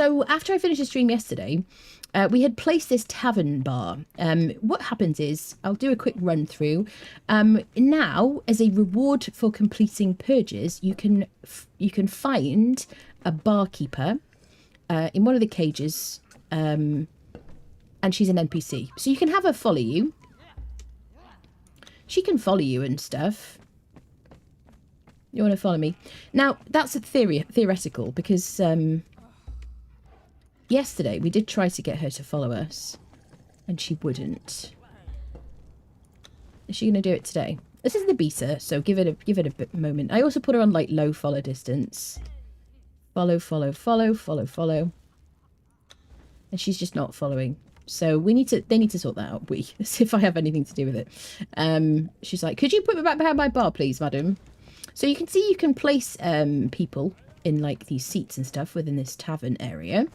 So after I finished the stream yesterday, we had placed this tavern bar. What happens is, I'll do a quick run through. Now, as a reward for completing purges, you can find a barkeeper in one of the cages, and she's an NPC. So you can have her follow you. She can follow you and stuff. You want to follow me? Now, that's a theoretical, because yesterday we did try to get her to follow us, and she wouldn't. Is she going to do it today? This is the beta, so give it a bit moment. I also put her on like low follow distance. Follow, follow, follow, follow, follow. And she's just not following. So they need to sort that out. As if I have anything to do with it. She's like, could you put me back behind my bar, please, madam? So you can see you can place people in like these seats and stuff within this tavern area.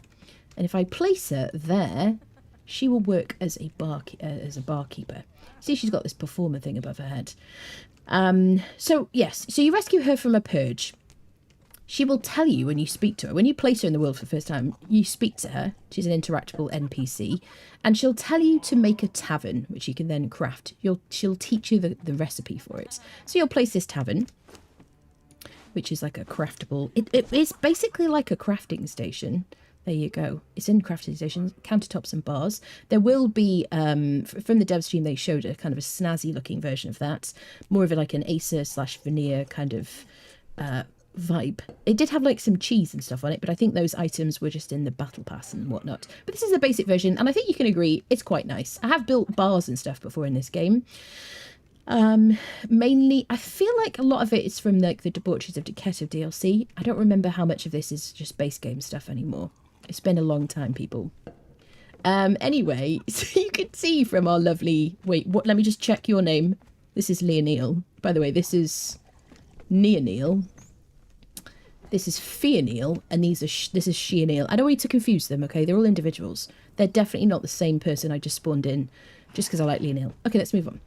And if I place her there, she will work as a barkeeper. See, she's got this performer thing above her head. So yes, so you rescue her from a purge. She will tell you when you speak to her. When you place her in the world for the first time, you speak to her. She's an interactable NPC. And she'll tell you to make a tavern, which you can then craft. She'll teach you the recipe for it. So you'll place this tavern, which is like a craftable... It is basically like a crafting station. There you go. It's in crafting stations, countertops and bars. There will be, from the dev stream, they showed a kind of a snazzy looking version of that. More of it like an Acer/veneer kind of vibe. It did have like some cheese and stuff on it, but I think those items were just in the battle pass and whatnot. But this is the basic version, and I think you can agree it's quite nice. I have built bars and stuff before in this game. Mainly, I feel like a lot of it is from like the Debaucheries of Decorative DLC. I don't remember how much of this is just base game stuff anymore. It's been a long time, people. Anyway, so you can see from our lovely... Wait, what? Let me just check your name. This is Leonil. By the way, this is Neonil. This is Fionil, and this is Shionil. I don't want you to confuse them, okay? They're all individuals. They're definitely not the same person I just spawned in, just because I like Leonil. Okay, let's move on.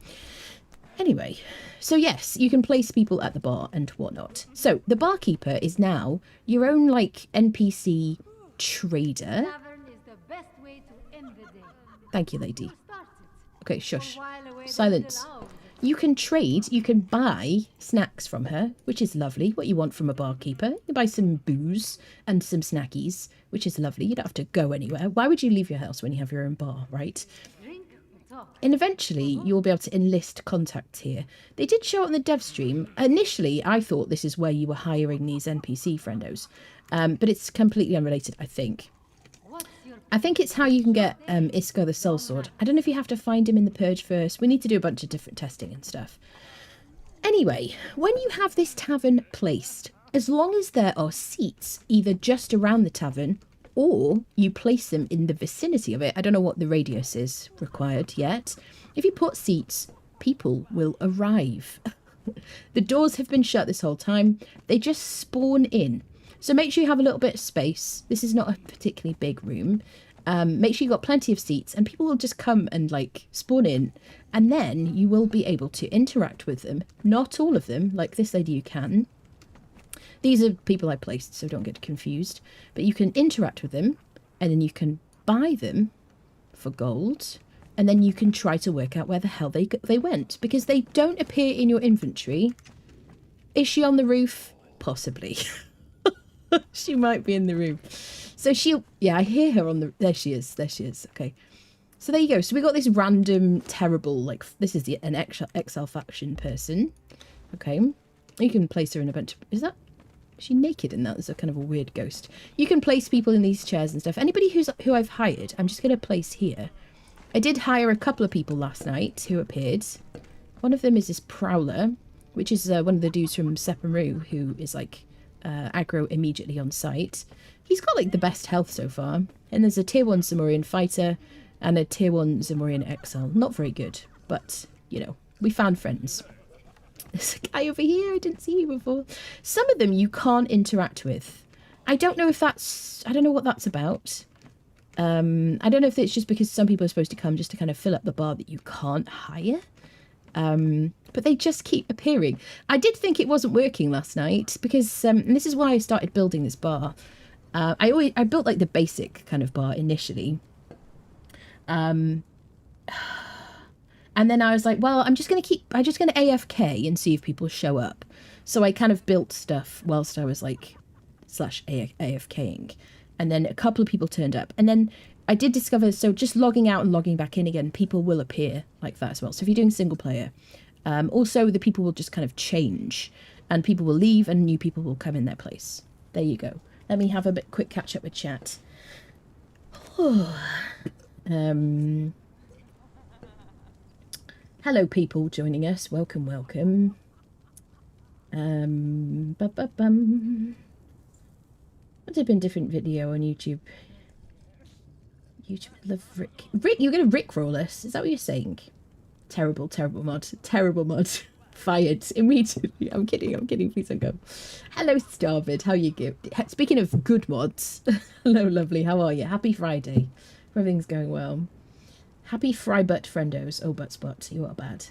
Anyway, so yes, you can place people at the bar and whatnot. So the barkeeper is now your own, like, NPC trader. Thank you, lady. Okay, shush. Silence. You can trade, you can buy snacks from her, which is lovely. What you want from a barkeeper. You buy some booze and some snackies, which is lovely. You don't have to go anywhere. Why would you leave your house when you have your own bar, right? And eventually, you'll be able to enlist contacts here. They did show it on the dev stream. Initially, I thought this is where you were hiring these NPC friendos. But it's completely unrelated, I think. I think it's how you can get Iskar the Sellsword. I don't know if you have to find him in the Purge first. We need to do a bunch of different testing and stuff. Anyway, when you have this tavern placed, as long as there are seats either just around the tavern or you place them in the vicinity of it, I don't know what the radius is required yet. If you put seats, people will arrive. The doors have been shut this whole time. They just spawn in. So make sure you have a little bit of space. This is not a particularly big room. Make sure you've got plenty of seats and people will just come and like spawn in. And then you will be able to interact with them. Not all of them, like this lady you can. These are people I placed, so don't get confused. But you can interact with them and then you can buy them for gold. And then you can try to work out where the hell they went. Because they don't appear in your inventory. Is she on the roof? Possibly. She might be in the room. So yeah, I hear her on the... There she is. Okay. So there you go. So we got this random, terrible, like, this is an Exile faction person. Okay. You can place her in a bunch of... Is she naked in that? There's a kind of a weird ghost. You can place people in these chairs and stuff. Anybody who I've hired, I'm just going to place here. I did hire a couple of people last night who appeared. One of them is this Prowler, which is one of the dudes from Separu, who is like... aggro immediately on sight. He's got like the best health so far. And there's a tier 1 Zamorian fighter and a tier 1 Zamorian exile. Not very good, but you know, we found friends. There's a guy over here, I didn't see you before. Some of them you can't interact with. I don't know if I don't know what that's about. I don't know if it's just because some people are supposed to come just to kind of fill up the bar that you can't hire. But they just keep appearing. I did think it wasn't working last night because, and this is why I started building this bar. I built like the basic kind of bar initially. And then I was like, well, I'm just going to AFK and see if people show up. So I kind of built stuff whilst I was like /AFKing. And then a couple of people turned up. And then I did discover, so just logging out and logging back in again, people will appear like that as well. So if you're doing single player, also the people will just kind of change. And people will leave and new people will come in their place. There you go. Let me have a quick catch up with chat. Hello, people joining us. Welcome, welcome. Would have been different video on YouTube. YouTube love Rick. You're gonna Rickroll us? Is that what you're saying? Terrible, terrible mod. Terrible mod. Fired immediately. I'm kidding. Please don't go. Hello, Starboard. How you go? Speaking of good mods. Hello, lovely. How are you? Happy Friday. Everything's going well. Happy Fry Butt Friendos. Oh, butt spot. You are bad.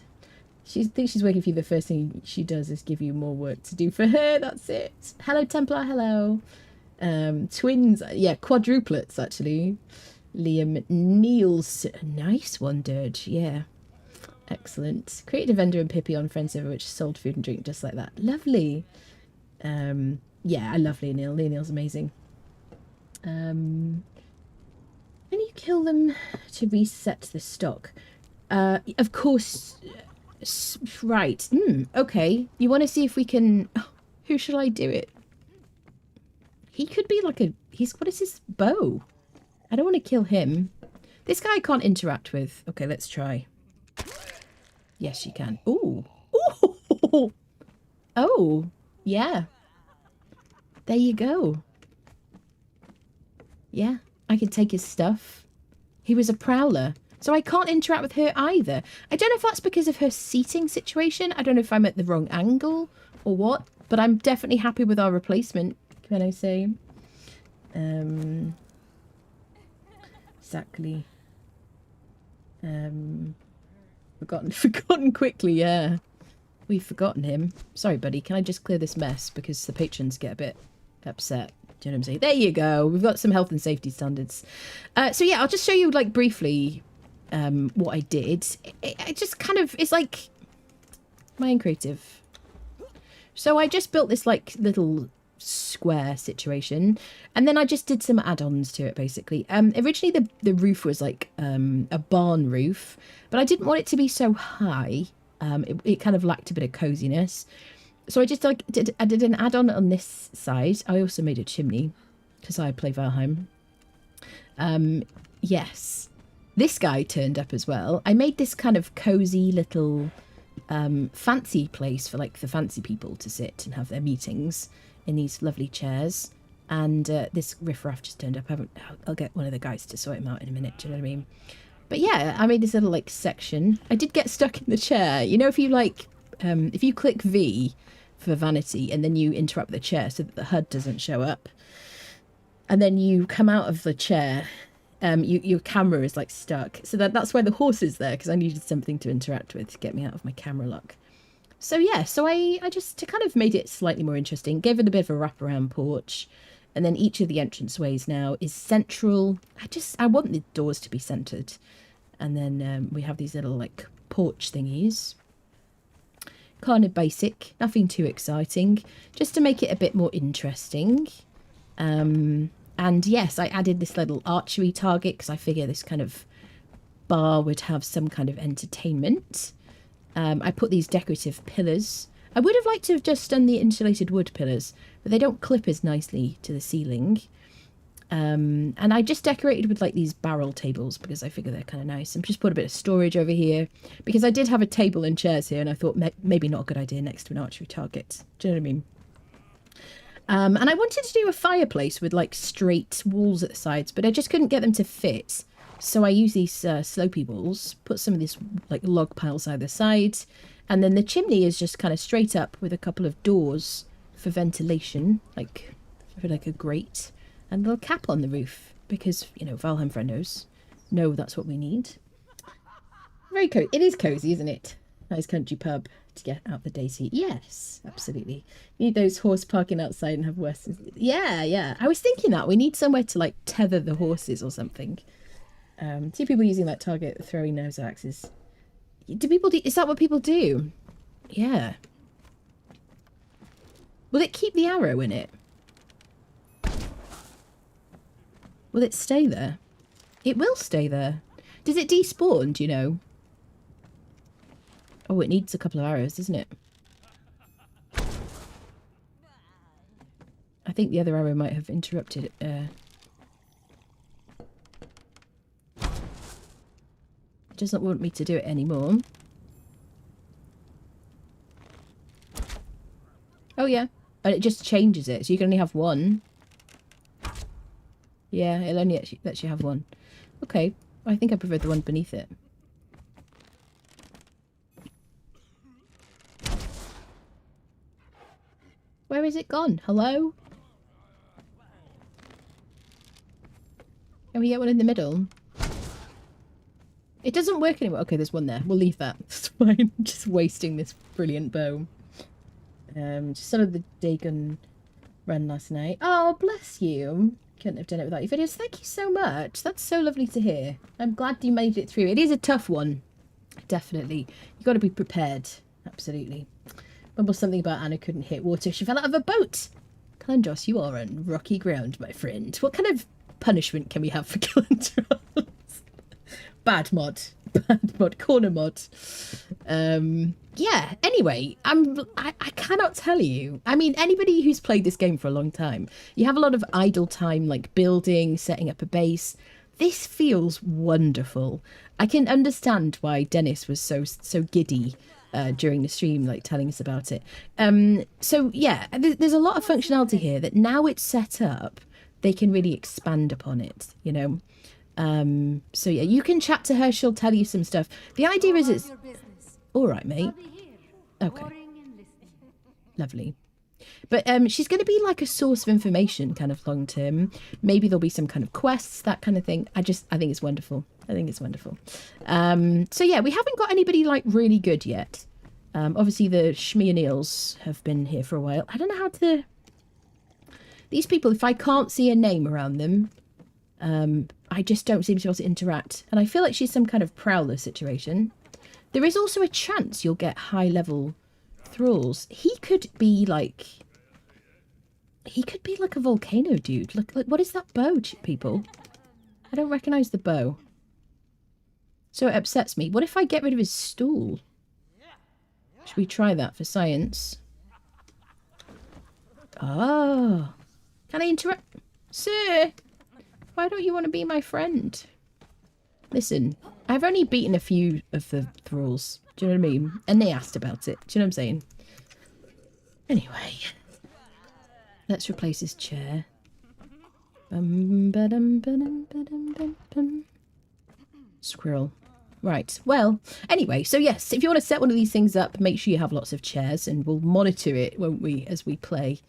She thinks she's working for you. The first thing she does is give you more work to do for her. That's it. Hello, Templar. Hello. Twins. Yeah, quadruplets, actually. Liam Niels. Nice one, dude. Yeah. Excellent. Created a vendor and Pippi on Friends Server which sold food and drink just like that. Lovely. Yeah, I love Leonil. Leonil's amazing. Can you kill them to reset the stock? Of course. Right. Okay. You want to see if we can... Oh, who should I do it? He could be like a... What is his bow? I don't want to kill him. This guy I can't interact with. Okay, let's try. Yes, you can. Ooh. Ooh. Oh, yeah. There you go. Yeah, I can take his stuff. He was a prowler. So I can't interact with her either. I don't know if that's because of her seating situation. I don't know if I'm at the wrong angle or what. But I'm definitely happy with our replacement, can I say. Exactly. Forgotten quickly, yeah. We've forgotten him. Sorry, buddy. Can I just clear this mess? Because the patrons get a bit upset. Do you know what I'm saying? There you go. We've got some health and safety standards. So yeah, I'll just show you like briefly what I did. I just kind of, it's like my own creative. So I just built this like little square situation and then I just did some add-ons to it basically. Originally the roof was like a barn roof, but I didn't want it to be so high. It kind of lacked a bit of coziness, so I just like I did an add-on on this side. I also made a chimney because I play Valheim. Yes, this guy turned up as well. I made this kind of cozy little fancy place for like the fancy people to sit and have their meetings in these lovely chairs. And this riffraff just turned up. I'll get one of the guys to sort him out in a minute. Do you know what I mean? But yeah, I made this little like section. I did get stuck in the chair. You know, if you like, if you click V for vanity and then you interrupt the chair so that the HUD doesn't show up, and then you come out of the chair, your camera is like stuck. So that's why the horse is there, because I needed something to interact with to get me out of my camera lock. So yeah, so I just kind of made it slightly more interesting, gave it a bit of a wraparound porch, and then each of the entranceways now is central. I want the doors to be centered, and then we have these little like porch thingies. Kind of basic, nothing too exciting, just to make it a bit more interesting. And yes, I added this little archery target because I figure this kind of bar would have some kind of entertainment. I put these decorative pillars. I would have liked to have just done the insulated wood pillars, but they don't clip as nicely to the ceiling. And I just decorated with like these barrel tables because I figure they're kind of nice. And just put a bit of storage over here because I did have a table and chairs here, and I thought maybe not a good idea next to an archery target. Do you know what I mean? And I wanted to do a fireplace with like straight walls at the sides, but I just couldn't get them to fit. So I use these slopey walls, put some of this like log piles either side, and then the chimney is just kind of straight up with a couple of doors for ventilation, like for like a grate, and a little cap on the roof because, you know, Valheim friendos know that's what we need. Very cozy. It is cozy, isn't it? Nice country pub. to get out the daisy. Yes, absolutely. You need those horse parking outside and have westerns. Yeah, yeah. I was thinking that we need somewhere to like tether the horses or something. See people using like target throwing nose axes. Do people do? Is that what people do? Yeah. Will it keep the arrow in it? Will it stay there? It will stay there. Does it despawn, do you know? Oh, it needs a couple of arrows, doesn't it? I think the other arrow might have interrupted it. It doesn't want me to do it anymore. Oh, yeah. And it just changes it, so you can only have one. Yeah, it'll only lets you have one. Okay. I think I prefer the one beneath it. Where is it gone? Hello? Can we get one in the middle? It doesn't work anymore. Okay, there's one there. We'll leave that. It's fine. Just wasting this brilliant bow. Just some of the Dagon run last night. Oh, bless you. Couldn't have done it without your videos. Thank you so much. That's so lovely to hear. I'm glad you made it through. It is a tough one. Definitely. You've got to be prepared. Absolutely. Remember something about Anna couldn't hit water. She fell out of a boat. Kalandros, you are on rocky ground, my friend. What kind of punishment can we have for Kalandros? Bad mod. Bad mod. Corner mod. Yeah, anyway, I cannot tell you. I mean, anybody who's played this game for a long time, you have a lot of idle time, like building, setting up a base. This feels wonderful. I can understand why Dennis was so giddy during the stream, like telling us about it. So yeah, there's a lot of functionality here that now it's set up, they can really expand upon it, you know. So yeah, you can chat to her. She'll tell you some stuff. The idea is it's all right, mate. Okay. Lovely. But she's going to be like a source of information kind of long term. Maybe there'll be some kind of quests, that kind of thing. I think it's wonderful. I think it's wonderful. So yeah, we haven't got anybody like really good yet. Obviously the Shmi and Eels have been here for a while. I don't know how to... These people, if I can't see a name around them, I just don't seem to be able to interact. And I feel like she's some kind of prowler situation. There is also a chance you'll get high-level thralls. He could be like a volcano dude. Like what is that bow, people? I don't recognise the bow. So it upsets me. What if I get rid of his stool? Should we try that for science? Oh. Can I interact? Sir, why don't you want to be my friend? Listen, I've only beaten a few of the thralls. Do you know what I mean? And they asked about it. Do you know what I'm saying? Anyway. Let's replace his chair. Squirrel. Right. Well, anyway, so yes, if you want to set one of these things up, make sure you have lots of chairs and we'll monitor it, won't we, as we play.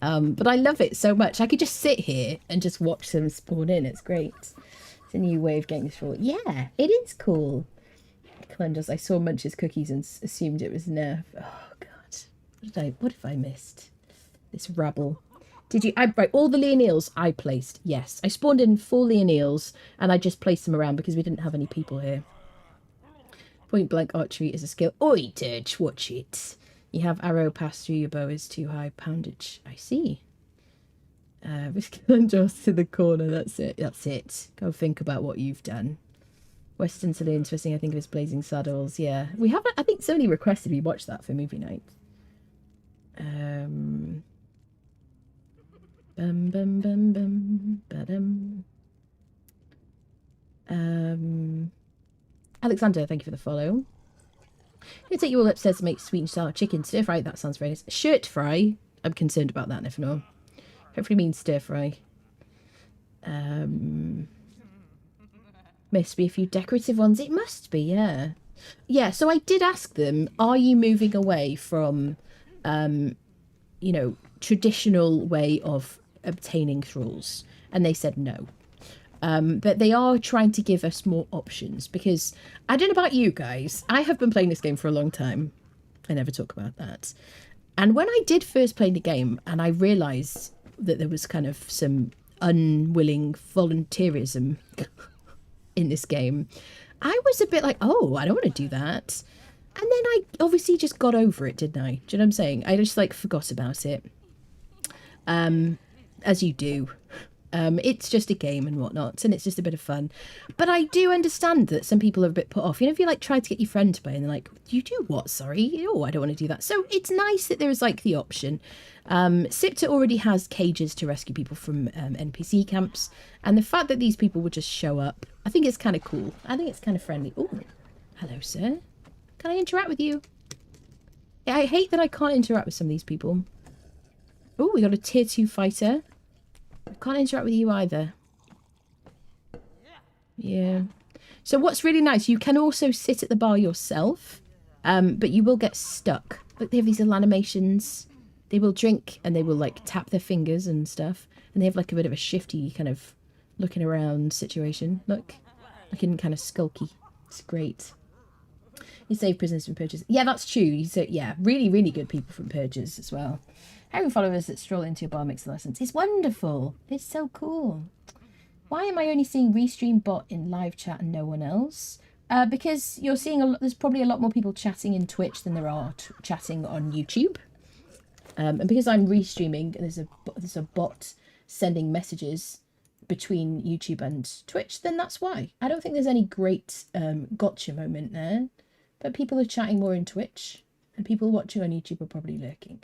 But I love it so much. I could just sit here and just watch them spawn in. It's great. It's a new way of getting through. Yeah, it is cool. Calendars. I saw Munch's cookies and assumed it was Nerf. Oh God, what have I missed? This rabble. Did you? Right, all the Leonils I placed. Yes, I spawned in 4 Leonils and I just placed them around because we didn't have any people here. Point blank archery is a skill. Oi, Dirge, watch it. You have arrow pass through your bow is too high poundage. I see. Risk just to the corner. That's it. That's it. Go think about what you've done. Western Saloon twisting. I think of his Blazing Saddles. Yeah, we haven't. I think somebody requested we watch that for movie night. Alexander, thank you for the follow. Gonna take you all upstairs to make sweet and sour chicken stir fry. That sounds very nice. Shirt fry. I'm concerned about that, if no. Hopefully means stir fry. Must be a few decorative ones. It must be, yeah. Yeah, so I did ask them, are you moving away from, you know, traditional way of obtaining thralls? And they said no. But they are trying to give us more options because I don't know about you guys. I have been playing this game for a long time. I never talk about that. And when I did first play the game and I realised that there was kind of some unwilling volunteerism in this game, I was a bit like, oh, I don't want to do that. And then I obviously just got over it, didn't I? Do you know what I'm saying? I just like forgot about it. As you do. It's just a game and whatnot, and it's just a bit of fun. But I do understand that some people are a bit put off. You know, if you like try to get your friend to play and they're like, you do what? Sorry? Oh, I don't want to do that. So it's nice that there is like the option. Sipta already has cages to rescue people from NPC camps. And the fact that these people would just show up, I think it's kind of cool. I think it's kind of friendly. Oh, hello, sir. Can I interact with you? I hate that I can't interact with some of these people. Oh, we got a tier 2 fighter. I can't interact with you either. Yeah. So what's really nice, you can also sit at the bar yourself, but you will get stuck. Look, they have these little animations. They will drink and they will like tap their fingers and stuff. And they have like a bit of a shifty kind of looking around situation. Look, looking kind of skulky. It's great. You save prisoners from purges. Yeah, that's true. You say, yeah, really, really good people from purges as well. Having followers that stroll into your bar makes a lot of sense. It's wonderful. It's so cool. Why am I only seeing Restream bot in live chat and no one else? Because you're seeing there's probably a lot more people chatting in Twitch than there are chatting on YouTube. And because I'm restreaming, and there's a bot sending messages between YouTube and Twitch, then that's why. I don't think there's any great gotcha moment there. But people are chatting more in Twitch, and people watching on YouTube are probably lurking.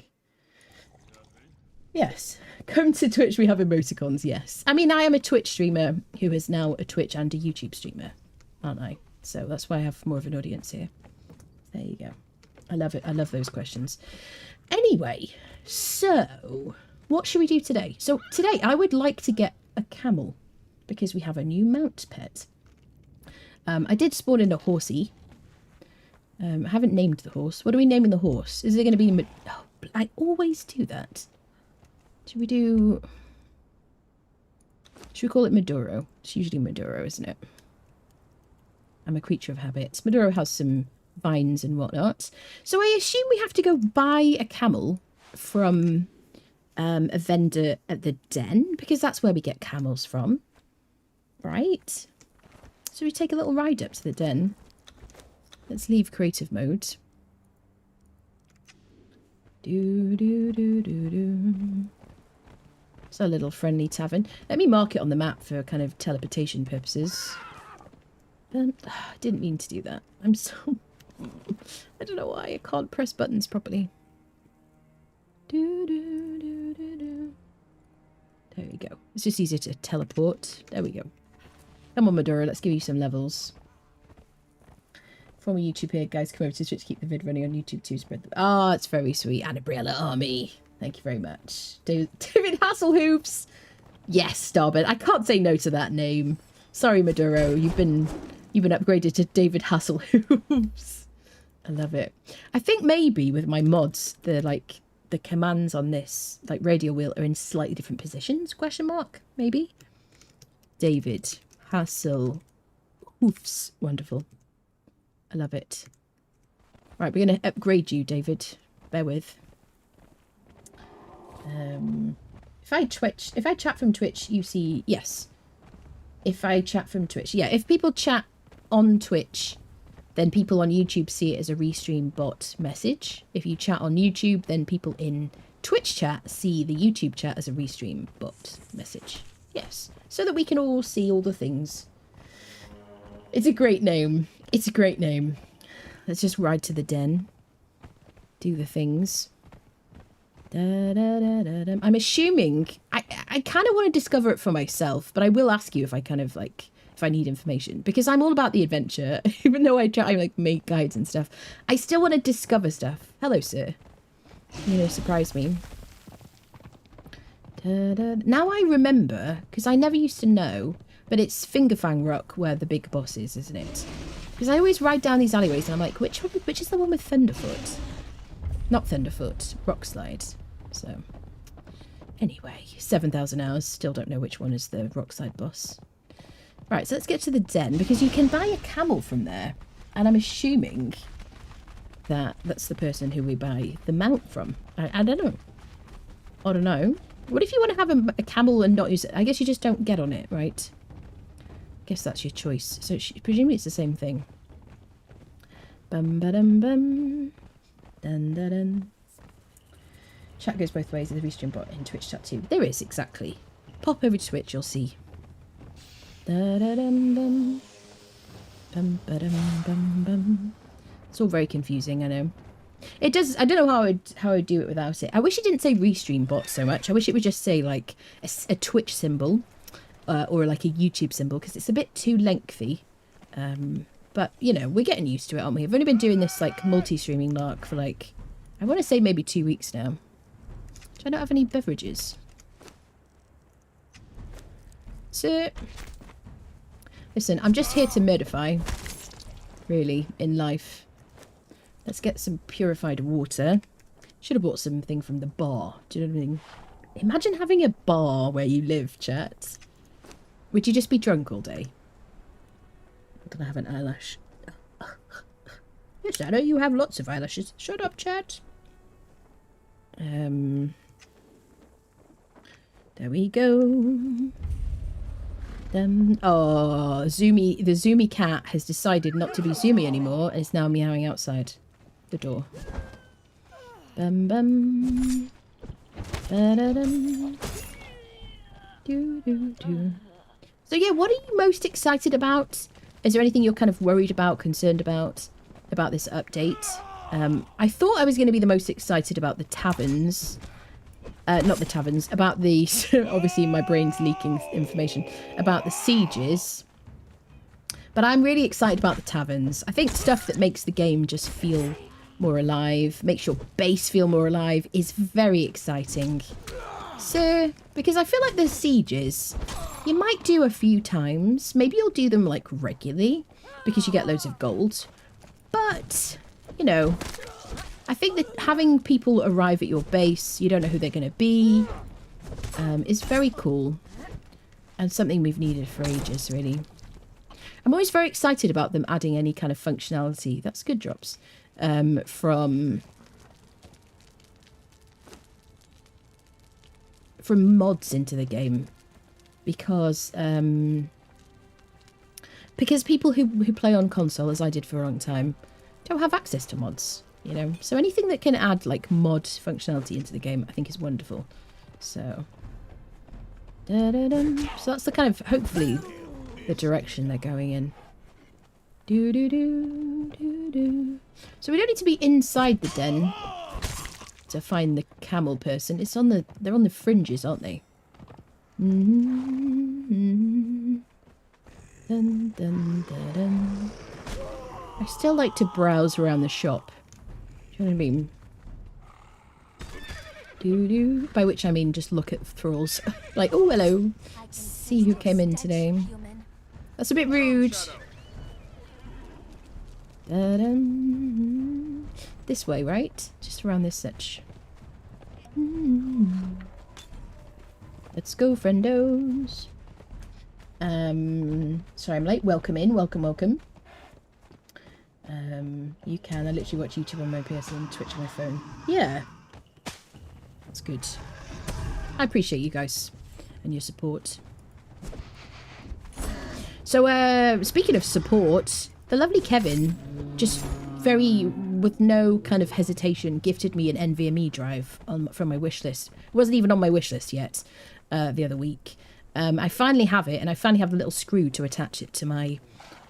Yes. Come to Twitch, we have emoticons, yes. I mean, I am a Twitch streamer who is now a Twitch and a YouTube streamer, aren't I? So that's why I have more of an audience here. There you go. I love it. I love those questions. Anyway, so what should we do today? So today I would like to get a camel because we have a new mount pet. I did spawn in a horsey. I haven't named the horse. What are we naming the horse? Is it going to be... Oh, I always do that. Should we call it Maduro? It's usually Maduro, isn't it? I'm a creature of habits. Maduro has some vines and whatnot. So I assume we have to go buy a camel from a vendor at the den, because that's where we get camels from. Right? So we take a little ride up to the den. Let's leave creative mode. It's a little friendly tavern. Let me mark it on the map for kind of teleportation purposes. I didn't mean to do that. I'm so... I don't know why I can't press buttons properly. There we go. It's just easier to teleport. There we go. Come on, Maduro. Let's give you some levels. Former YouTube here, guys. Come over to Twitch to keep the vid running on YouTube to spread the... Oh, it's very sweet. Anabriella Army. Thank you very much. David Hasselhoofs. Yes, Starbird. I can't say no to that name. Sorry, Maduro. You've been upgraded to David Hasselhoofs. I love it. I think maybe with my mods, the commands on this radio wheel are in slightly different positions. Question mark? Maybe. David Hasselhoofs. Wonderful. I love it. Right, we're going to upgrade you, David. Bear with. If I chat from Twitch, you see, yes. If I chat from Twitch, yeah. If people chat on Twitch, then people on YouTube see it as a restream bot message. If you chat on YouTube, then people in Twitch chat see the YouTube chat as a restream bot message. Yes, so that we can all see all the things. It's a great name. It's a great name. Let's just ride to the den. Do the things. I'm assuming... I kind of want to discover it for myself, but I will ask you if I kind of if I need information, because I'm all about the adventure. Even though I try make guides and stuff, I still want to discover stuff. Hello, sir. You know, surprise me. Now I remember, because I never used to know, but it's Fingerfang Rock where the big boss is, isn't it? Because I always ride down these alleyways and I'm like, which is the one with Thunderfoot? Not Thunderfoot, Rockslide. So, anyway, 7,000 hours. Still don't know which one is the Rockslide boss. Right, so let's get to the den, because you can buy a camel from there. And I'm assuming that that's the person who we buy the mount from. I don't know. I don't know. What if you want to have a camel and not use it? I guess you just don't get on it, right? I guess that's your choice. So presumably it's the same thing. Bum ba dum bum. Dun dun dun. Chat goes both ways in the restream bot in Twitch chat too. There is, exactly. Pop over to Twitch, you'll see. Da da dum bum. Bum ba dum bum bum. It's all very confusing, I know. It does. I don't know how I'd do it without it. I wish it didn't say restream bot so much. I wish it would just say like a Twitch symbol or like a YouTube symbol, because it's a bit too lengthy. But you know, we're getting used to it, aren't we? I've only been doing this like multi-streaming lark for like, I want to say maybe 2 weeks now. Do I not have any beverages? So, listen, I'm just here to modify, really, in life. Let's get some purified water. Should have bought something from the bar. Do you know what I mean? Imagine having a bar where you live, chat. Would you just be drunk all day? Did I have an eyelash? Yes, I know you have lots of eyelashes. Shut up, chat. There we go. Oh, Zoomy, the Zoomy cat has decided not to be Zoomy anymore and is now meowing outside the door. Bum bum. Ba-da-dum. Do do do. So yeah, what are you most excited about? Is there anything you're kind of worried about, concerned about this update? I thought I was going to be the most excited about the taverns. Not the taverns, about the... obviously my brain's leaking information. About the sieges. But I'm really excited about the taverns. I think stuff that makes the game just feel more alive, makes your base feel more alive, is very exciting. So, because I feel like the sieges, you might do a few times. Maybe you'll do them like regularly, because you get loads of gold. But, you know... I think that having people arrive at your base, you don't know who they're going to be, is very cool. And something we've needed for ages, really. I'm always very excited about them adding any kind of functionality. That's good, Drops. From mods into the game. Because people who play on console, as I did for a long time, don't have access to mods. You know, so anything that can add like mod functionality into the game, I think is wonderful. So, so that's the kind of, hopefully, the direction they're going in. Do do do do do. So we don't need to be inside the den to find the camel person. It's on the, they're on the fringes, aren't they? Mm-hmm. Dun, dun, dun, dun. I still like to browse around the shop. Do you know what I mean? Doo-doo. By which I mean just look at thralls. Like, oh, hello. See who came in today. That's a bit rude. Da-dum. This way, right? Just around this setch. Let's go, friendos. Sorry I'm late. Welcome in. Welcome, welcome. You can. I literally watch YouTube on my PS and Twitch on my phone. Yeah. That's good. I appreciate you guys and your support. So, speaking of support, the lovely Kevin just with no kind of hesitation, gifted me an NVMe drive from my wish list. It wasn't even on my wish list yet the other week. I finally have it, and I finally have the little screw to attach it to my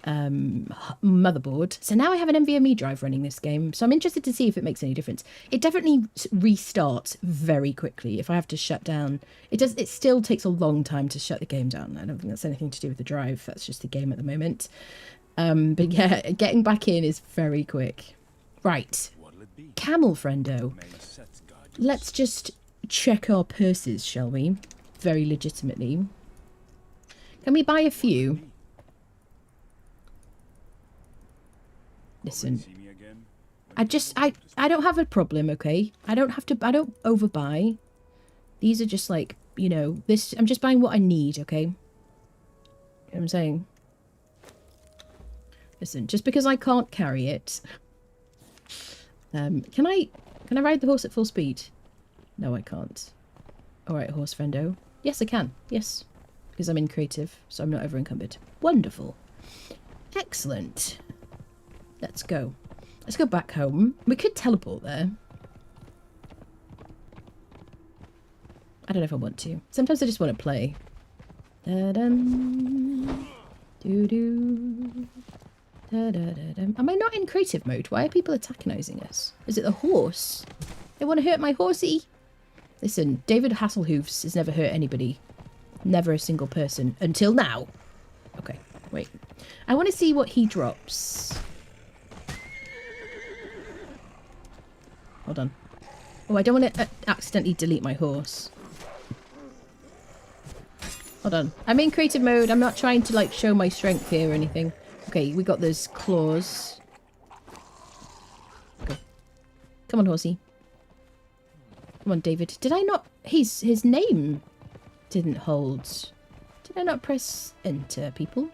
motherboard. So now I have an NVMe drive running this game. So I'm interested to see if it makes any difference. It definitely restarts very quickly if I have to shut down. It still takes a long time to shut the game down. I don't think that's anything to do with the drive. That's just the game at the moment. But yeah, getting back in is very quick. Right. Camel friendo. Let's just check our purses, shall we? Very legitimately. Can we buy a few? Listen. I don't have a problem, okay? I don't overbuy. These are just like, you know, I'm just buying what I need, okay? You know what I'm saying? Listen, just because I can't carry it, Can I ride the horse at full speed? No, I can't. Alright, horse friendo. Yes, I can. Yes. Because I'm in creative, so I'm not over encumbered. Wonderful. Excellent. Let's go. Let's go back home. We could teleport there. I don't know if I want to. Sometimes I just want to play. Da-dum. Doo-doo. Da-da-da-dum. Am I not in creative mode? Why are people antagonizing us? Is it the horse? They want to hurt my horsey? Listen, David Hasselhoofs has never hurt anybody. Never a single person. Until now. Okay, wait. I want to see what he drops. Hold on. Oh, I don't want to accidentally delete my horse. Hold on. I'm in creative mode. I'm not trying to, like, show my strength here or anything. Okay, we got those claws. Okay. Come on, horsey. Come on, David. Did I not... His name didn't hold. Did I not press enter, people?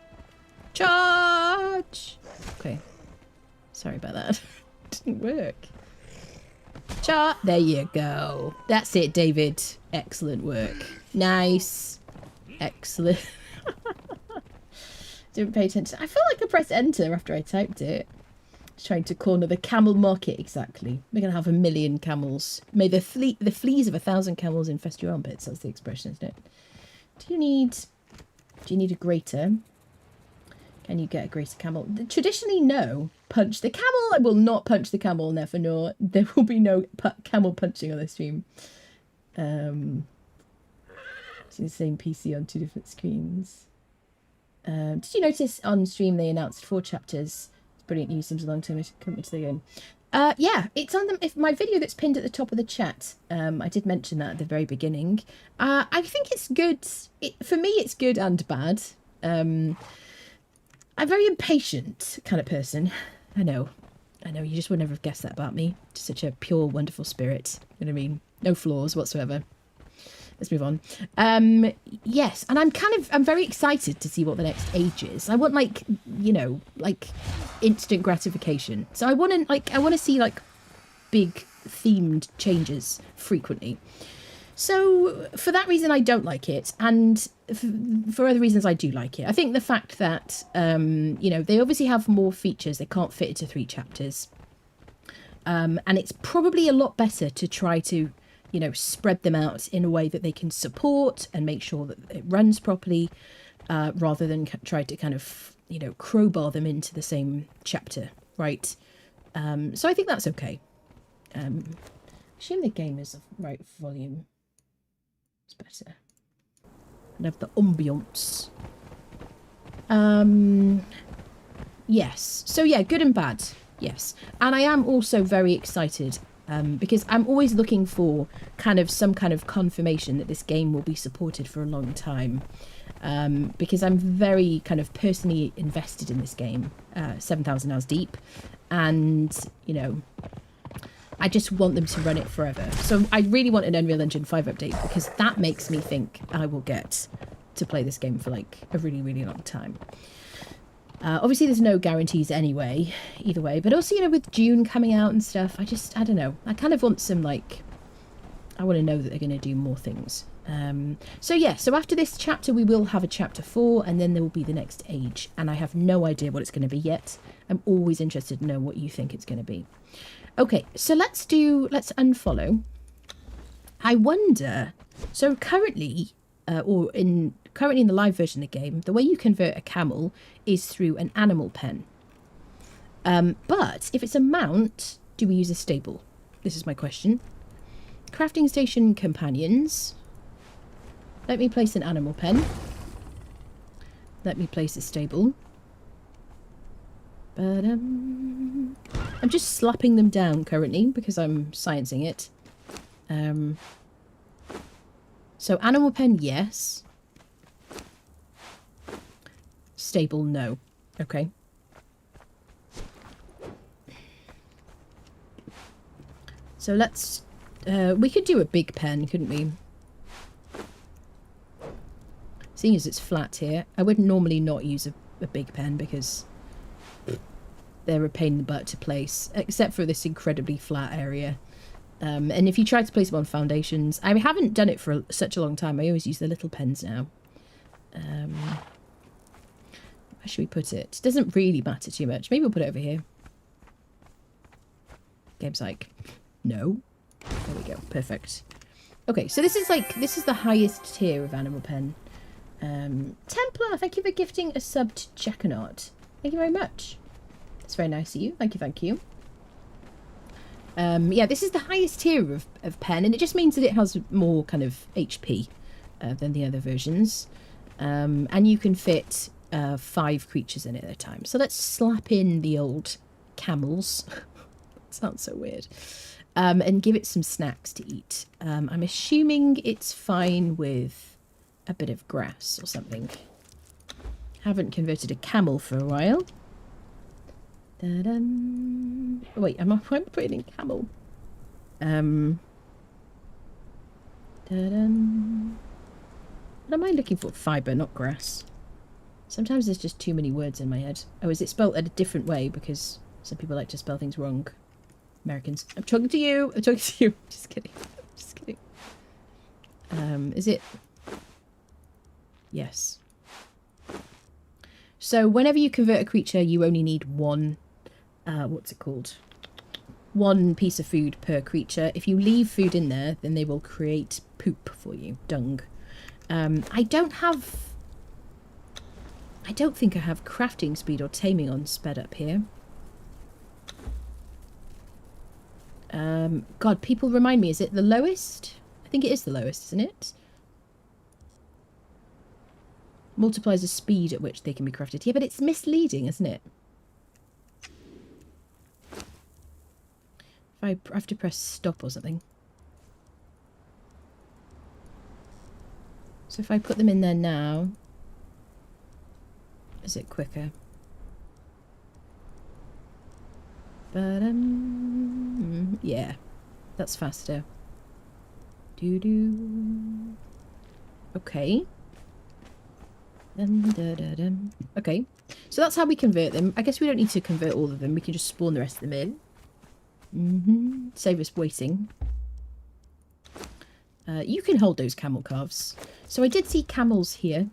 Charge! Okay. Sorry about that. Didn't work. Charge! There you go. That's it, David. Excellent work. Nice. Excellent. Didn't pay attention. I felt like I pressed enter after I typed it. Trying to corner the camel market, exactly. We're going to have 1,000,000 camels. May the fleas of 1,000 camels infest your armpits. That's the expression, isn't it? Do you need a grater? Can you get a greater camel? Traditionally, no. Punch the camel. I will not punch the camel, never nor. There will be no camel punching on this stream. It's the same PC on 2 different screens. Did you notice on stream they announced 4 chapters? Brilliant news, seems a long time coming to the game. Yeah, it's on the, if my video that's pinned at the top of the chat. I did mention that at the very beginning. I think it's good. For me, it's good and bad. I'm a very impatient kind of person. I know, you just would never have guessed that about me. Just such a pure, wonderful spirit. You know what I mean? No flaws whatsoever. Let's move on. Yes, and I'm very excited to see what the next age is. I want, like, you know, like instant gratification. So I want to see like big themed changes frequently. So for that reason, I don't like it, and for other reasons, I do like it. I think the fact that you know, they obviously have more features. They can't fit into 3 chapters, and it's probably a lot better to try to, you know, spread them out in a way that they can support and make sure that it runs properly, rather than try to kind of, you know, crowbar them into the same chapter, right? So I think that's okay. Assume the game is the right volume. It's better. And have the ambiance. Yes. So yeah, good and bad. Yes. And I am also very excited, because I'm always looking for some kind of confirmation that this game will be supported for a long time. Because I'm very kind of personally invested in this game, 7,000 hours deep, and, you know, I just want them to run it forever. So I really want an Unreal Engine 5 update, because that makes me think I will get to play this game for like a really, really long time. Obviously there's no guarantees anyway, either way, but also, you know, with June coming out and stuff, I don't know, I kind of want some, like, I want to know that they're going to do more things. So yeah, so after this chapter we will have a chapter 4, and then there will be the next age, and I have no idea what it's going to be yet. I'm always interested to know what you think it's going to be. Okay, so let's unfollow. I wonder, so currently, currently in the live version of the game, the way you convert a camel is through an animal pen. But if it's a mount, do we use a stable? This is my question. Crafting station companions. Let me place an animal pen. Let me place a stable. I'm just slapping them down currently because I'm sciencing it. So animal pen, yes. Stable, no. Okay. So let's... we could do a big pen, couldn't we? Seeing as it's flat here, I would normally not use a big pen because they're a pain in the butt to place, except for this incredibly flat area. And if you try to place them on foundations, I haven't done it for such a long time. I always use the little pens now. Where should we put it? It doesn't really matter too much. Maybe we'll put it over here. Game's like, no. There we go. Perfect. Okay, so this is the highest tier of animal pen. Templar, thank you for gifting a sub to Jackanot. Thank you very much. It's very nice of you. Thank you, thank you. Yeah, this is the highest tier of pen, and it just means that it has more kind of HP than the other versions. And you can fit 5 creatures in it at a time. So let's slap in the old camels. Sounds so weird. And give it some snacks to eat. I'm assuming it's fine with a bit of grass or something. Haven't converted a camel for a while. Da-dum. Oh, wait, am I putting in camel? Da-dum. What am I looking for? Fibre, not grass. Sometimes there's just too many words in my head. Oh, is it spelt a different way? Because some people like to spell things wrong. Americans. I'm talking to you. I'm talking to you. Just kidding. Just kidding. Is it? Yes. So whenever you convert a creature, you only need one, what's it called? One piece of food per creature. If you leave food in there, then they will create poop for you. Dung. I don't think I have crafting speed or taming on sped up here. God, people remind me, is it the lowest? I think it is the lowest, isn't it? Multiplies the speed at which they can be crafted. Yeah, but it's misleading, isn't it? If I have to press stop or something. So if I put them in there now, is it quicker? But yeah, that's faster. Doo-doo. Okay. Okay, so that's how we convert them. I guess we don't need to convert all of them. We can just spawn the rest of them in. Save us waiting. You can hold those camel calves. So I did see camels here.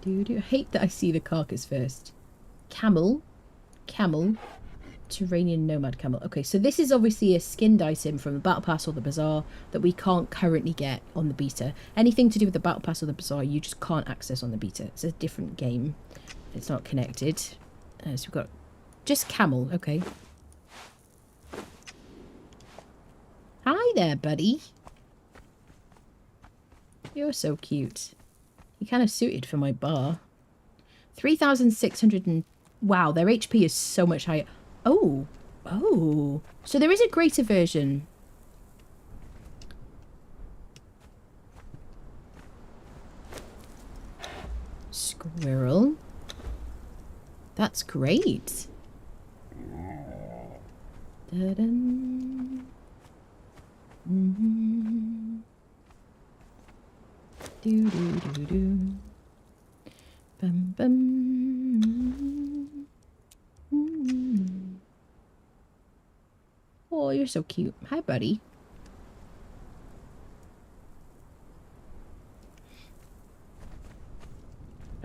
I hate that I see the carcass first. Camel. Camel. Turanian nomad camel. Okay, so this is obviously a skinned item from the Battle Pass or the Bazaar that we can't currently get on the beta. Anything to do with the Battle Pass or the Bazaar, you just can't access on the beta. It's a different game. It's not connected. So we've got just camel. Okay. Hi there, buddy. You're so cute. You're kind of suited for my bar. 3,600 and... Wow, their HP is so much higher. Oh. Oh. So there is a greater version. Squirrel. That's great. Da-dum. Do-do-do-do. Bum bum. Oh, you're so cute. Hi, buddy.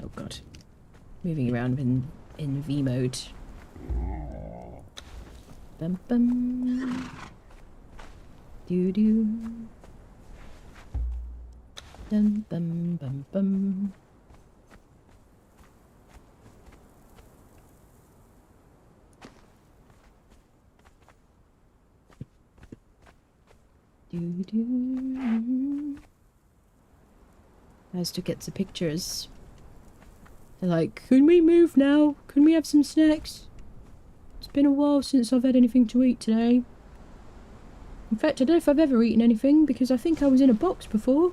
Oh god. Moving around in V mode. Bum bum. Doo doo. Dum bum bum bum. Doo doo. Has to get the pictures. They're like, can we move now? Can we have some snacks? It's been a while since I've had anything to eat today. In fact, I don't know if I've ever eaten anything because I think I was in a box before.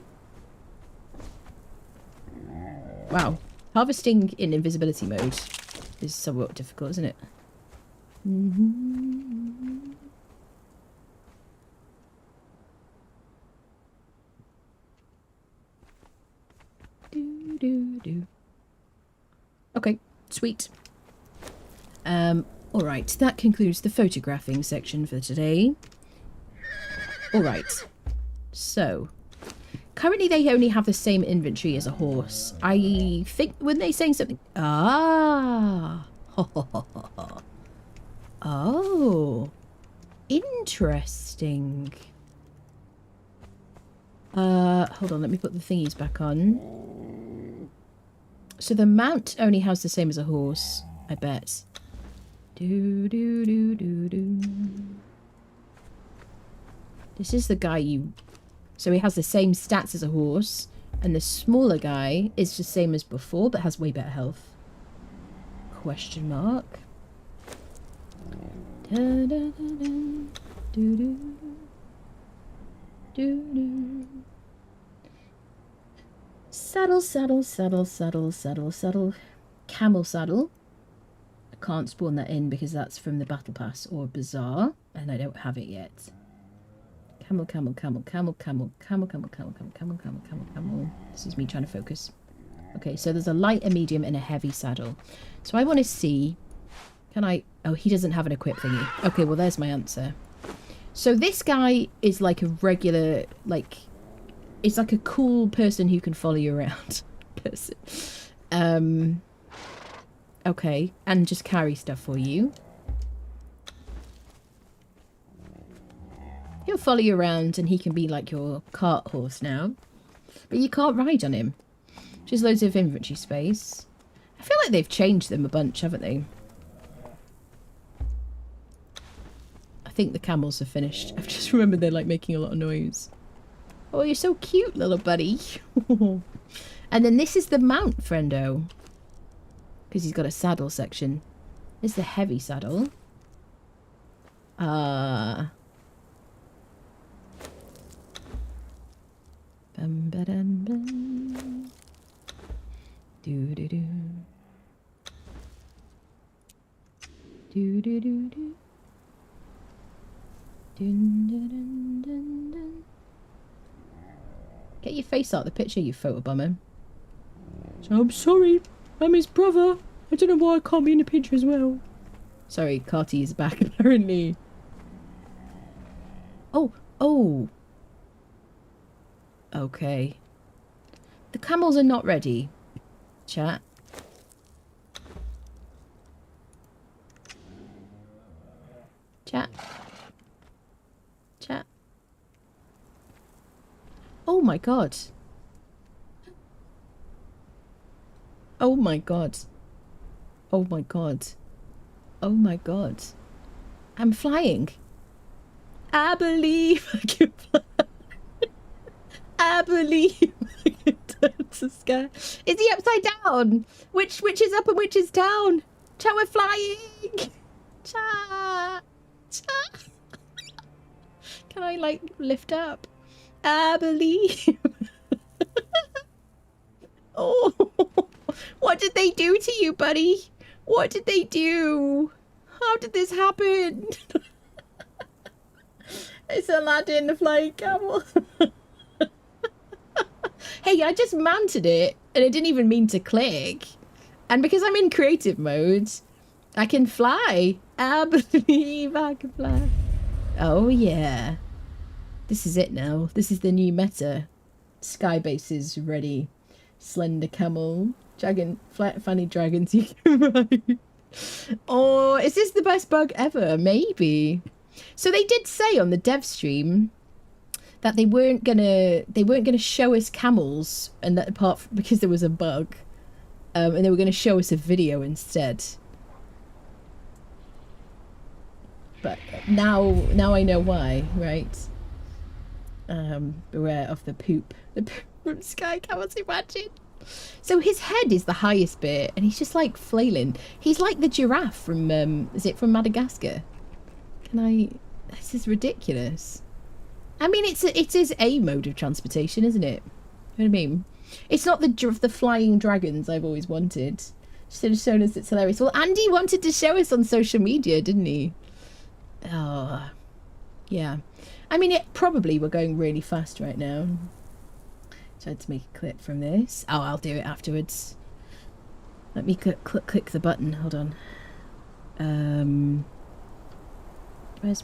Wow. Harvesting in invisibility mode is somewhat difficult, isn't it? Do. Okay, sweet. Alright, that concludes the photographing section for today. Alright, so currently they only have the same inventory as a horse. I think, weren't they saying something? Ah! Oh, interesting. Hold on, let me put the thingies back on. So the mount only has the same as a horse, I bet. Do. This is the guy you... So he has the same stats as a horse, and the smaller guy is the same as before, but has way better health. Question mark. Saddle. Camel saddle. I can't spawn that in because that's from the battle pass or Bazaar, and I don't have it yet. Camel. This is me trying to focus. Okay, so there's a light, a medium, and a heavy saddle. So I want to see... Can I... Oh, he doesn't have an equip thingy. Okay, well, there's my answer. So this guy is like a regular, like... It's like a cool person who can follow you around. person. Okay, and just carry stuff for you. He'll follow you around and he can be like your cart horse now. But you can't ride on him. Just loads of inventory space. I feel like they've changed them a bunch, haven't they? I think the camels are finished. I've just remembered they're like making a lot of noise. Oh, you're so cute, little buddy. And then this is the mount, friendo. Because he's got a saddle section. This is the heavy saddle. Bum ba dum bum. Do do do. Do do do do. Dun dun dun dun dun. Get your face out of the picture, you photo bummer. So I'm sorry, I'm his brother. I don't know why I can't be in the picture as well. Sorry, Carty is back apparently. Oh. Okay. The camels are not ready. Chat. Chat. Oh my god. Oh my god. Oh my god. Oh my god. I'm flying. I believe I can fly. I believe I can turn to the sky. Is he upside down? Which is up and which is down? Chat, we're flying. Chat. Can I like lift up? I believe. Oh, what did they do to you, buddy? What did they do? How did this happen? It's Aladdin, the flying camel. Hey, I just mounted it and I didn't even mean to click. And because I'm in creative mode, I can fly. I believe I can fly. Oh, yeah. This is it now. This is the new meta. Sky bases ready. Slender camel. Dragon. Flat funny dragons you can ride. Oh, is this the best bug ever? Maybe. So they did say on the dev stream that they weren't gonna show us camels, and that because there was a bug, and they were gonna show us a video instead. But now I know why, right? Beware of the poop. The poop from Sky Camels, imagine. So his head is the highest bit, and he's just like flailing. He's like the giraffe from is it from Madagascar? This is ridiculous. I mean, it is a mode of transportation, isn't it? You know what I mean? It's not the flying dragons I've always wanted. Should have shown us. It's hilarious. Well, Andy wanted to show us on social media, didn't he? Oh, yeah. I mean, it probably we're going really fast right now. Tried to make a clip from this. Oh, I'll do it afterwards. Let me click the button. Hold on. Where's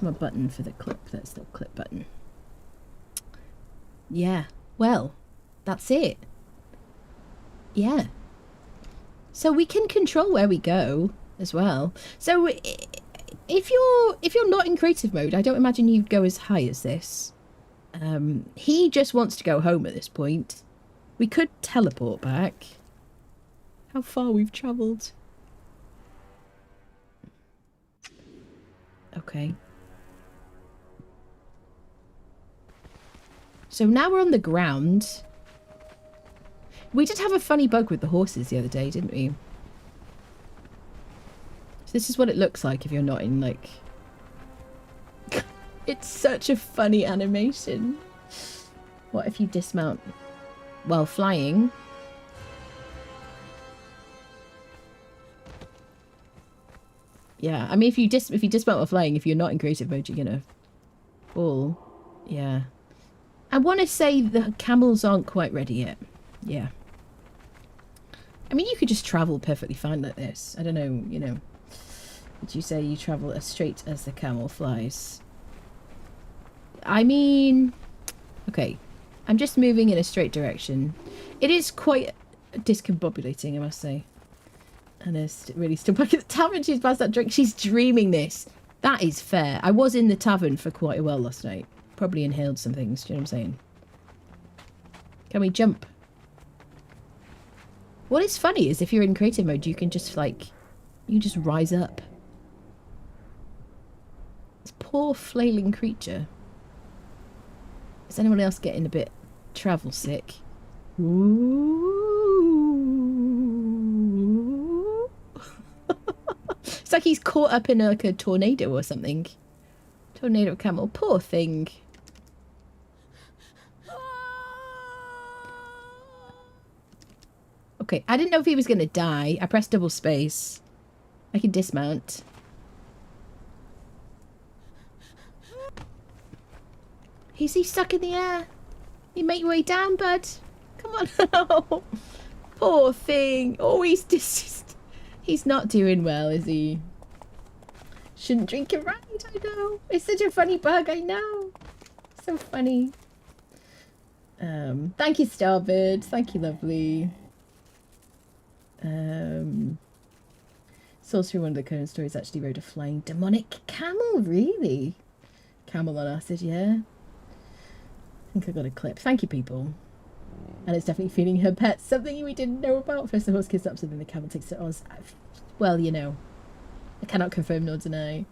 my button for the clip? That's the clip button. Yeah, well, that's it. Yeah. So we can control where we go as well. So if you're not in creative mode, I don't imagine you'd go as high as this. He just wants to go home at this point. We could teleport back. How far we've travelled. Okay. So now we're on the ground. We did have a funny bug with the horses the other day, didn't we? So this is what it looks like if you're not in, like... It's such a funny animation. What if you dismount while flying? Yeah, I mean, if you dismount while flying, if you're not in creative mode, you're gonna fall. Yeah. I want to say the camels aren't quite ready yet. Yeah. I mean, you could just travel perfectly fine like this. I don't know, you know. Would you say you travel as straight as the camel flies? I mean... Okay. I'm just moving in a straight direction. It is quite discombobulating, I must say. And is really still back at the tavern. She's past that drink. She's dreaming this. That is fair. I was in the tavern for quite a while last night. Probably inhaled some things. Do you know what I'm saying? Can we jump? What is funny is if you're in creative mode, you can just like... You just rise up. This poor flailing creature. Is anyone else getting a bit travel sick? Ooh. It's like he's caught up in like a tornado or something. Tornado camel. Poor thing. Okay, I didn't know if he was going to die. I pressed double space. I can dismount. Is he stuck in the air? You make your way down, bud. Come on. Oh, poor thing. Oh, he's not doing well, is he? Shouldn't drink it right, I know. It's such a funny bug, I know. So funny. Thank you, Starbird. Thank you, lovely. Sorcery, one of the Conan stories, actually rode a flying demonic camel, really? Camel on acid, yeah. I think I got a clip. Thank you, people. And it's definitely feeding her pets. Something we didn't know about. First the horse kissed up, so then the camel takes it on. Well, you know. I cannot confirm nor deny.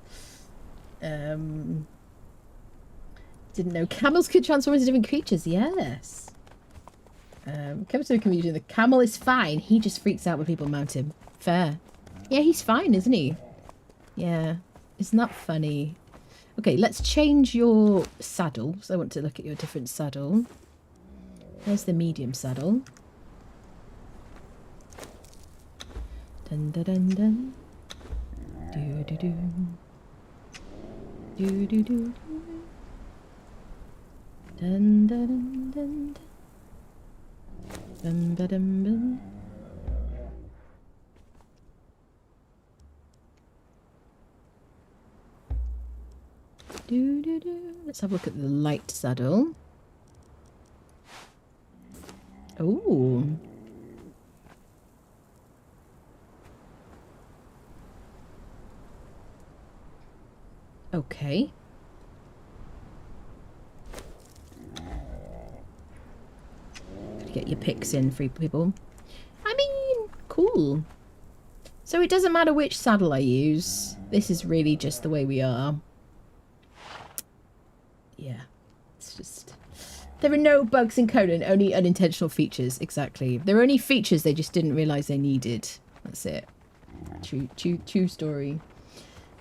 Didn't know camels could transform into different creatures. Yes. Comes to a confusion. The camel is fine. He just freaks out when people mount him. Fair. Yeah, he's fine, isn't he? Yeah. Isn't that funny? Okay, let's change your saddle. So I want to look at your different saddle. There's the medium saddle. Dun dun dun dun. Do do do. Do do do. Dun dun dun dun. Dum ba dum dum. Do do do. Let's have a look at the light saddle. Oh. Okay. Gotta get your picks in, free people. I mean, cool. So it doesn't matter which saddle I use. This is really just the way we are. Yeah. It's just... There are no bugs in Conan, only unintentional features. Exactly. There are only features they just didn't realise they needed. That's it. True story.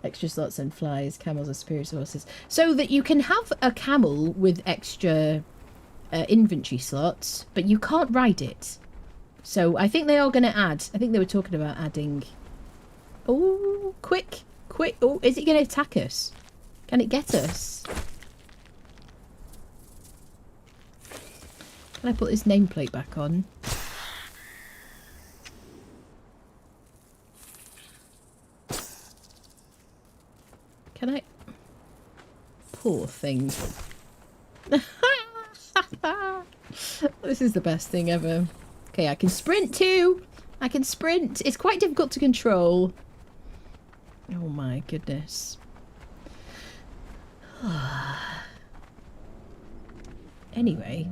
Extra slots and flies. Camels are superior to horses. So that you can have a camel with extra inventory slots, but you can't ride it. So I think they are going to add... I think they were talking about adding... Oh, quick. Quick. Oh, is it going to attack us? Can it get us? Can I put this nameplate back on? Can I? Poor thing. This is the best thing ever. Okay, I can sprint too. I can sprint. It's quite difficult to control. Oh my goodness. Anyway.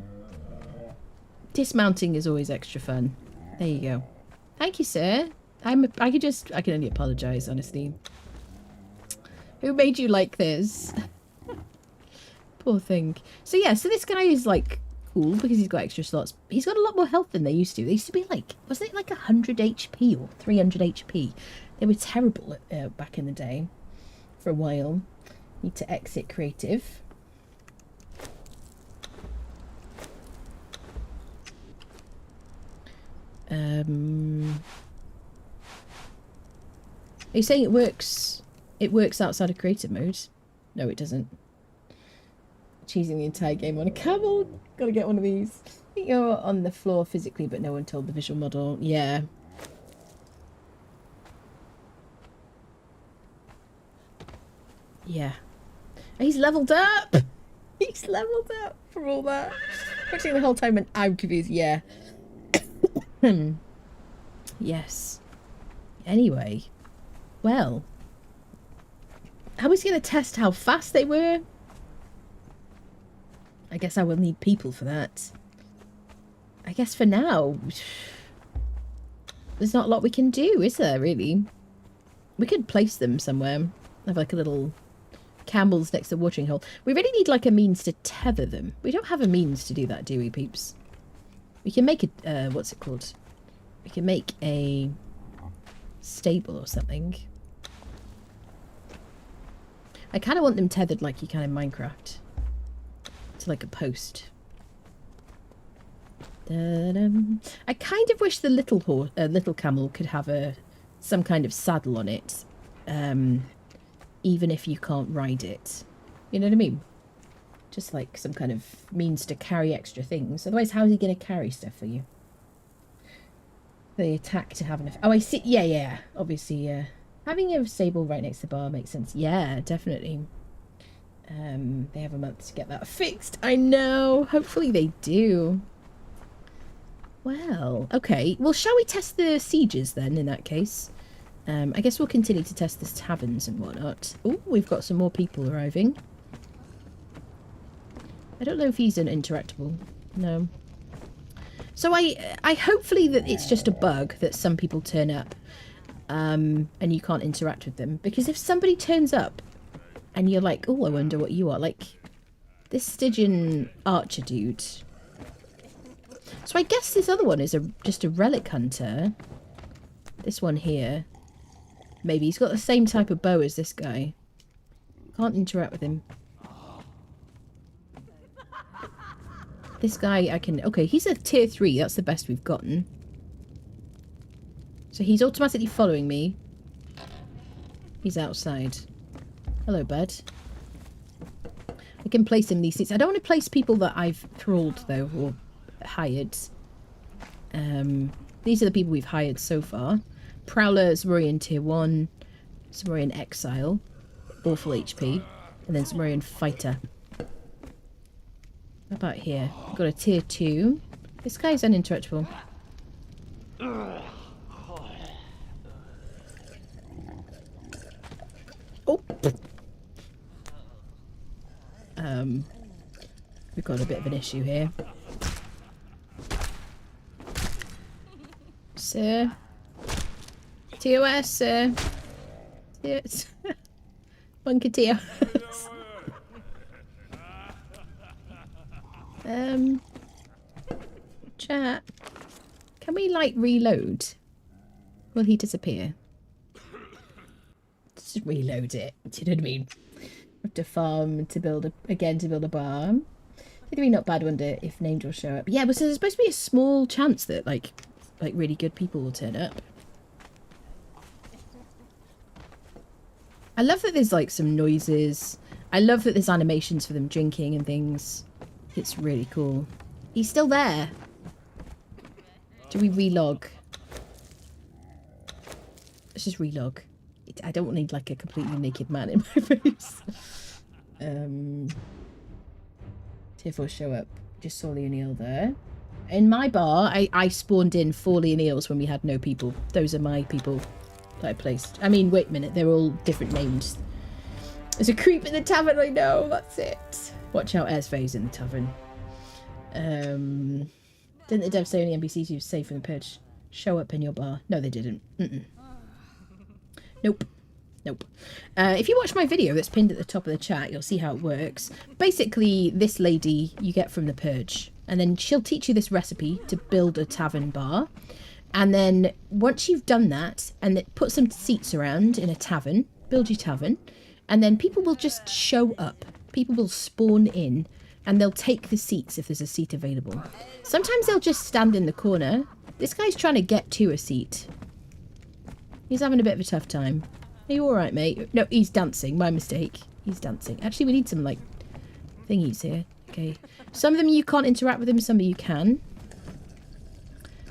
Dismounting is always extra fun. There you go. Thank you, sir. I can only apologise, honestly. Who made you like this? Poor thing. So yeah, so this guy is like cool because he's got extra slots. He's got a lot more health than they used to. They used to be like, wasn't it like 100 HP or 300 HP? They were terrible back in the day. For a while. Need to exit creative. Are you saying it works? It works outside of creative mode? No, it doesn't. Cheesing the entire game on a camel. Gotta get one of these. I think you're on the floor physically, but no one told the visual model. Yeah. Yeah. He's leveled up! He's leveled up for all that. Watching the whole time and I'm confused. Yeah. Yes. Anyway. Well. I was going to test how fast they were. I guess I will need people for that. I guess for now, there's not a lot we can do, is there, really? We could place them somewhere. Have like a little camels next to the watering hole. We really need like a means to tether them. We don't have a means to do that, do we, peeps? We can make a, what's it called? We can make a stable or something. I kind of want them tethered like you can in Minecraft. To like a post. I kind of wish the little camel could have some kind of saddle on it. Even if you can't ride it. You know what I mean? Just like some kind of means to carry extra things. Otherwise, how is he going to carry stuff for you? The attack to have an effect. Oh, I see. Yeah, yeah. Obviously, yeah. Having a stable right next to the bar makes sense. Yeah, definitely. They have a month to get that fixed. I know. Hopefully they do. Well, okay. Well, shall we test the sieges then, in that case? I guess we'll continue to test the taverns and whatnot. Oh, we've got some more people arriving. I don't know if he's an interactable. No. So I hopefully that it's just a bug that some people turn up and you can't interact with them. Because if somebody turns up and you're like, oh, I wonder what you are. Like, this Stygian archer dude. So I guess this other one is just a relic hunter. This one here. Maybe he's got the same type of bow as this guy. Can't interact with him. This guy I can... Okay, he's a tier 3. That's the best we've gotten. So he's automatically following me. He's outside. Hello, bud. I can place him in these seats. I don't want to place people that I've thralled, though, or hired. These are the people we've hired so far. Prowler, Zamorian tier 1. Zamorian Exile. Awful HP. And then Zamorian Fighter. How about here? We've got a tier 2. This guy's uninteractable. Oh! We've got a bit of an issue here. Sir? TOS, sir? Yes. Bunker TOS. Chat. Can we, like, reload? Will he disappear? Just reload it. Do you know what I mean? Have to farm to build a bar. It'd be not bad, wonder if names will show up. Yeah, but so there's supposed to be a small chance that like really good people will turn up. I love that there's like some noises. I love that there's animations for them drinking and things. It's really cool. He's still there. Do we relog? Let's just relog. I don't need like a completely naked man in my face. Tiff will show up. Just saw Leonil there. In my bar, I spawned in 4 Leonils when we had no people. Those are my people that I placed. I mean, wait a minute. They're all different names. There's a creep in the tavern, I know. That's it. Watch out, Airsface in the tavern. Didn't the devs say only NPCs use safe from the purge show up in your bar? No, they didn't. Nope. Nope. If you watch my video that's pinned at the top of the chat, you'll see how it works. Basically, this lady you get from the purge. And then she'll teach you this recipe to build a tavern bar. And then once you've done that, and put some seats around in a tavern, build your tavern, and then people will just show up. People will spawn in, and they'll take the seats if there's a seat available. Sometimes they'll just stand in the corner. This guy's trying to get to a seat. He's having a bit of a tough time. Are you alright, mate? No, he's dancing. My mistake. He's dancing. Actually, we need some, like, thingies here. Okay. Some of them you can't interact with them, some of you can.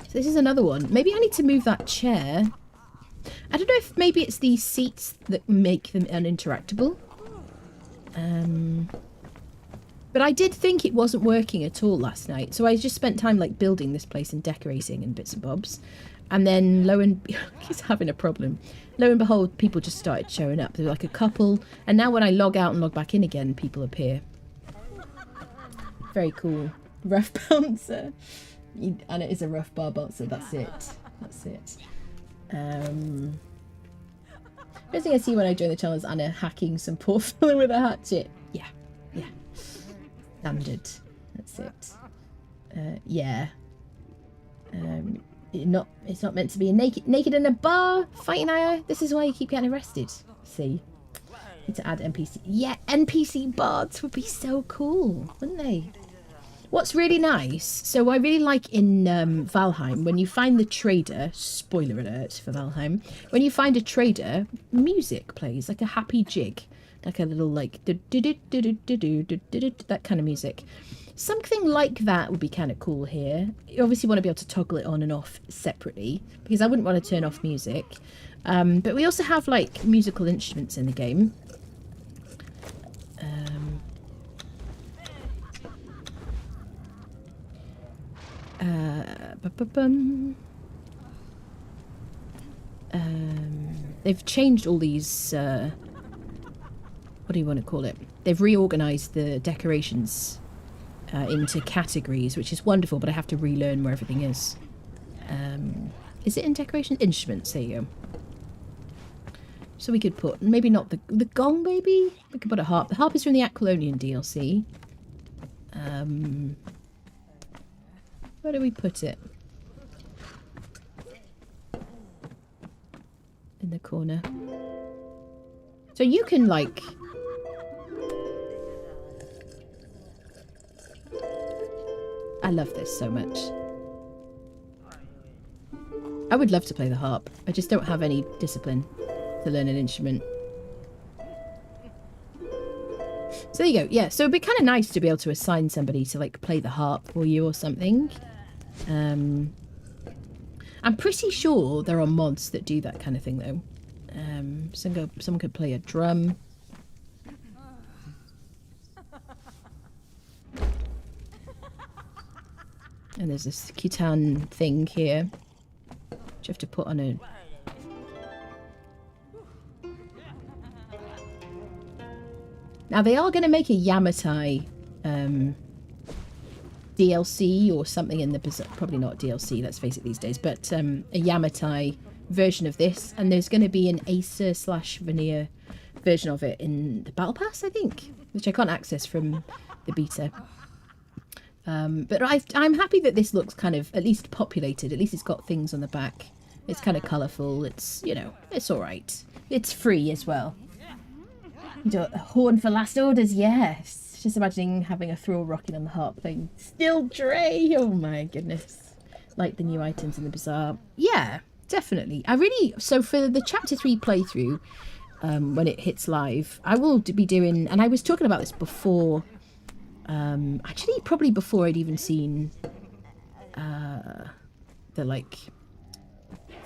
So this is another one. Maybe I need to move that chair. I don't know if maybe it's these seats that make them uninteractable. But I did think it wasn't working at all last night. So I just spent time like building this place and decorating and bits and bobs. And then he's having a problem. Lo and behold, people just started showing up. There were like a couple. And now when I log out and log back in again, people appear. Very cool. Rough bouncer. And it is a rough bar bouncer. That's it. That's it. First thing I see when I join the channel is Anna hacking some poor fella with a hatchet. Yeah. Yeah. Standard. That's it. Yeah. It's not meant to be a naked in a bar fighting Aya. This is why you keep getting arrested. See? Need to add NPC. Yeah, NPC bards would be so cool, wouldn't they? What's really nice, so I really like in Valheim, when you find the trader, spoiler alert for Valheim, when you find a trader, music plays, like a happy jig, like a little like, that kind of music. Something like that would be kind of cool here. You obviously want to be able to toggle it on and off separately, because I wouldn't want to turn off music. But we also have like musical instruments in the game. They've changed all these, what do you want to call it? They've reorganized the decorations into categories, which is wonderful, but I have to relearn where everything is. Is it in decoration? Instruments, there you go. So we could put, maybe not the gong, maybe? We could put a harp. The harp is from the Aquilonian DLC. Where do we put it? In the corner. So you can, like... I love this so much. I would love to play the harp. I just don't have any discipline to learn an instrument. So there you go. Yeah, so it'd be kind of nice to be able to assign somebody to, like, play the harp for you or something. I'm pretty sure there are mods that do that kind of thing, though. Someone could play a drum. And there's this Khitan thing here, which you have to put on a... Now, they are going to make a Yamatai DLC or something in the Bazaar. Probably not DLC, let's face it these days, but a Yamatai version of this. And there's going to be an Acer/Veneer version of it in the Battle Pass, I think, which I can't access from the beta. But I'm happy that this looks kind of at least populated. At least it's got things on the back. It's kind of colourful. It's, you know, it's all right. It's free as well. You do a horn for last orders, yes. Just imagining having a thrill rocking on the harp playing Still Dre. Oh my goodness. Like the new items in the Bazaar. Yeah, definitely. So for the chapter 3 playthrough, when it hits live, I will be doing, and I was talking about this before, actually probably before I'd even seen the like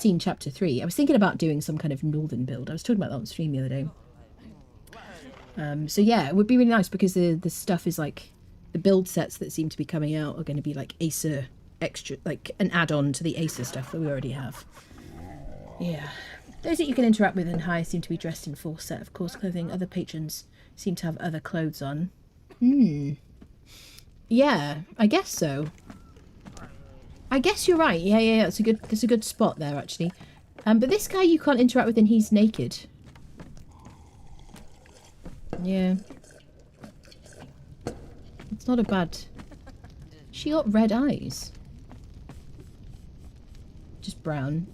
15 chapter 3. I was thinking about doing some kind of northern build. I was talking about that on stream the other day. So yeah, it would be really nice because the stuff is like, the build sets that seem to be coming out are going to be like Acer extra, like an add-on to the Acer stuff that we already have. Yeah. Those that you can interact with and hire seem to be dressed in full set of coarse clothing. Other patrons seem to have other clothes on. Yeah, I guess so. I guess you're right. Yeah. That's a good spot there, actually. But this guy you can't interact with and he's naked. Yeah. It's not a bad... She got red eyes. Just brown.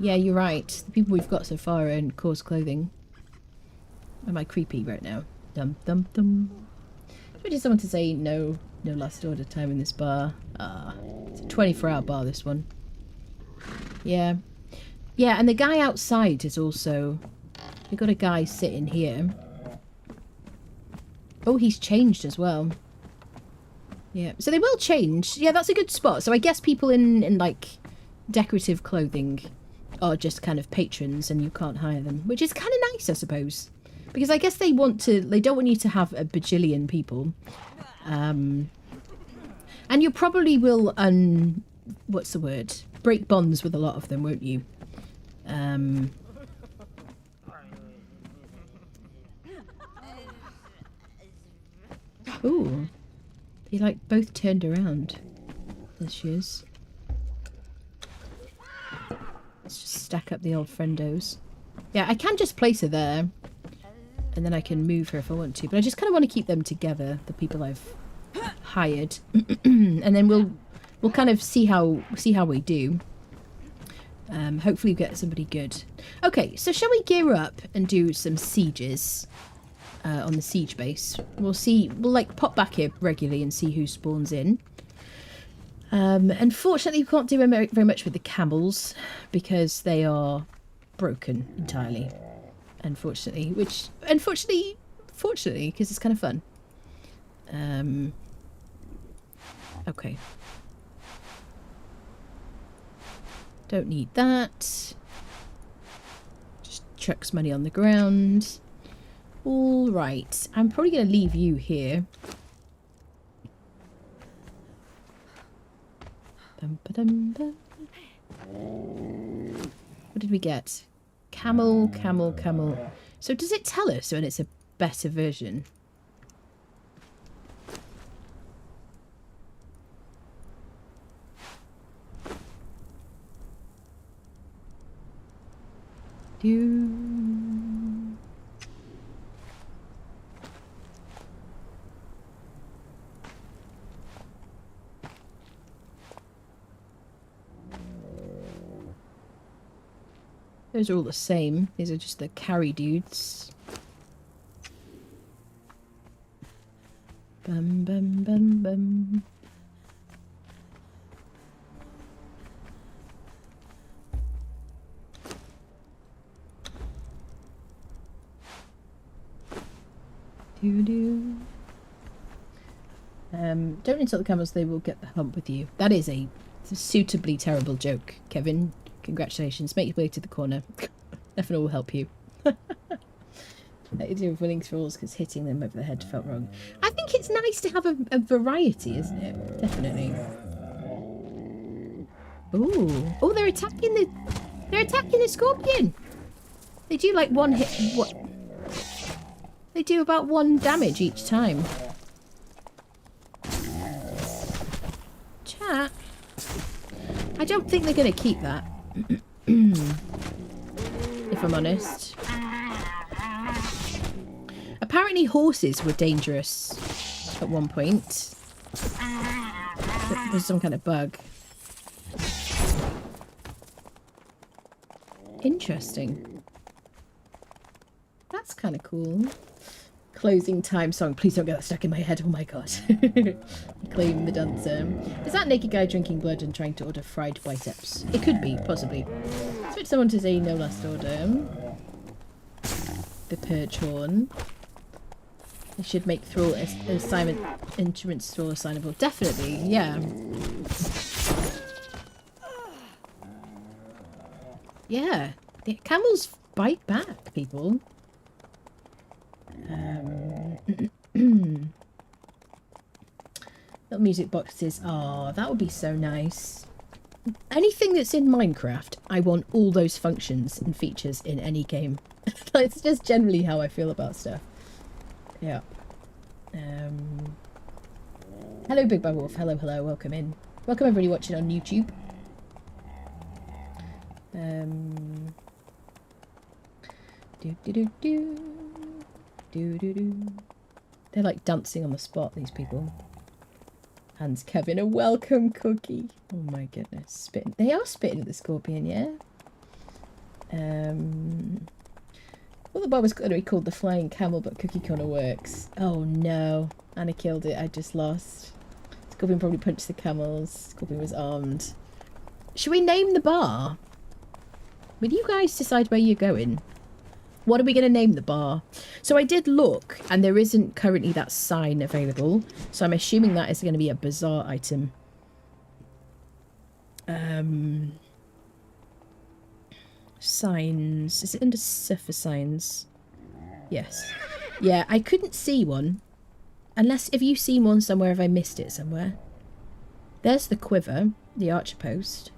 Yeah, you're right. The people we've got so far are in coarse clothing. Am I creepy right now? Dum dum dum. I just someone to say no last order time in this bar. It's a 24-hour bar, this one. Yeah. Yeah, and the guy outside is also... We've got a guy sitting here. Oh, he's changed as well. Yeah, so they will change. Yeah, that's a good spot. So I guess people in like decorative clothing are just kind of patrons and you can't hire them, which is kind of nice, I suppose, because I guess they don't want you to have a bajillion people, and you probably will what's the word, break bonds with a lot of them, won't you? Ooh, they like both turned around. There she is. Let's just stack up the old friendos. Yeah, I can just place her there. And then I can move her if I want to. But I just kind of want to keep them together, the people I've hired. And then we'll kind of see how we do. Hopefully we get somebody good. Okay, so shall we gear up and do some sieges on the siege base? We'll like pop back here regularly and see who spawns in. Unfortunately, we can't do very much with the camels because they are broken entirely. Unfortunately, fortunately, because it's kind of fun. Okay. Don't need that. Just chucks money on the ground. All right. I'm probably going to leave you here. What did we get? Camel. So does it tell us when it's a better version? Those are all the same. These are just the carry dudes. Bum bum bum bum. Doo-doo. Don't insult the camels, they will get the hump with you. That is a suitably terrible joke, Kevin. Congratulations. Make your way to the corner. Nothing will help you. You do winning thralls because hitting them over the head felt wrong. I think it's nice to have a variety, isn't it? Definitely. Ooh. Oh, they're attacking the scorpion. They do like one hit. What? They do about 1 damage each time. Chat. I don't think they're going to keep that. If I'm honest. Apparently horses were dangerous at one point. There's some kind of bug. Interesting. That's kind of cool. Closing time song. Please don't get that stuck in my head. Oh my god. Claim the dancer. Is that naked guy drinking blood and trying to order fried biceps? It could be, possibly. Switch someone to say no last order. The perch horn. They should make thrall assignment instruments thrall assignable. Definitely, yeah. Yeah, the camels bite back, people. Little music boxes. Oh, that would be so nice. Anything that's in Minecraft, I want all those functions and features in any game. It's just generally how I feel about stuff. Yeah. Hello, Big Bad Wolf. Hello, hello. Welcome in. Welcome everybody watching on YouTube. They're like dancing on the spot, these people. Hands Kevin, a welcome cookie. Oh my goodness. Spitting. They are spitting at the scorpion, yeah? Well, the bar was going to be called the Flying Camel, but Cookie Corner works. Oh no. Anna killed it. I just lost. Scorpion probably punched the camels. Scorpion was armed. Should we name the bar? Will you guys decide where you're going? What are we going to name the bar? So I did look, and there isn't currently that sign available. So I'm assuming that is going to be a Bazaar item. Signs. Is it under surface signs? Yes. Yeah, I couldn't see one. Unless, have you seen one somewhere? Have I missed it somewhere? There's the quiver, the archer post.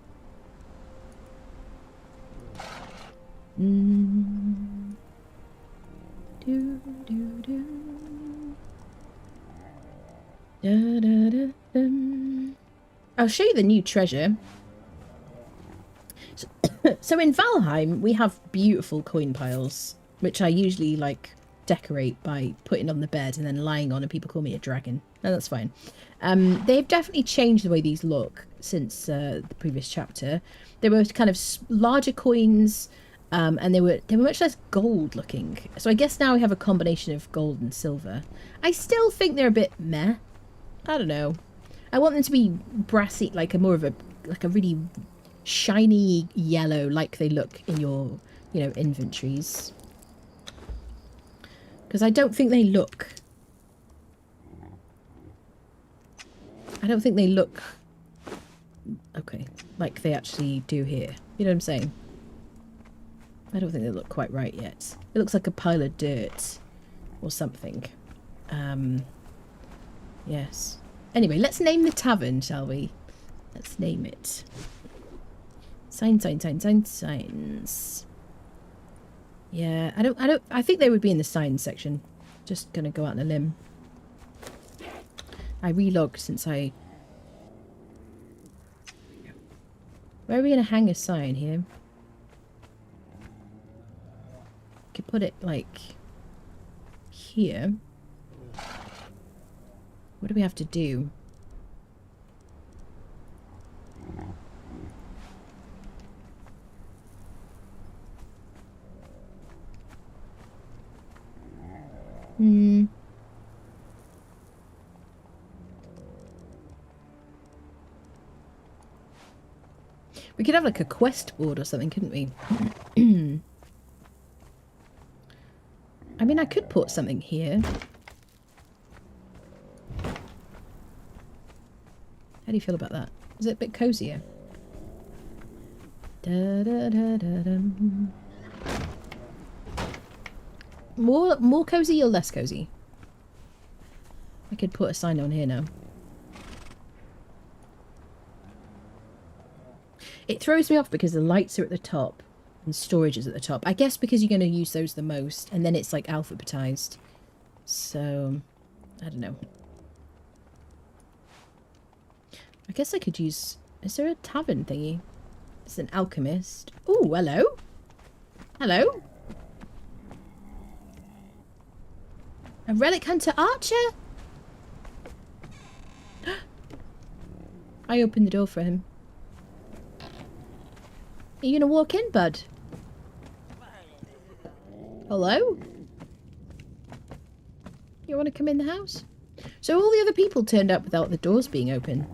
I'll show you the new treasure. So in Valheim, we have beautiful coin piles, which I usually like decorate by putting on the bed and then lying on, and people call me a dragon. No, that's fine. They've definitely changed the way these look since the previous chapter. They were kind of larger coins, and they were much less gold looking. So I guess now we have a combination of gold and silver. I still think they're a bit meh. I don't know. I want them to be brassy, like a really shiny yellow, like they look in your, inventories. Because I don't think they look. Okay, like they actually do here. You know what I'm saying? I don't think they look quite right yet. It looks like a pile of dirt or something. Yes. Anyway, let's name the tavern, shall we? Let's name it. Signs. Yeah, I think they would be in the signs section. Just gonna go out on a limb. I relogged since I... Where are we gonna hang a sign here? Could put it like here. What do we have to do? We could have like a quest board or something, couldn't we? I mean, I could put something here. How do you feel about that? Is it a bit cozier? More cozy or less cozy? I could put a sign on here now. It throws me off because the lights are at the top and storage is at the top. I guess because you're going to use those the most, and then it's like alphabetized. So, I don't know. I guess I could use... Is there a tavern thingy? It's an alchemist. Oh, hello. Hello. A relic hunter archer? I opened the door for him. Are you gonna walk in, bud? Hello? You wanna come in the house? So all the other people turned up without the doors being open.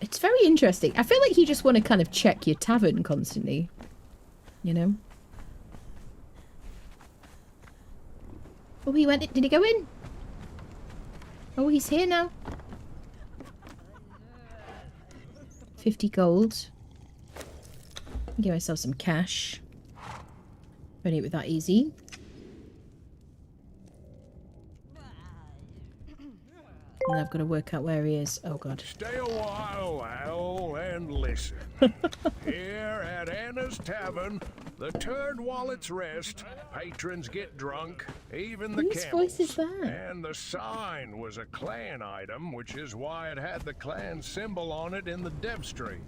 It's very interesting. I feel like you just want to kind of check your tavern constantly. You know? Oh, he went in. Did he go in? Oh, he's here now. 50 gold. Give myself some cash. Only it was that easy. And I've got to work out where he is. Oh god. Stay a while, Al, and listen. Here at Anna's Tavern, the turd wallets rest, patrons get drunk, even the Whose Camels. voice is that? And the sign was a clan item, which is why it had the clan symbol on it in the dev stream.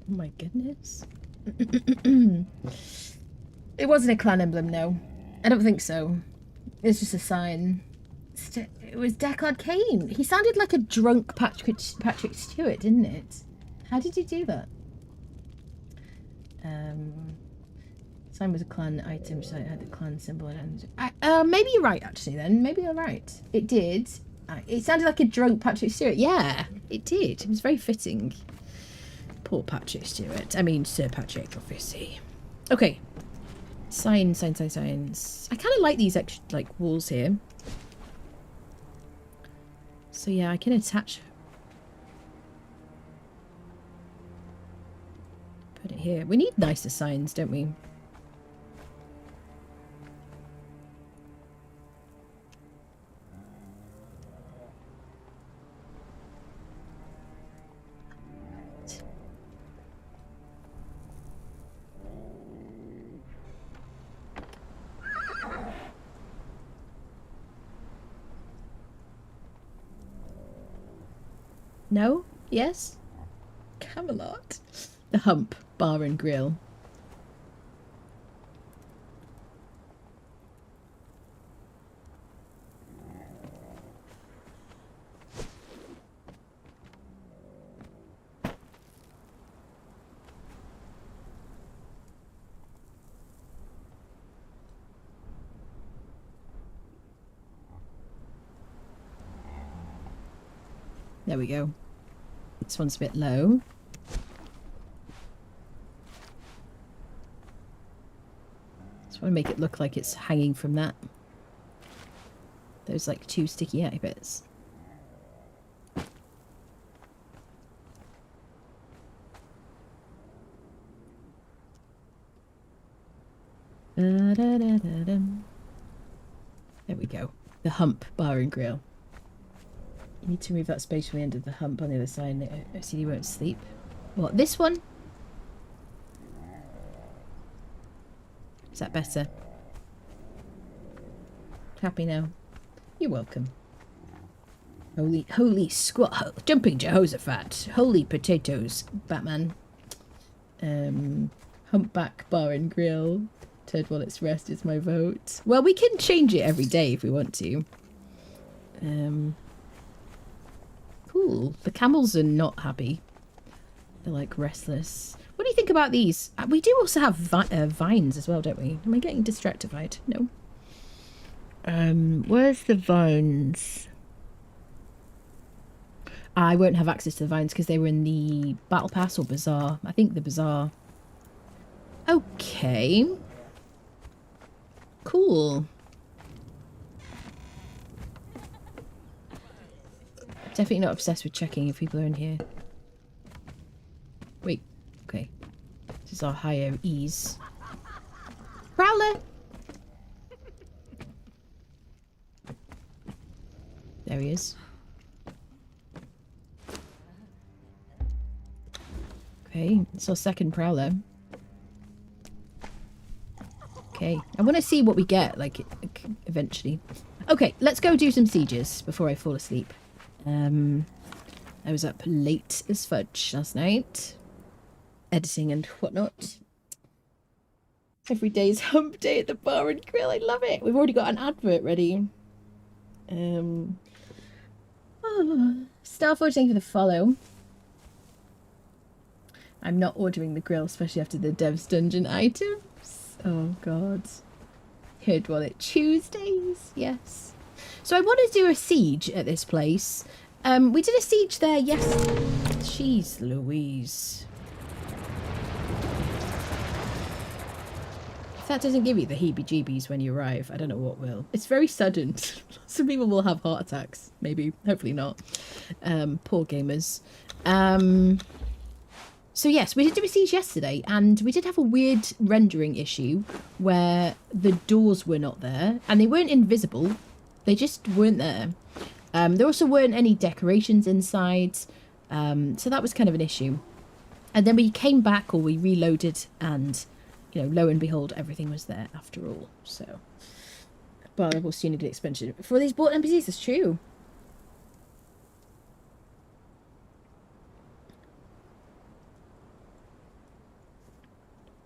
Oh my goodness. It wasn't a clan emblem, no. I don't think so. It's just a sign. It was Deckard Kane. He sounded like a drunk Patrick Stewart, didn't it? How did he do that? Sign was a clan item, so it had the clan symbol. And maybe you're right, actually. Then maybe you're right. It did. It sounded like a drunk Patrick Stewart. Yeah, it did. It was very fitting. Poor Patrick Stewart. I mean, Sir Patrick, obviously. Okay. Signs. I kind of like these extra, like, walls here. So yeah, I can attach. Put it here. We need nicer signs, don't we? No? Yes? Camelot? The Hump Bar and Grill. There we go. This one's a bit low. Just want to make it look like it's hanging from that. Those like two sticky eye bits. Da-da-da-da-dum. There we go. The Hump Bar and Grill. You need to move that space from the end of the hump on the other side. So you won't sleep. What, this one? Is that better? Happy now? You're welcome. Holy squat, jumping Jehoshaphat, holy potatoes, Batman. Humpback Bar and Grill, Turd Wallet's Rest is my vote. Well, we can change it every day if we want to. Cool. The camels are not happy. They're like restless. What do you think about these? We do also have vines as well, don't we? Am I getting distractified? No. Where's the vines? I won't have access to the vines because they were in the Battle Pass or Bazaar. I think the Bazaar. Okay. Cool. Definitely not obsessed with checking if people are in here. Wait. Okay. This is our higher ease. Prowler! There he is. Okay, it's our second prowler. Okay, I want to see what we get, like, eventually. Okay, let's go do some sieges before I fall asleep. I was up late as fudge last night, editing and whatnot. Every day's hump day at the bar and grill. I love it. We've already got an advert ready. Starforge, thank you for the follow. I'm not ordering the grill, especially after the Dev's Dungeon items. Oh god. Heard Wallet Tuesdays, yes. So I want to do a siege at this place. We did a siege there, yes. Jeez Louise. that doesn't give you the heebie-jeebies when you arrive, I don't know what will. It's very sudden. Some people will have heart attacks. Maybe. Hopefully not. Poor gamers. So yes, we did do a siege yesterday, and we did have a weird rendering issue where the doors were not there, and they weren't invisible. They just weren't there. There also weren't any decorations inside, so that was kind of an issue. And then we came back, or we reloaded, and, you know, lo and behold, everything was there after all. So, but we'll soon need an expansion for these bought NPCs. That's true.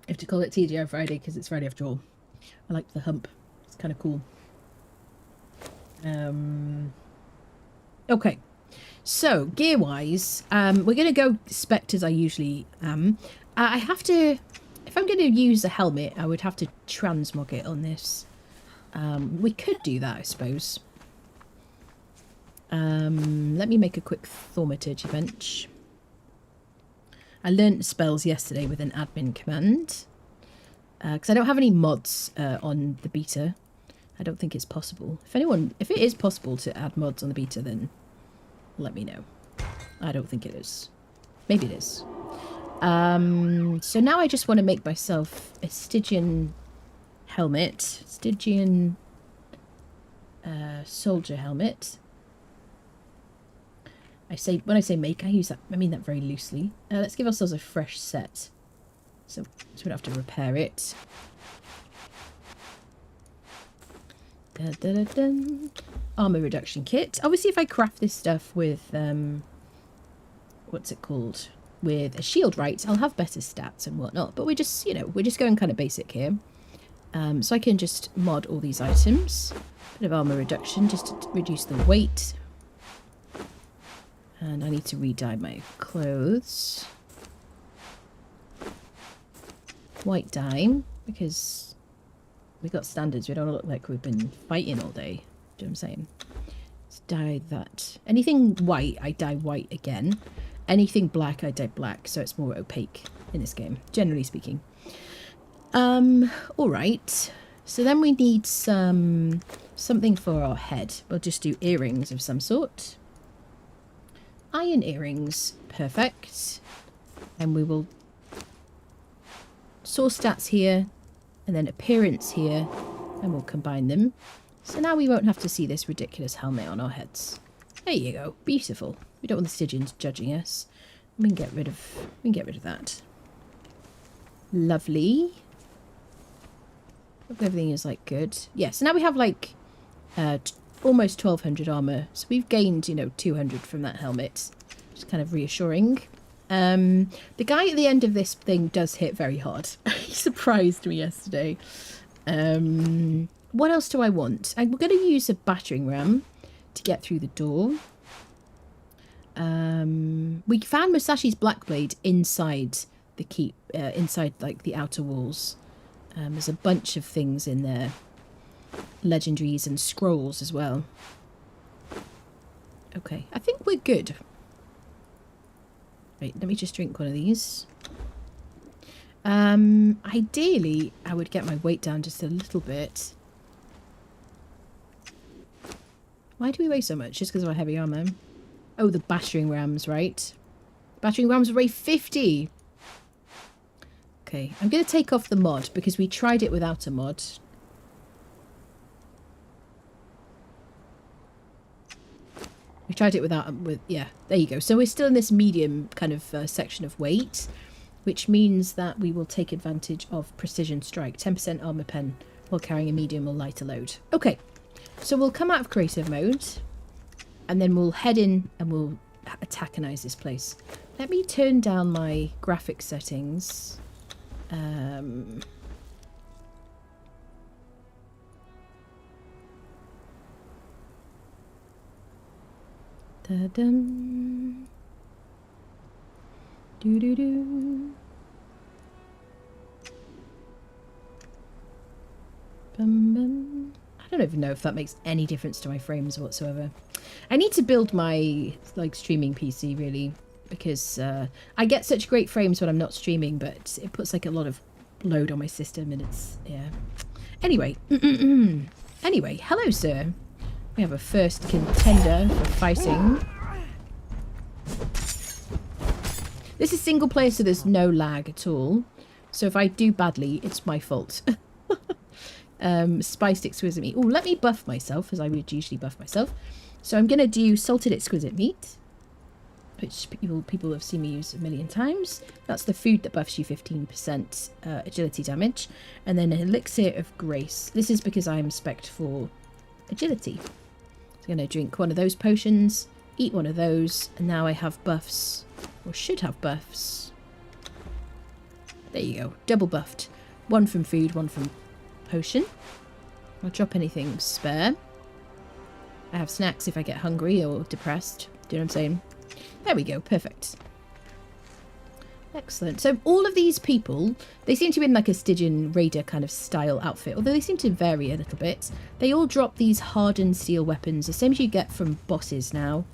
I have to call it TGI Friday because it's Friday after all. I like the hump. It's kind of cool. Okay. So, gear-wise, we're going to go spect as I usually am. I have to... If I'm going to use a helmet, I would have to transmog it on this. We could do that, I suppose. Let me make a quick thaumaturgy bench. I learnt spells yesterday with an admin command. Because I don't have any mods on the beta. I don't think it's possible. If it is possible to add mods on the beta, then let me know. I don't think it is. Maybe it is. So now I just want to make myself a Stygian helmet. Stygian soldier helmet. When I say make, I mean that very loosely. Let's give ourselves a fresh set. So we don't have to repair it. Armor reduction kit. Obviously, if I craft this stuff with what's it called? With a shield, right, I'll have better stats and whatnot. But we're just, you know, we're just going kind of basic here. So I can just mod all these items. Bit of armor reduction just to reduce the weight. And I need to re-dye my clothes. White dye, because we got standards. We don't look like we've been fighting all day. Do you know what I'm saying? Let's dye that. Anything white, I dye white again. Anything black, I dye black, so it's more opaque in this game, generally speaking. Alright. So then we need something for our head. We'll just do earrings of some sort. Iron earrings. Perfect. And we will source stats here, and then appearance here, and we'll combine them. So now we won't have to see this ridiculous helmet on our heads. There you go. Beautiful. We don't want the Stygians judging us. We can get rid of that. Lovely. Hope everything is like good. Yeah, so now we have like almost 1200 armor. So we've gained, you know, 200 from that helmet. Which is kind of reassuring. The guy at the end of this thing does hit very hard. He surprised me yesterday. What else do I want? I'm going to use a battering ram to get through the door. We found Musashi's Blackblade inside the keep, inside like the outer walls. There's a bunch of things in there. Legendaries and scrolls as well. Okay, I think we're good. Wait, let me just drink one of these. Ideally, I would get my weight down just a little bit. Why do we weigh so much? Just because of our heavy armor? Oh, the battering rams, right? Battering rams weigh 50! Okay, I'm going to take off the mod because we tried it without a mod. We tried it yeah, there you go. So we're still in this medium kind of section of weight, which means that we will take advantage of precision strike. 10% armor pen while carrying a medium or lighter load. Okay, so we'll come out of creative mode, and then we'll head in and we'll attackinize this place. Let me turn down my graphic settings. Da-dum. Do-do-do. Bum-bum. I don't even know if that makes any difference to my frames whatsoever. I need to build my streaming PC really, because I get such great frames when I'm not streaming, but it puts like a lot of load on my system and it's, yeah. Anyway, anyway, hello, sir. We have a first contender for fighting. This is single player, so there's no lag at all. So if I do badly, it's my fault. Spiced exquisite meat. Oh, let me buff myself, as I would usually buff myself. So I'm going to do salted exquisite meat, which people have seen me use a million times. That's the food that buffs you 15% agility damage. And then an elixir of grace. This is because I'm spec'd for agility. So I'm going to drink one of those potions, eat one of those, and now I have buffs, or should have buffs. There you go, double buffed. One from food, one from potion. I'll drop anything spare. I have snacks if I get hungry or depressed. Do you know what I'm saying? There we go, perfect. Excellent. So all of these people, they seem to be in like a Stygian raider kind of style outfit, although they seem to vary a little bit. They all drop these hardened steel weapons, the same as you get from bosses now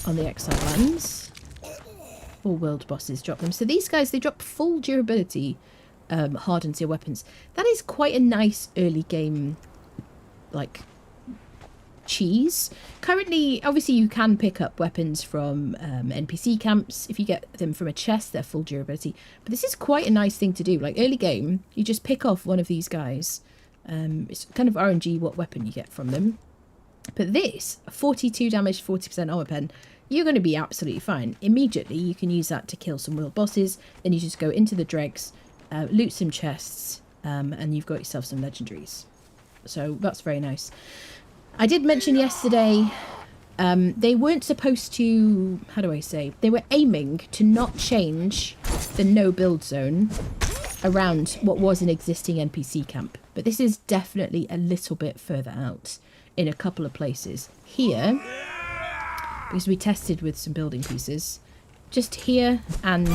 on the Exile lands. All world bosses drop them. So these guys, they drop full durability hardened steel weapons. That is quite a nice early game, like, cheese. Currently, obviously, you can pick up weapons from NPC camps. If you get them from a chest, they're full durability. But this is quite a nice thing to do. Like, early game, you just pick off one of these guys. It's kind of RNG what weapon you get from them. But this, 42 damage, 40% armor pen, you're going to be absolutely fine. Immediately, you can use that to kill some world bosses. Then you just go into the dregs, loot some chests, and you've got yourself some legendaries. So that's very nice. I did mention yesterday, they weren't supposed to, how do I say, they were aiming to not change the no build zone around what was an existing NPC camp. But this is definitely a little bit further out in a couple of places. Here, because we tested with some building pieces, just here and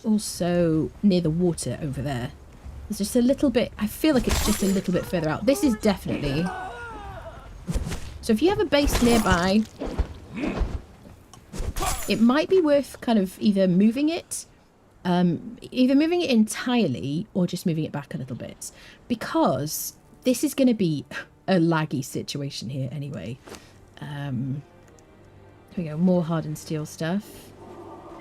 also near the water over there. It's just a little bit, I feel like it's just a little bit further out. This is definitely, so if you have a base nearby, it might be worth kind of either moving it entirely or just moving it back a little bit, because this is going to be a laggy situation here anyway. Here we go, more hardened steel stuff.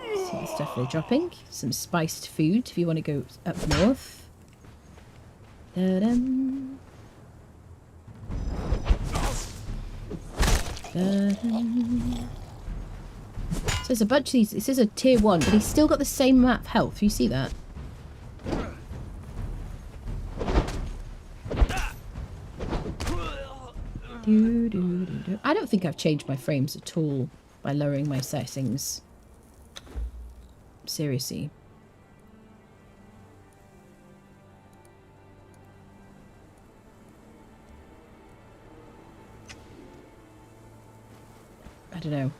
See the stuff they're dropping. Some spiced food if you want to go up north. Da-dum. Da-dum. So there's a bunch of these. This is a tier 1, but he's still got the same amount of health. You see that? I don't think I've changed my frames at all by lowering my settings. Seriously. I don't know.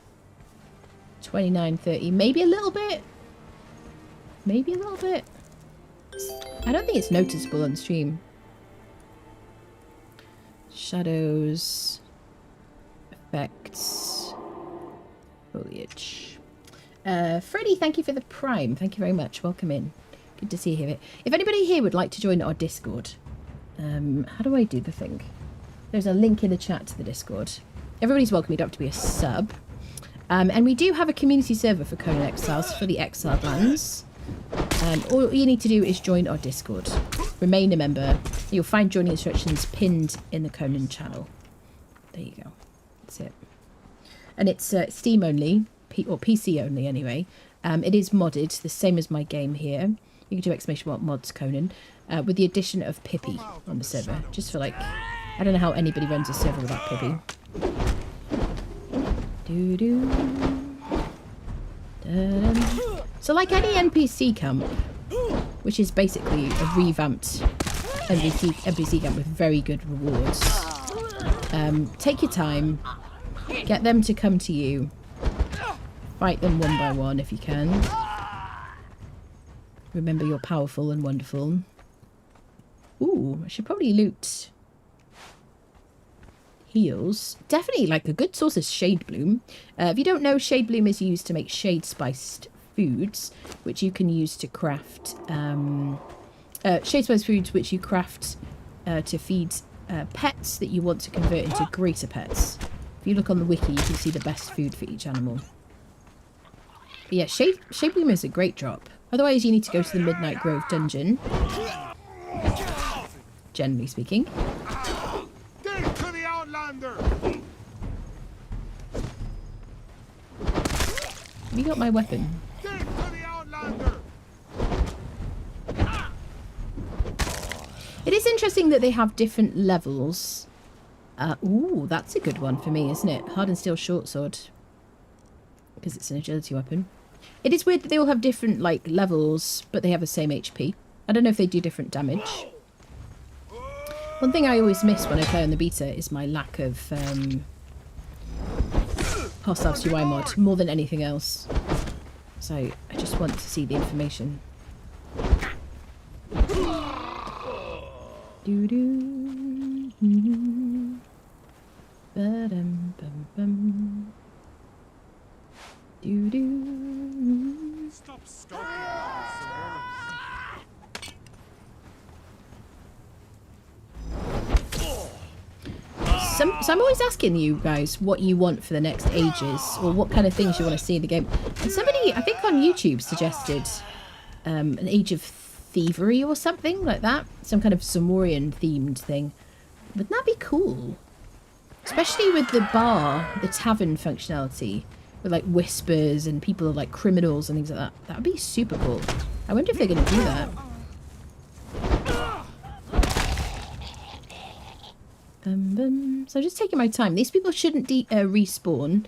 29, 30, maybe a little bit. Maybe a little bit. I don't think it's noticeable on stream. Shadows, effects, foliage. Freddie, thank you for the prime. Thank you very much. Welcome in. Good to see you here. If anybody here would like to join our Discord, how do I do the thing? There's a link in the chat to the Discord. Everybody's welcome. You don't have to be a sub. And we do have a community server for Conan Exiles for the Exiled lands. All you need to do is join our Discord. Remain a member. You'll find joining instructions pinned in the Conan channel. There you go. That's it. And it's Steam only, or PC only anyway. It is modded, the same as my game here. You can do exclamation mods Conan, with the addition of Pippi on the server. Just for like, I don't know how anybody runs a server without Pippi. Doo-doo. Da-dum. So like any NPC camp, which is basically a revamped NPC camp with very good rewards, take your time, get them to come to you, fight them one by one if you can. Remember you're powerful and wonderful. Ooh, I should probably loot heals. Definitely like a good source of shade bloom. If you don't know, shade bloom is used to make shade spiced foods, which you can use to craft... shade-spice foods, which you craft to feed pets that you want to convert into greater pets. If you look on the wiki, you can see the best food for each animal. But yeah, Shaping is a great drop. Otherwise, you need to go to the Midnight Grove dungeon. Generally speaking. To the Outlander! Have you got my weapon? To the Outlander! It is interesting that they have different levels. Ooh, that's a good one for me, isn't it? Hardened steel short sword. Because it's an agility weapon. It is weird that they all have different, like, levels, but they have the same HP. I don't know if they do different damage. One thing I always miss when I play on the beta is my lack of Hosav's UI mod, more than anything else. So I just want to see the information. Doo-doo. Ba-dum-bum-bum. Doo-doo. Stop stalking. So I'm always asking you guys what you want for the next ages, or what kind of things you want to see in the game. And somebody, I think on YouTube, suggested an Age of Thievery or something like that. Some kind of Zamorian themed thing. Wouldn't that be cool? Especially with the bar, the tavern functionality, with like whispers and people are like criminals and things like that. That would be super cool. I wonder if they're going to do that. So I'm just taking my time. These people shouldn't respawn.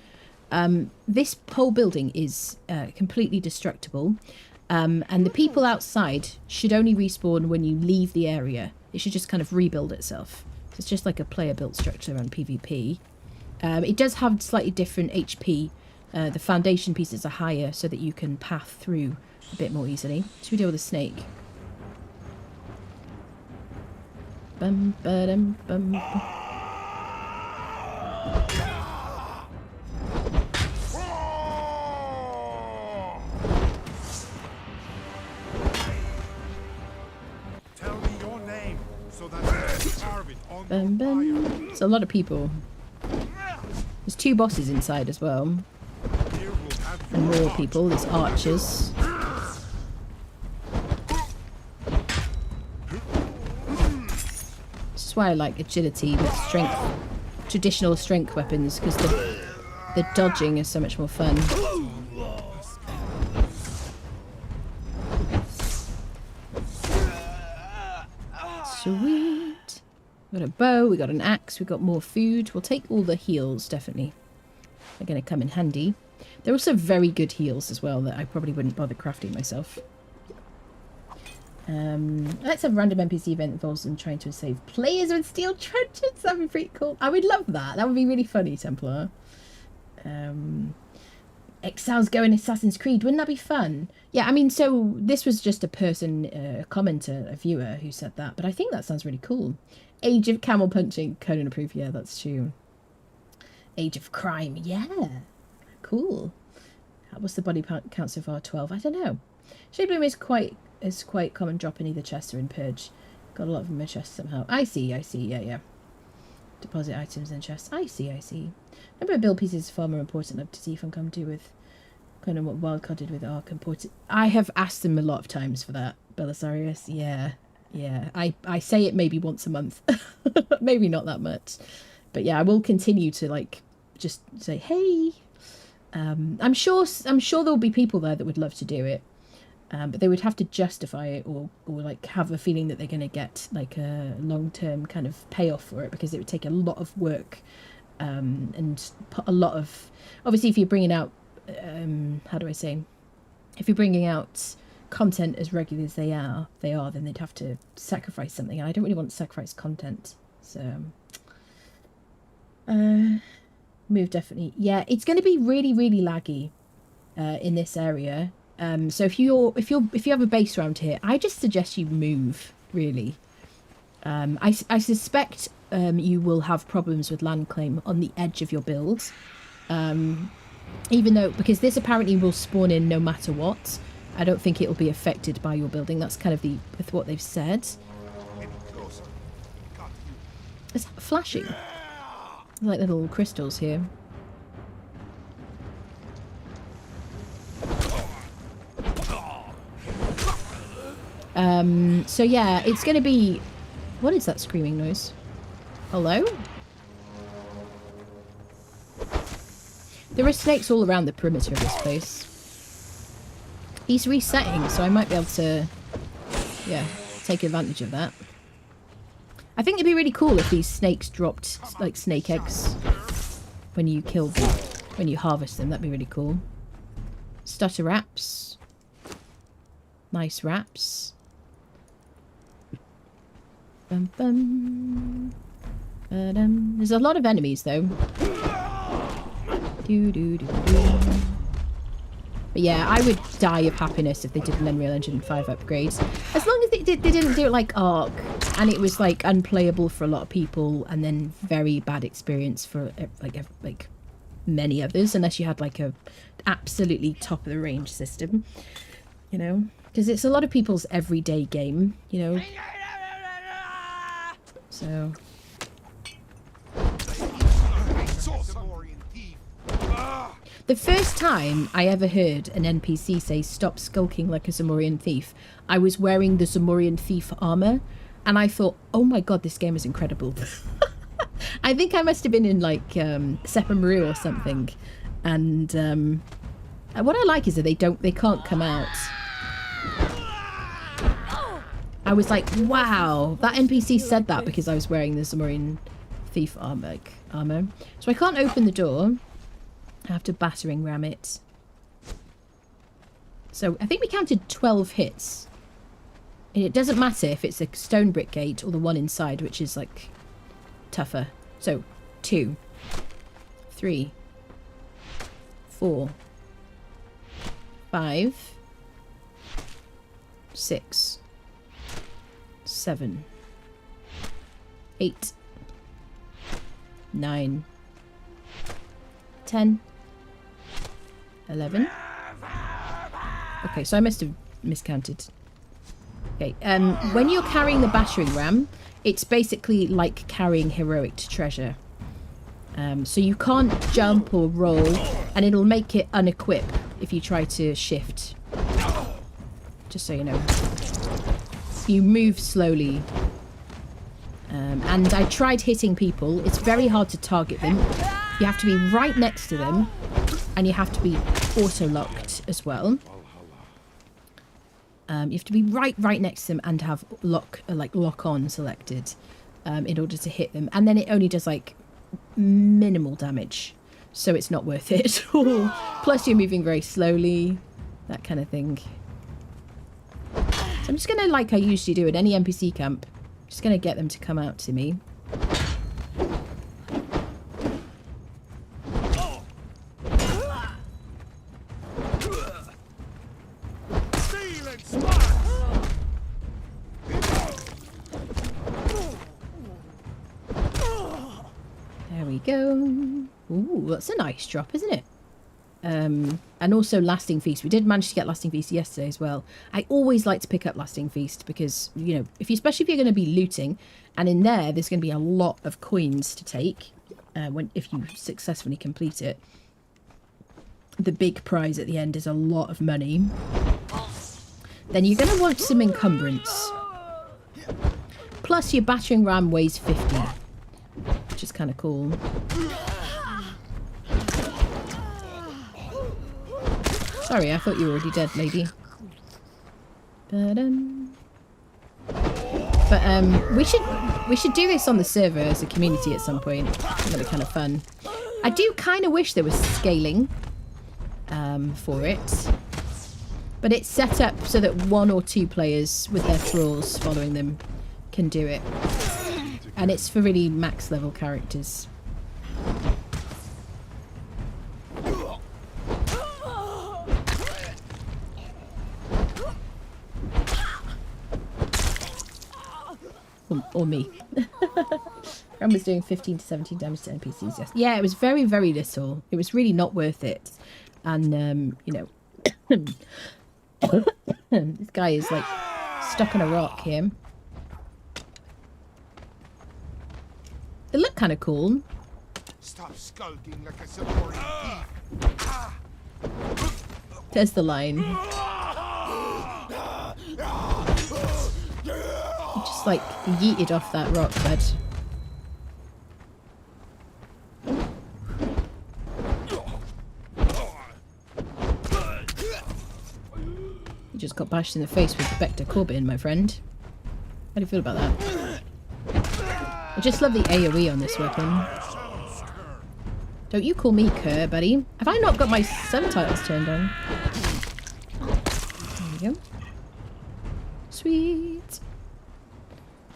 This whole building is completely destructible. And the people outside should only respawn when you leave the area. It should just kind of rebuild itself. So it's just like a player-built structure on PvP. It does have slightly different HP. The foundation pieces are higher so that you can path through a bit more easily. Should we deal with a snake? Bum, ba-dum, bum, bum. Tell me your name so that I can carve it on Bum, bum. It's a lot of people. There's 2 bosses inside as well. And more people. There's archers. This is why I like agility with strength, traditional strength weapons, because the dodging is so much more fun. Sweet. We got a bow, we got an axe, we got more food. We'll take all the heals, definitely. They're going to come in handy. They're also very good heals as well that I probably wouldn't bother crafting myself. Let's have a random NPC event involves in trying to save players with steel trenches. That'd be pretty cool. I would love that. That would be really funny, Templar. Exiles go in Assassin's Creed. Wouldn't that be fun? Yeah, I mean, so this was just a person, a commenter, a viewer who said that. But I think that sounds really cool. Age of camel punching. Conan approved. Yeah, that's true. Age of crime. Yeah. Cool. What's the body count so far? 12. I don't know. Shade Bloom is quite common drop in either chest or in purge. Got a lot of them in my chest somehow. I see. Yeah. Deposit items in chests. I see. Number of build pieces is far more important. I'd love to see Funcom do with kind of what Wildcard did with Ark imported. I have asked them a lot of times for that. Belisarius. Yeah. I say it maybe once a month. Maybe not that much. But yeah, I will continue to like just say, hey. I'm sure there'll be people there that would love to do it. But they would have to justify it or like have a feeling that they're going to get like a long-term kind of payoff for it, because it would take a lot of work and put a lot of, obviously if you're bringing out if you're bringing out content as regularly as they are, then they'd have to sacrifice something, and I don't really want to sacrifice content. So move definitely. Yeah, it's going to be really, really laggy in this area. So if you have a base around here, I just suggest you move, really. I suspect you will have problems with land claim on the edge of your build. Even though, because this apparently will spawn in no matter what, I don't think it will be affected by your building. That's kind of what they've said. It's flashing. Like little crystals here. So yeah, it's going to be... What is that screaming noise? Hello? There are snakes all around the perimeter of this place. He's resetting, so I might be able to, yeah, take advantage of that. I think it'd be really cool if these snakes dropped, like, snake eggs when you kill them, when you harvest them. That'd be really cool. Stutter wraps. Nice wraps. Bum, bum. There's a lot of enemies, though. But yeah, I would die of happiness if they did an Unreal Engine 5 upgrade. As long as they didn't do it like Ark, and it was like unplayable for a lot of people, and then very bad experience for like many others, unless you had like a absolutely top of the range system, you know, because it's a lot of people's everyday game, you know. So. The first time I ever heard an NPC say, "Stop skulking like a Zamorian thief," I was wearing the Zamorian thief armor, and I thought, oh my god, this game is incredible. I think I must have been in like Sepa Maru or something, and what I like is that they can't come out. I was like, wow, that NPC said that because I was wearing the Zamorian thief armor. So I can't open the door. I have to battering ram it. So I think we counted 12 hits. And it doesn't matter if it's a stone brick gate or the one inside, which is like tougher. So 2, 3, 4, 5, 6, 7, 8, 9, 10, 11. Okay, so I must have miscounted. Okay, when you're carrying the battering ram, it's basically like carrying heroic treasure. So you can't jump or roll, and it'll make it unequip if you try to shift. Just so you know. You move slowly. And I tried hitting people. It's very hard to target them. You have to be right next to them, and you have to be auto-locked as well. You have to be right next to them and have lock on selected in order to hit them. And then it only does like minimal damage, so it's not worth it at all. Plus you're moving very slowly, that kind of thing. So I'm just gonna, like I usually do at any NPC camp, just gonna get them to come out to me. There we go. Ooh, that's a nice drop, isn't it? And also Lasting Feast. We did manage to get Lasting Feast yesterday as well. I always like to pick up Lasting Feast because, you know, especially if you're going to be looting, and in there's going to be a lot of coins to take if you successfully complete it. The big prize at the end is a lot of money. Then you're going to want some encumbrance. Plus your battering ram weighs 50, which is kind of cool. Sorry, I thought you were already dead, lady. But we should do this on the server as a community at some point. It's gonna be kind of fun. I do kind of wish there was scaling for it, but it's set up so that 1 or 2 players with their thralls following them can do it, and it's for really max level characters. Or me. Ram was doing 15 to 17 damage to NPCs. Yes. Yeah, it was very, very little. It was really not worth it. And, you know, this guy is like stuck on a rock here. It looked kind of cool. Stop skulking like a Zamorian thief. There's the line. He just like yeeted off that rock bed. You just got bashed in the face with Vector Corbin, my friend. How do you feel about that? I just love the AoE on this weapon. Don't you call me Kerr, buddy. Have I not got my subtitles turned on? There we go. Sweet.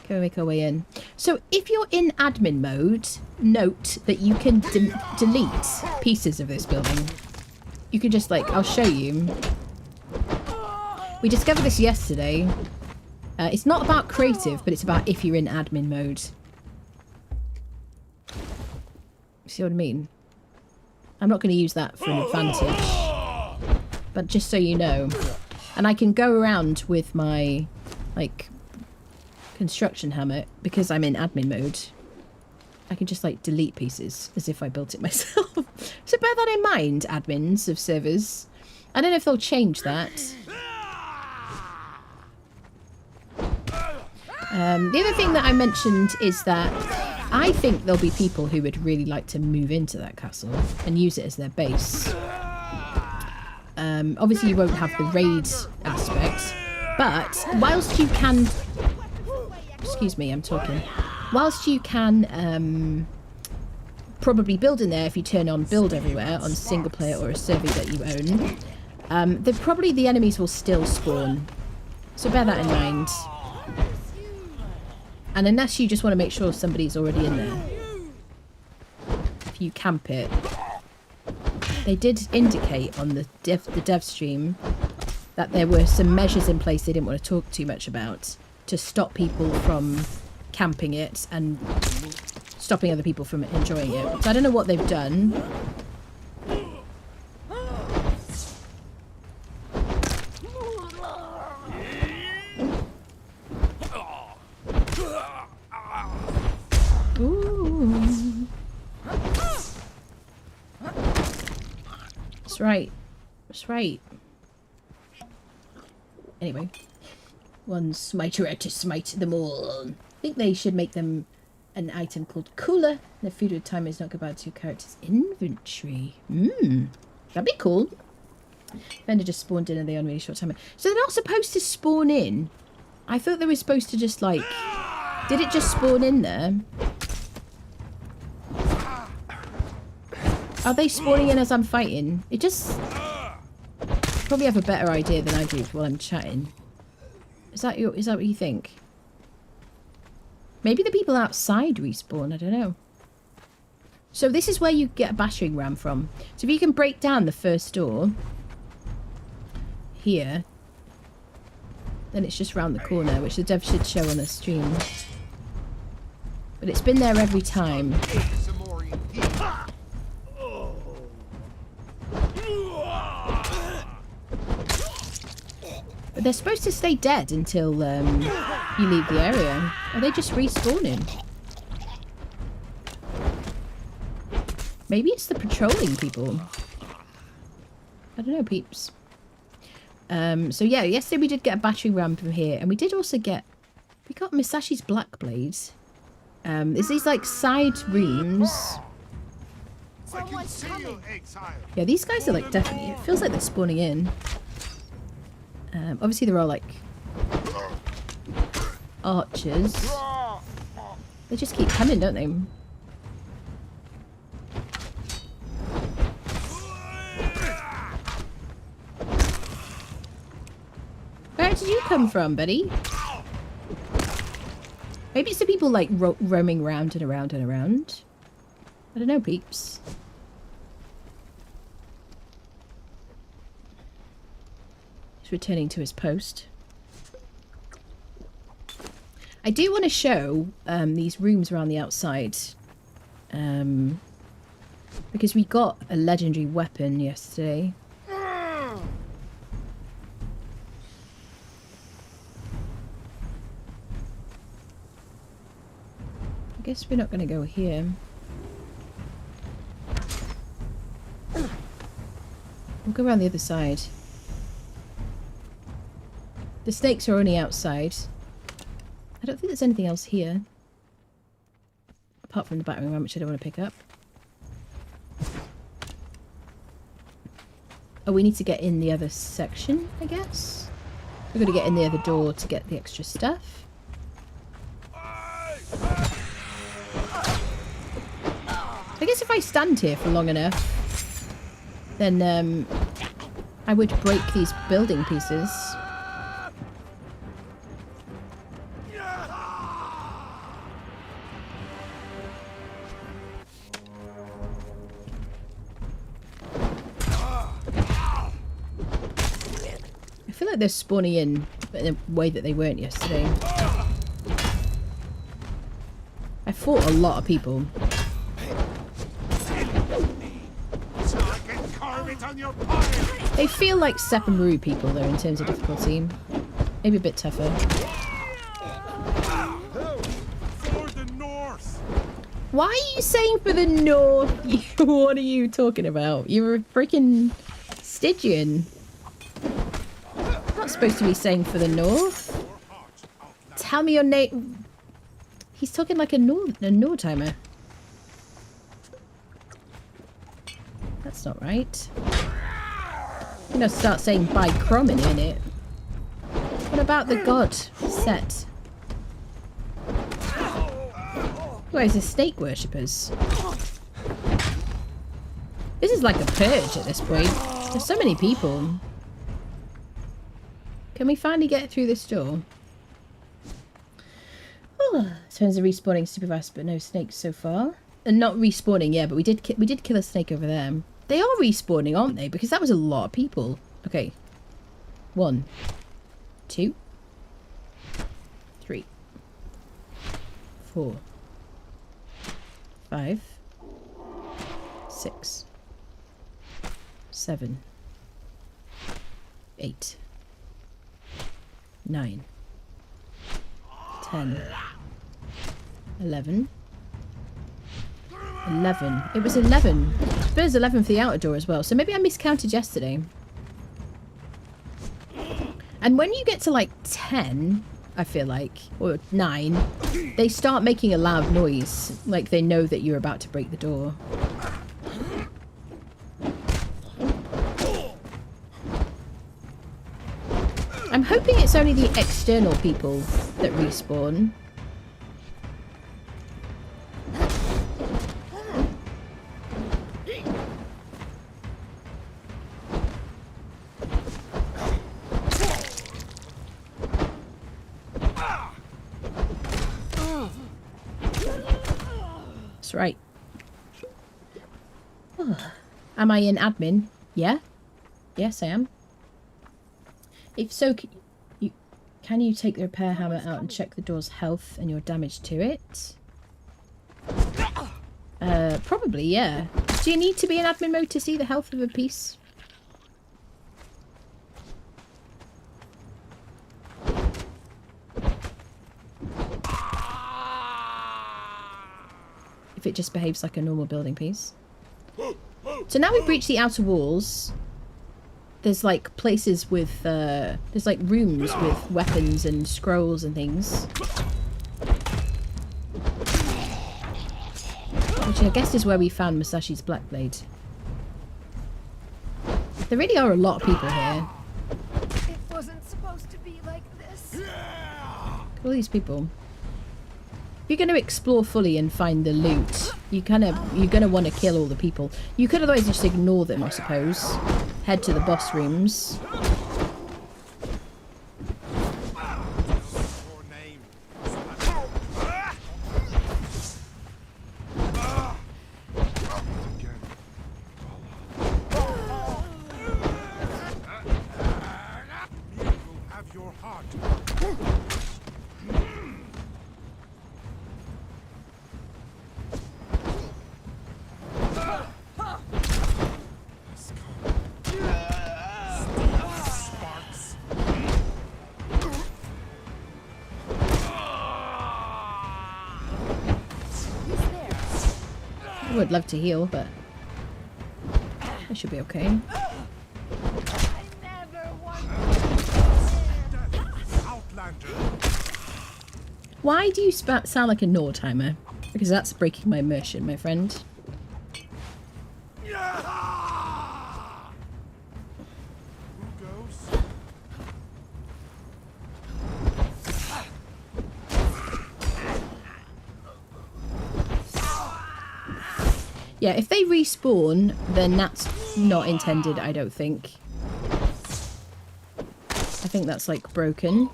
Can we make our way in? So if you're in admin mode, note that you can delete pieces of this building. You can just like, I'll show you. We discovered this yesterday. It's not about creative, but it's about if you're in admin mode. See what I mean? I'm not going to use that for an advantage. But just so you know. And I can go around with my, like, construction hammer because I'm in admin mode. I can just, like, delete pieces as if I built it myself. So bear that in mind, admins of servers. I don't know if they'll change that. The other thing that I mentioned is that I think there'll be people who would really like to move into that castle and use it as their base. Obviously you won't have the raid aspect, but whilst you can... Excuse me, I'm talking. Whilst you can probably build in there if you turn on build everywhere on single player or a server that you own, the enemies will still spawn. So bear that in mind. And unless you just want to make sure somebody's already in there, if you camp it, they did indicate on the dev stream that there were some measures in place they didn't want to talk too much about to stop people from camping it and stopping other people from enjoying it. So I don't know what they've done. Ooh. That's right. That's right. Anyway. One smiter out to smite them all. I think they should make them an item called Cooler. The food with time is not good about 2 characters' inventory. That'd be cool. Vendor just spawned in and they on a really short time. So they're not supposed to spawn in. I thought they were supposed to just like... Did it just spawn in there? Are they spawning in as I'm fighting? It just... Probably have a better idea than I do while I'm chatting. Is that what you think? Maybe the people outside respawn, I don't know. So this is where you get a battering ram from. So if you can break down the first door here, then it's just round the corner, which the dev should show on the stream. But it's been there every time. But they're supposed to stay dead until you leave the area. Are they just respawning? Maybe it's the patrolling people. I don't know, peeps. So yeah, yesterday we did get a battering ram from here, and we did also get... We got Misashi's Black Blades. There's these like side rooms. Yeah, these guys are like definitely... It feels like they're spawning in. Obviously they're all like archers. They just keep coming, don't they? Where did you come from, buddy? Maybe it's the people like roaming round and around and around. I don't know, peeps. Returning to his post. I do want to show these rooms around the outside. Because we got a legendary weapon yesterday. I guess we're not going to go here. We'll go around the other side. The snakes are only outside. I don't think there's anything else here. Apart from the battering ram, which I don't want to pick up. Oh, we need to get in the other section, I guess. We're going to get in the other door to get the extra stuff. I guess if I stand here for long enough, then I would break these building pieces. I feel like they're spawning in a way that they weren't yesterday. I fought a lot of people. They feel like Sepamaru people though in terms of difficulty. Maybe a bit tougher. For the north. Why are you saying for the north? What are you talking about? You're a freaking Stygian. Not supposed to be saying for the north. Tell me your name. He's talking like a Nordheimer. That's not right. I'm gonna start saying by Crom in a minute. What about the god set? Where is the snake worshippers? This is like a purge at this point. There's so many people. Can we finally get through this door? Oh, turns are respawning super fast, but no snakes so far. And not respawning, yeah, but we did kill a snake over there. They are respawning, aren't they? Because that was a lot of people. Okay. 1, 2, 3, 4, 5, 6, 7, 8, 9, 10, 11. 11. It was 11. But it was 11 for the outer door as well. So maybe I miscounted yesterday. And when you get to like 10, I feel like, or 9, they start making a loud noise. Like they know that you're about to break the door. I'm hoping it's only the external people that respawn. That's right. Oh. Am I in admin? Yeah? Yes, I am. If so, can you take the repair hammer out and check the door's health and your damage to it? Probably, yeah. Do you need to be in admin mode to see the health of a piece? If it just behaves like a normal building piece. So now we've breached the outer walls. There's like places with, there's like rooms with weapons and scrolls and things. Which I guess is where we found Musashi's Blackblade. There really are a lot of people here. It wasn't supposed to be like this. Look at all these people. If you're going to explore fully and find the loot, you're gonna want to kill all the people. You could otherwise just ignore them, I suppose. Head to the boss rooms. would love to heal, but I should be okay. I never wanted Outlander. Why do you sound like a Nordheimer? Because that's breaking my immersion, my friend. Who goes? Yeah, if they respawn, then that's not intended, I don't think. I think that's, like, broken.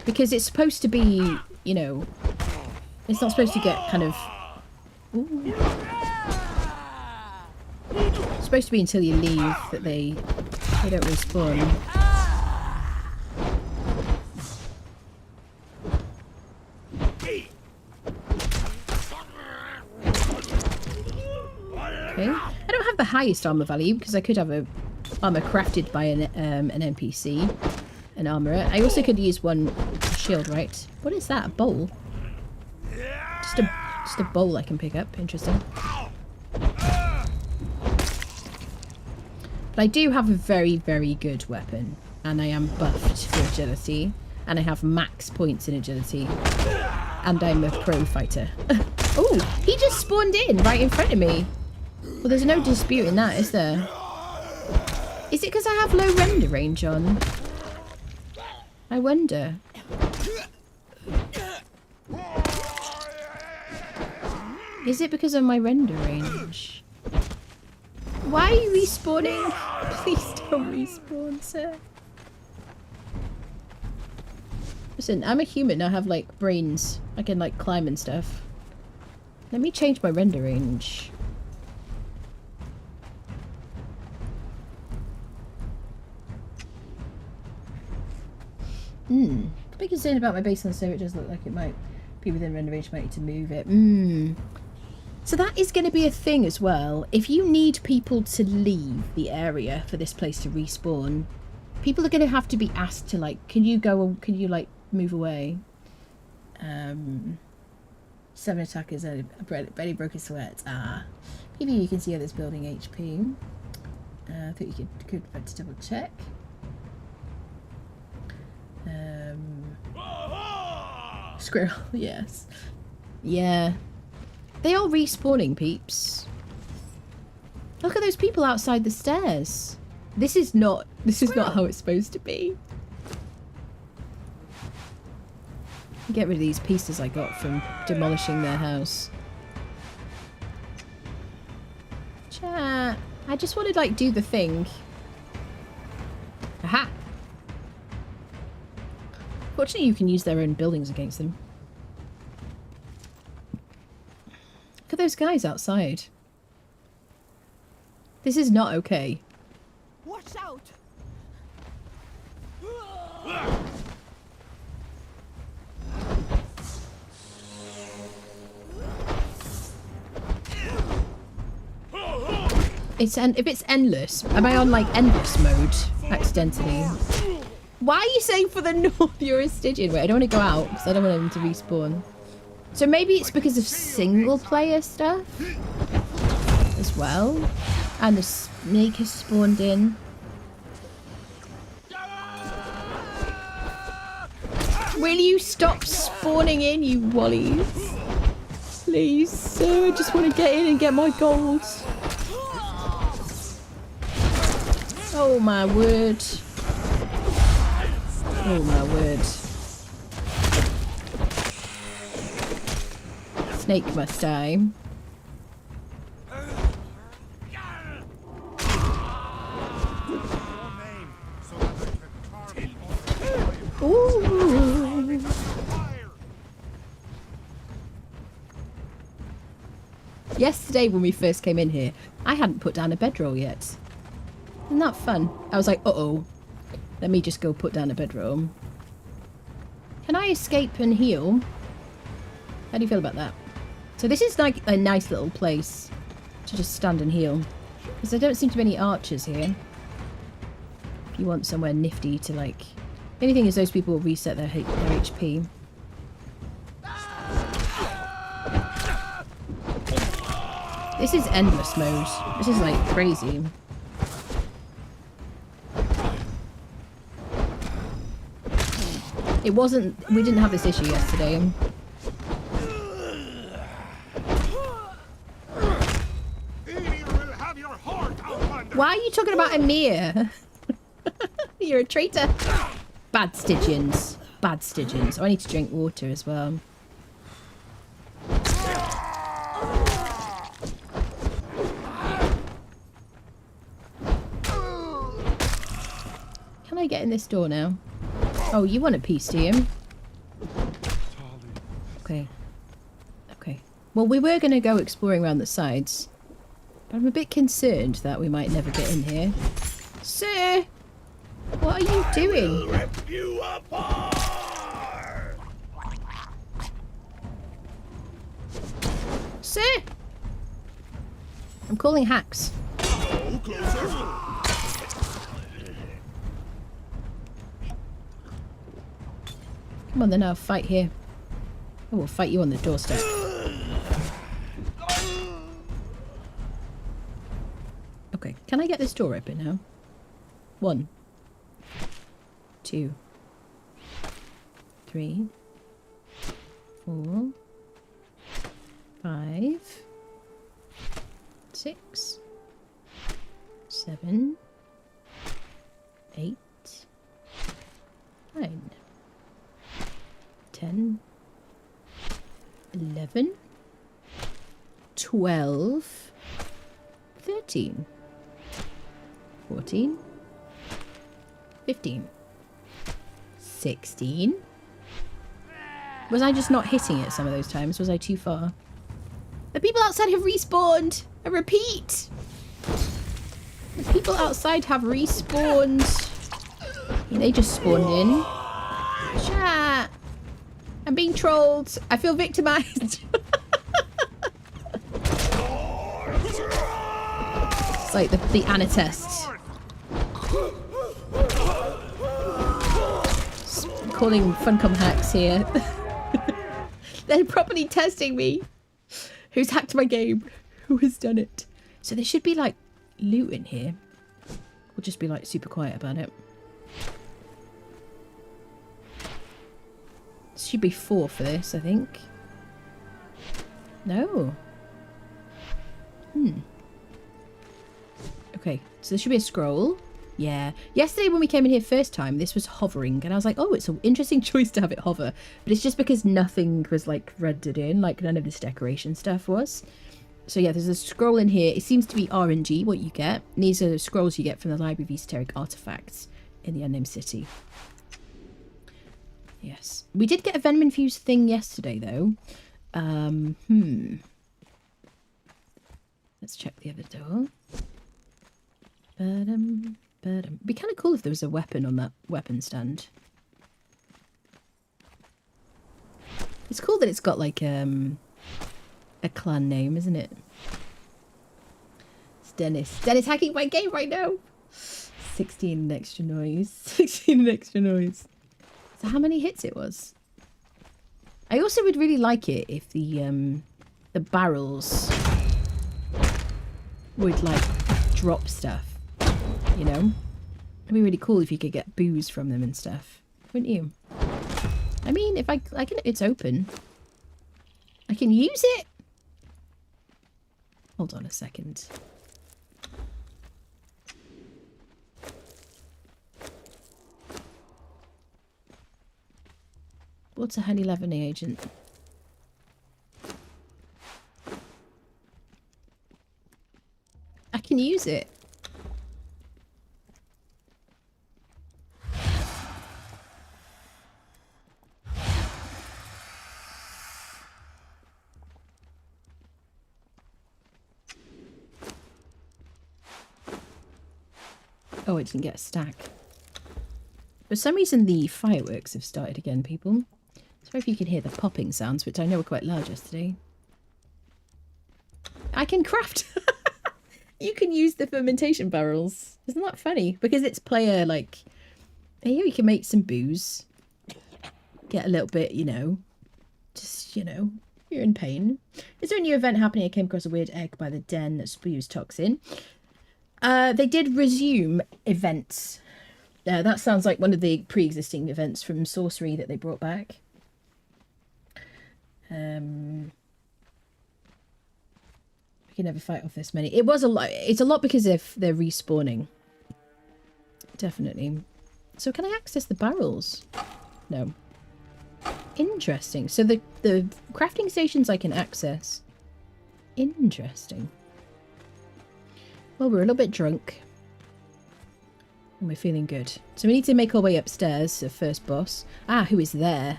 Because it's supposed to be, you know... It's not supposed to get kind of... Ooh. It's supposed to be until you leave that they don't respawn. Okay. I don't have the highest armor value because I could have a armor crafted by an NPC, an armorer. I also could use one shield, right? What is that? A bowl? Just a bowl I can pick up. Interesting. But I do have a very, very good weapon, and I am buffed for agility, and I have max points in agility, and I'm a pro fighter. Oh, he just spawned in right in front of me. Well, there's no disputing that, is there? Is it because I have low render range on? I wonder. Is it because of my render range? Why are you respawning? Please don't respawn, sir. Listen, I'm a human. I have, like, brains. I can, like, climb and stuff. Let me change my render range. The big concern about my baseline server, it does look like it might be within render range, might need to move it. So that is going to be a thing as well. If you need people to leave the area for this place to respawn, people are going to have to be asked to, like, can you go, can you, like, move away? 7 attackers, barely broke his sweat. Maybe you can see others building HP. I thought you could to double check. Squirrel, yes. Yeah. They are respawning, peeps. Look at those people outside the stairs. This is not how it's supposed to be. Get rid of these pieces I got from demolishing their house. Chat. I just want to, like, do the thing. Aha! Fortunately, you can use their own buildings against them. Look at those guys outside. This is not okay. Watch out! If it's endless, am I on, like, endless mode accidentally? Why are you saying for the north you're a Stygian? Wait, I don't want to go out because I don't want them to respawn. So maybe it's because of single player stuff as well. And the snake has spawned in. Will you stop spawning in, you wallies? Please, sir, I just want to get in and get my gold. Oh my word. Oh my word. Snake must die. Ooh. Yesterday when we first came in here, I hadn't put down a bedroll yet. Isn't that fun? I was like, uh-oh. Let me just go put down a bedroll. Can I escape and heal? How do you feel about that? So this is like a nice little place to just stand and heal. Because there don't seem to be any archers here. If you want somewhere nifty to, like... The only thing is those people will reset their HP. This is endless mode. This is like crazy. It wasn't... We didn't have this issue yesterday. Why are you talking about Emir? You're a traitor. Bad Stygians. Bad Stygians. Oh, I need to drink water as well. Can I get in this door now? Oh, you want a piece, do you? Okay. Okay. Well, we were going to go exploring around the sides. But I'm a bit concerned that we might never get in here. Sir! What are you doing? Rip you apart! Sir! I'm calling hacks. Oh, closer. Come on then, I'll fight here. Oh, we'll fight you on the doorstep. Okay, can I get this door open now? 1, 2, 3, 4, 5, 6, 7, 8, 9, 10, 11, 12, 13, 14, 15, 16. Was I just not hitting it some of those times? Was I too far? The people outside have respawned! I repeat! The people outside have respawned. Yeah, they just spawned in. Chat! I'm being trolled. I feel victimized. It's like the Anna test. Calling Funcom hacks here. They're properly testing me. Who's hacked my game? Who has done it? So there should be like loot in here. We'll just be like super quiet about it. Should be 4 for this, I think. No. Okay, so there should be a scroll. Yeah. Yesterday when we came in here first time, this was hovering. And I was like, oh, it's an interesting choice to have it hover. But it's just because nothing was like rendered in. Like none of this decoration stuff was. So yeah, there's a scroll in here. It seems to be RNG, what you get. And these are the scrolls you get from the Library of Esoteric Artifacts in the Unnamed City. Yes. We did get a venom infused thing yesterday, though. Let's check the other door. It'd be kind of cool if there was a weapon on that weapon stand. It's cool that it's got like a clan name, isn't it? It's Dennis. Dennis hacking my game right now. 16 extra noise. 16 extra noise. So how many hits it was? I also would really like it if the barrels would like drop stuff. You know? It'd be really cool if you could get booze from them and stuff. Wouldn't you? I mean, if I can, it's open. I can use it. Hold on a second. What's a honey lavender agent? I can use it. Oh, it didn't get a stack. For some reason, the fireworks have started again, people. Sorry if you can hear the popping sounds, which I know were quite loud yesterday. I can craft. You can use the fermentation barrels. Isn't that funny? Because it's player, like... Here you can make some booze. Get a little bit, you know. Just, you know. You're in pain. Is there a new event happening? I came across a weird egg by the den that spews toxin. They did resume events. That sounds like one of the pre-existing events from Sorcery that they brought back. We can never fight off this many. It was a lot. It's a lot because if they're respawning. Definitely. So can I access the barrels? No. Interesting. So the crafting stations I can access. Interesting. Well, we're a little bit drunk. And we're feeling good. So we need to make our way upstairs to the first boss. Ah, who is there?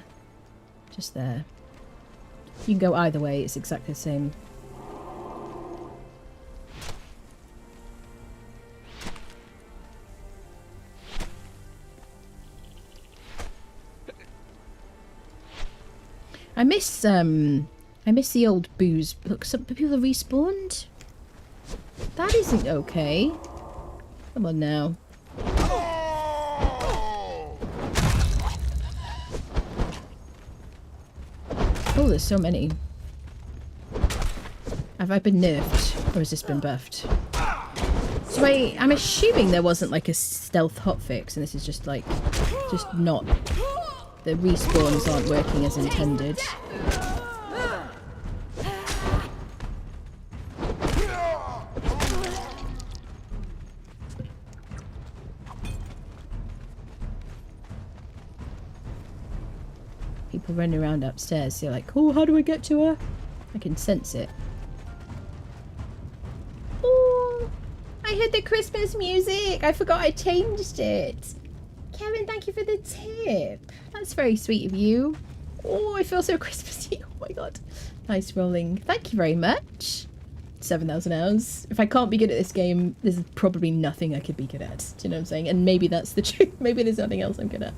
Just there. You can go either way. It's exactly the same. I miss the old booze. Look, some people are respawned. That isn't okay. Come on now. Oh, there's so many. Have I been nerfed? Or has this been buffed? So I'm assuming there wasn't like a stealth hotfix and this is just like, just not. The respawns aren't working as intended. People running around upstairs, they're like, oh, how do I get to her? I can sense it. Oh, I heard the Christmas music. I forgot I changed it. Karen, thank you for the tip. That's very sweet of you. Oh, I feel so Christmassy. Oh my god. Nice rolling. Thank you very much. 7,000 hours. If I can't be good at this game, there's probably nothing I could be good at. Do you know what I'm saying? And maybe that's the truth. Maybe there's nothing else I'm good at.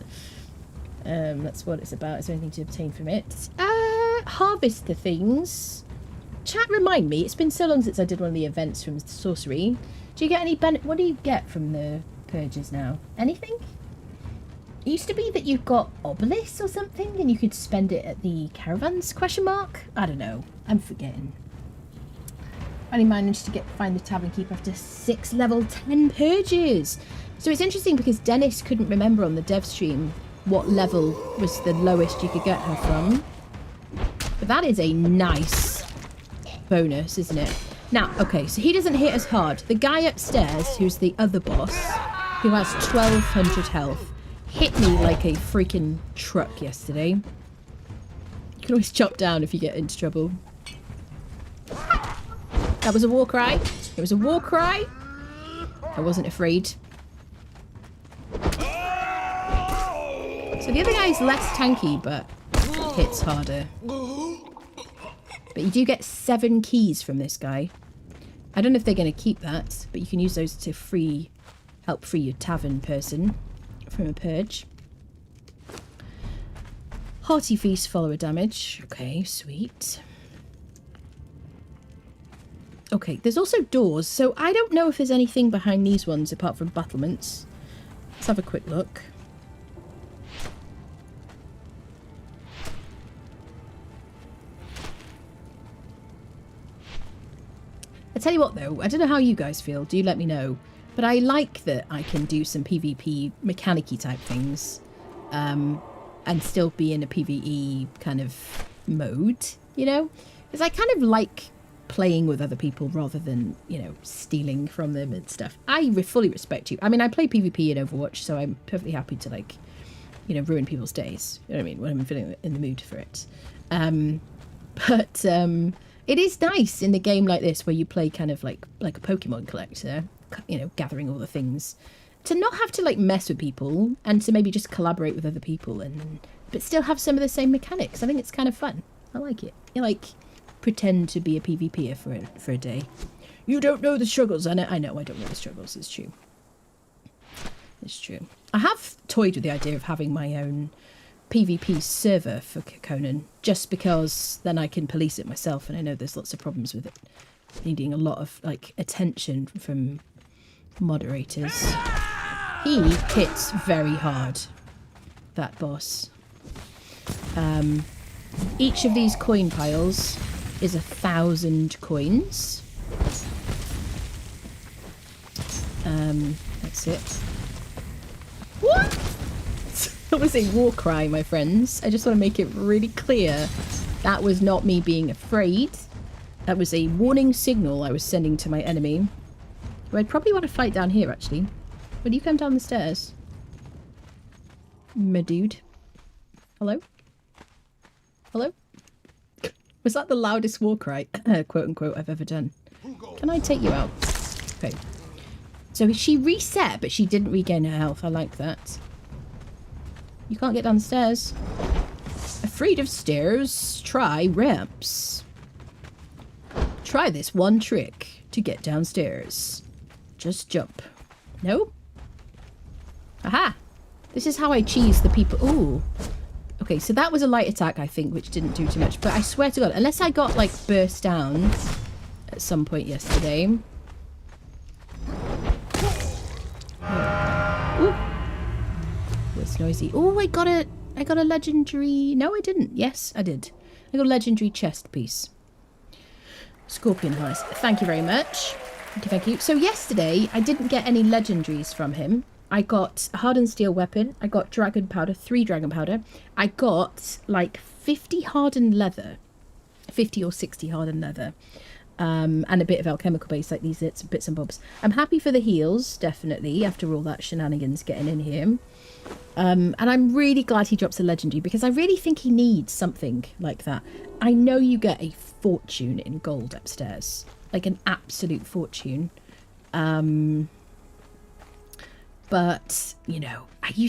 That's what it's about. Is there anything to obtain from it? Harvest the things. Chat, remind me. It's been so long since I did one of the events from Sorcery. Do you get any what do you get from the purges now? Anything? It used to be that you got obelisks or something and you could spend it at the caravans, question mark? I don't know. I'm forgetting. I only managed to find the Tavern Keep after 6 level 10 purges. So it's interesting because Dennis couldn't remember on the dev stream what level was the lowest you could get her from. But that is a nice bonus, isn't it? Now, okay, so he doesn't hit as hard. The guy upstairs, who's the other boss, who has 1,200 health, hit me like a freaking truck yesterday. You can always chop down if you get into trouble. That was a war cry. It was a war cry. I wasn't afraid. So the other guy is less tanky, but hits harder. But you do get 7 keys from this guy. I don't know if they're going to keep that, but you can use those to help free your tavern person from a purge. Hearty feast, follower damage. Okay, sweet. Okay, there's also doors, so I don't know if there's anything behind these ones apart from battlements. Let's have a quick look. I tell you what though, I don't know how you guys feel, do let me know. But I like that I can do some PvP mechanic-y type things and still be in a PvE kind of mode, you know? Because I kind of like playing with other people rather than, you know, stealing from them and stuff. I fully respect you. I mean, I play PvP in Overwatch, so I'm perfectly happy to, like, you know, ruin people's days. You know what I mean? When I'm feeling in the mood for it. It is nice in a game like this where you play kind of like a Pokemon collector, you know, gathering all the things, to not have to like mess with people and to maybe just collaborate with other people but still have some of the same mechanics. I think it's kind of fun. I like it. You like pretend to be a PvPer for a day. You don't know the struggles. I know I don't know the struggles. It's true. It's true. I have toyed with the idea of having my own PvP server for Conan, just because then I can police it myself, and I know there's lots of problems with it needing a lot of like attention from moderators. He hits very hard, that boss. Each of these coin piles is 1,000 coins. That's it. What? That was a war cry, my friends. I just want to make it really clear. That was not me being afraid. That was a warning signal I was sending to my enemy. Well, I'd probably want to fight down here, actually. Will you come down the stairs? My dude. Hello? Hello? Was that the loudest war cry, quote unquote, I've ever done? Can I take you out? Okay. So she reset, but she didn't regain her health. I like that. You can't get down the stairs. Afraid of stairs? Try ramps. Try this one trick to get downstairs. Just jump. No? Aha! This is how I cheese the people. Ooh. Okay, so that was a light attack, I think, which didn't do too much. But I swear to God, unless I got, like, burst down at some point yesterday. Ooh. Oh, it's noisy. Oh, I got a legendary... No, I didn't. Yes, I did. I got a legendary chest piece. Scorpion harness. Thank you very much. Thank you, thank you. So yesterday, I didn't get any legendaries from him. I got a hardened steel weapon. I got dragon powder, 3 dragon powder. I got like 50 hardened leather. 50 or 60 hardened leather. And a bit of alchemical base like these bits and bobs. I'm happy for the heals, definitely, after all that shenanigans getting in here. And I'm really glad he drops a legendary because I really think he needs something like that. I know you get a fortune in gold upstairs. Like an absolute fortune. But, you know, you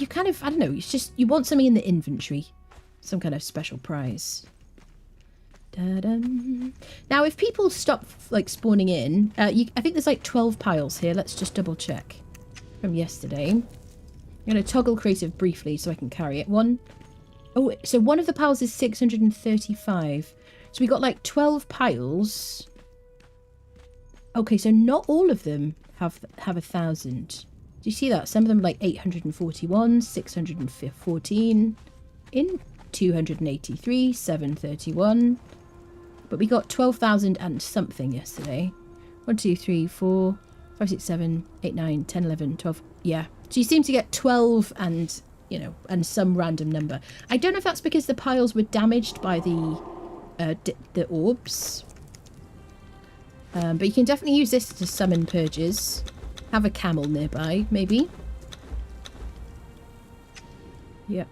kind of, I don't know, it's just, you want something in the inventory. Some kind of special prize. Da-dum. Now, if people stop, like, spawning in, I think there's, like, 12 piles here. Let's just double check from yesterday. I'm going to toggle creative briefly so I can carry it. Oh, so one of the piles is 635. So we got, like, 12 piles. Okay, so not all of them have 1,000. Do you see that? Some of them are like 841, 614, in 283, 731. But we got 12,000 and something yesterday. 1, 2, 3, 4, 5, 6, 7, 8, 9, 10, 11, 12. Yeah. So you seem to get 12 and, you know, and some random number. I don't know if that's because the piles were damaged by the orbs. But you can definitely use this to summon purges. Have a camel nearby, maybe. Yep.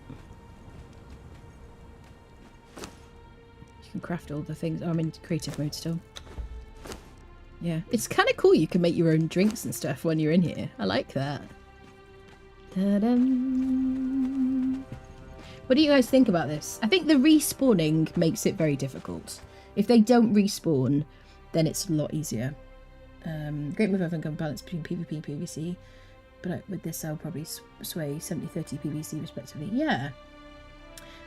You can craft all the things. Oh, I'm in creative mode still. Yeah. It's kind of cool you can make your own drinks and stuff when you're in here. I like that. Ta-dum. What do you guys think about this? I think the respawning makes it very difficult. If they don't respawn, then it's a lot easier. Great move, I think, on balance between PvP and PvC. But with this, I'll probably sway 70-30 PvC respectively. Yeah.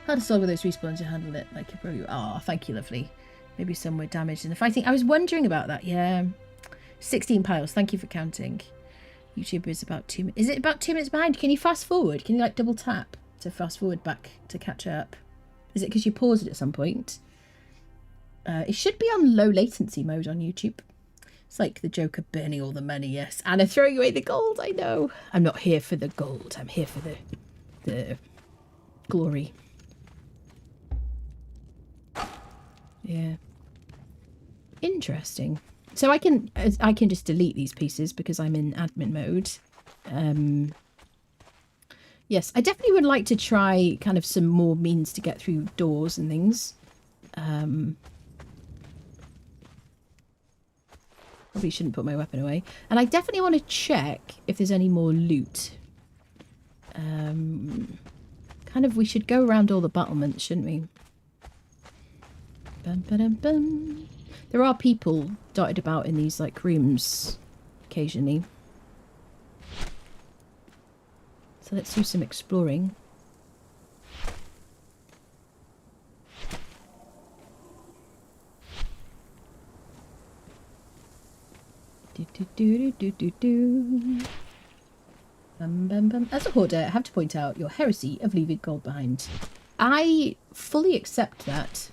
Hard to solve with those respawns. You handled it like a pro. Ah, thank you, lovely. Maybe some were damaged in the fighting. I was wondering about that. Yeah. 16 piles. Thank you for counting. YouTube is about 2 minutes. Is it about 2 minutes behind? Can you fast forward? Can you like double tap to fast forward back to catch up? Is it because you paused it at some point? It should be on low latency mode on YouTube. It's like the Joker burning all the money, yes. Anna throwing away the gold, I know. I'm not here for the gold. I'm here for the glory. Yeah. Interesting. So I can just delete these pieces because I'm in admin mode. Yes, I definitely would like to try kind of some more means to get through doors and things. Probably shouldn't put my weapon away. And I definitely want to check if there's any more loot. Kind of, we should go around all the battlements, shouldn't we? Bum, ba-dum, bum. There are people dotted about in these, like, rooms occasionally. So let's do some exploring. As a hoarder, I have to point out your heresy of leaving gold behind. I fully accept that.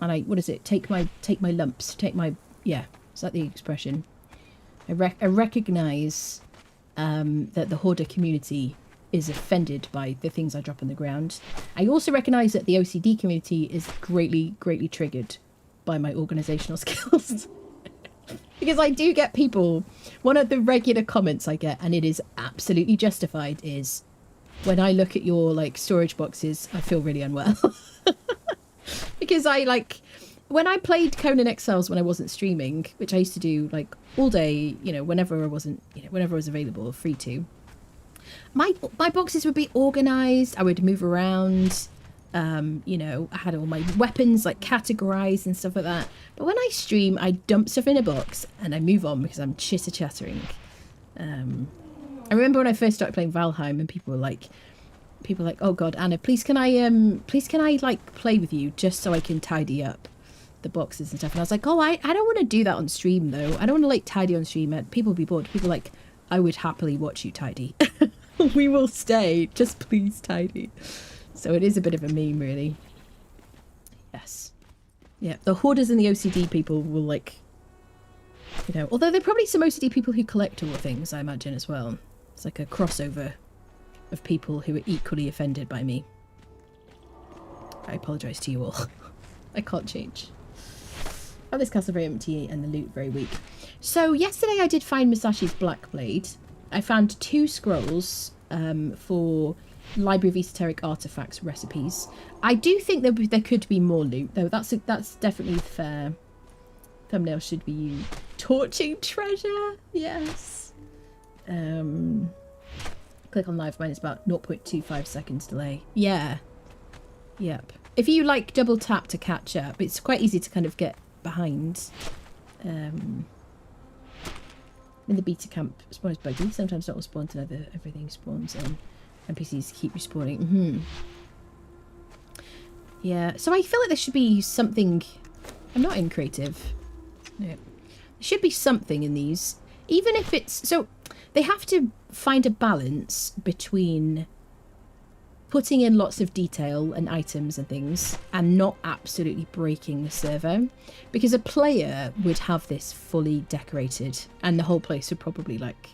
And what is it? Take my lumps. Yeah, is that the expression? I recognise that the hoarder community is offended by the things I drop on the ground. I also recognise that the OCD community is greatly triggered by my organisational skills. Because I do get people, one of the regular comments I get, and it is absolutely justified, is when I look at your like storage boxes, I feel really unwell. Because when I played Conan Exiles when I wasn't streaming, which I used to do like all day, you know, whenever I was available or free to, my boxes would be organised. I would move around. You know, I had all my weapons like categorized and stuff like that. But when I stream, I dump stuff in a box and I move on because I'm chitter chattering. I remember when I first started playing Valheim and people were like, oh God, Anna, please can I like play with you just so I can tidy up the boxes and stuff. And I was like, oh, I don't want to do that on stream though. I don't want to like tidy on stream. People will be bored. People are like, I would happily watch you tidy. We will stay. Just please tidy. So it is a bit of a meme, really. Yes. Yeah, the hoarders and the OCD people will, like, you know... Although there are probably some OCD people who collect all things, I imagine, as well. It's like a crossover of people who are equally offended by me. I apologise to you all. I can't change. Oh, this castle very empty and the loot very weak. So, yesterday I did find Musashi's Black Blade. I found 2 scrolls for... Library of Esoteric Artifacts recipes. I do think there could be more loot, though. That's definitely fair. Thumbnail should be you torching treasure. Yes. Click on live when it's about 0.25 seconds delay. Yeah. Yep. If you like double tap to catch up, it's quite easy to kind of get behind. In the beta camp, spawn is buggy. Sometimes not all spawn to everything spawns in. NPCs keep respawning. Yeah, so I feel like there should be something... I'm not in creative. No. There should be something in these. Even if it's... So, they have to find a balance between putting in lots of detail and items and things and not absolutely breaking the server. Because a player would have this fully decorated and the whole place would probably like...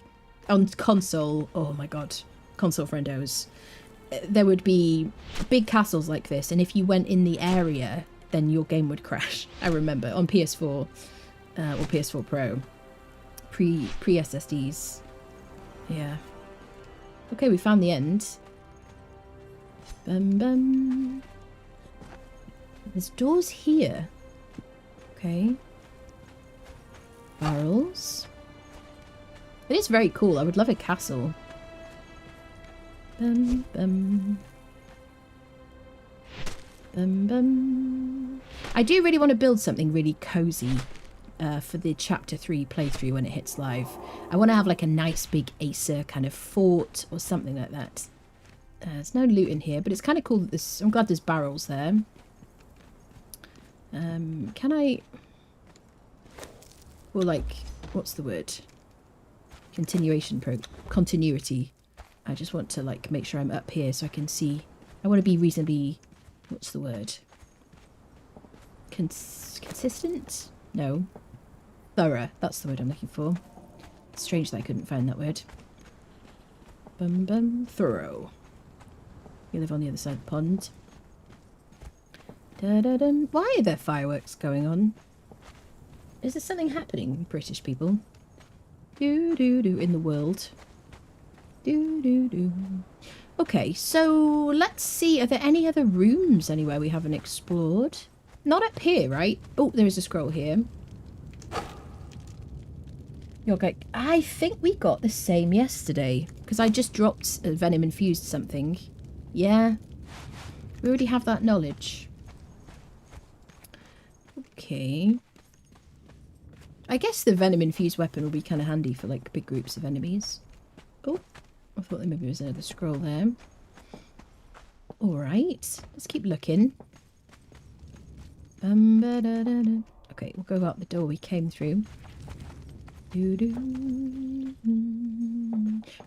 On console, oh my god... console friendos, there would be big castles like this, and if you went in the area then your game would crash. I remember on PS4 or PS4 Pro pre SSDs. Yeah. Okay, we found the end. Bum bum. There's doors here. Okay. Barrels. It is very cool. I would love a castle. Bum, bum. Bum, bum. I do really want to build something really cozy for the chapter 3 playthrough when it hits live. I want to have like a nice big Acer kind of fort or something like that. There's no loot in here, but it's kind of cool that this... I'm glad there's barrels there. Can I... Or like, what's the word? Continuity. I just want to like make sure I'm up here so I can see. I want to be reasonably, what's the word? Consistent? No. Thorough. That's the word I'm looking for. It's strange that I couldn't find that word. Bum bum. Thorough. You live on the other side of the pond. Da da dum. Why are there fireworks going on? Is there something happening, British people? Do do do in the world. Do, do, do. Okay, so let's see. Are there any other rooms anywhere we haven't explored? Not up here, right? Oh, there is a scroll here. Okay, I think we got the same yesterday because I just dropped a venom infused something. Yeah, we already have that knowledge. Okay. I guess the venom infused weapon will be kind of handy for like big groups of enemies. Oh. I thought there maybe was another scroll there. Alright, let's keep looking. Okay, we'll go out the door we came through. You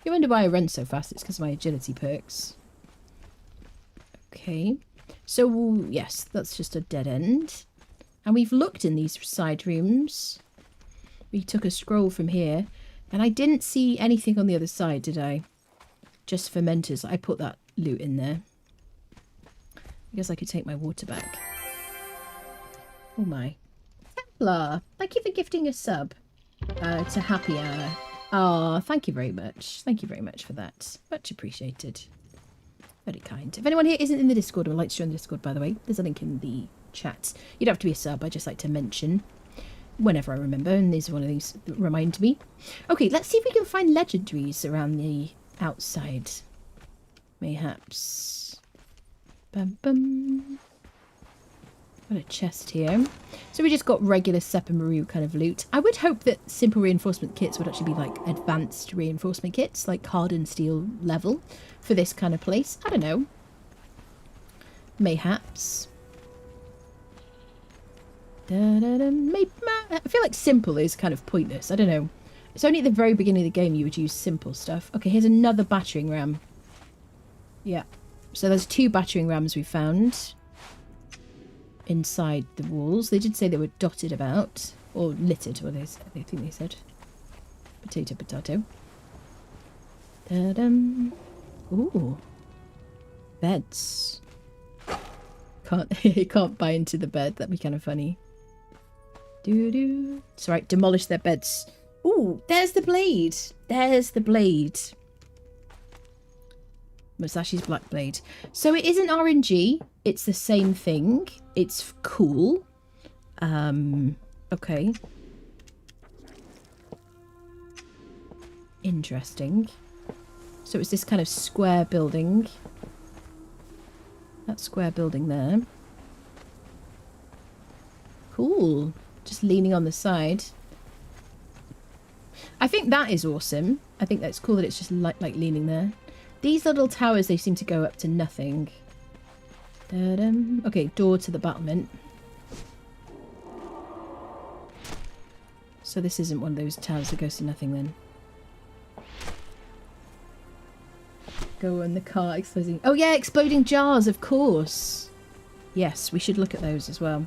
wonder why I run so fast? It's because of my agility perks. Okay. So, yes, that's just a dead end. And we've looked in these side rooms. We took a scroll from here. And I didn't see anything on the other side, did I? Just fermenters. I put that loot in there. I guess I could take my water back. Oh my. Templar, thank you for gifting a sub to Happy Hour. Ah, thank you very much. Thank you very much for that. Much appreciated. Very kind. If anyone here isn't in the Discord or would like to join the Discord, by the way, there's a link in the chat. You don't have to be a sub. I just like to mention whenever I remember, and these are one of these that remind me. Okay, let's see if we can find legendaries around the outside. Mayhaps. Bum bum. Got a chest here. So we just got regular Sepamaru kind of loot. I would hope that simple reinforcement kits would actually be like advanced reinforcement kits, like hardened steel level for this kind of place. I don't know. Mayhaps. Maybe, I feel like simple is kind of pointless. I don't know. It's only at the very beginning of the game you would use simple stuff. Okay, here's another battering ram. Yeah. So there's 2 battering rams we found inside the walls. They did say they were dotted about. Or littered, or I think they said. Potato, potato. Da-dum. Ooh. Beds. Can't buy into the bed. That'd be kind of funny. Doo-doo. It's right, demolish their beds. Ooh, there's the blade. There's the blade. Musashi's black blade. So it isn't RNG. It's the same thing. It's cool. Okay. Interesting. So it's this kind of square building. That square building there. Cool. Just leaning on the side. I think that is awesome. I think that's cool that it's just like leaning there. These little towers, they seem to go up to nothing. Da-dum. Okay, door to the battlement. So this isn't one of those towers that goes to nothing then. Go on the car exploding. Oh yeah, exploding jars, of course. Yes, we should look at those as well.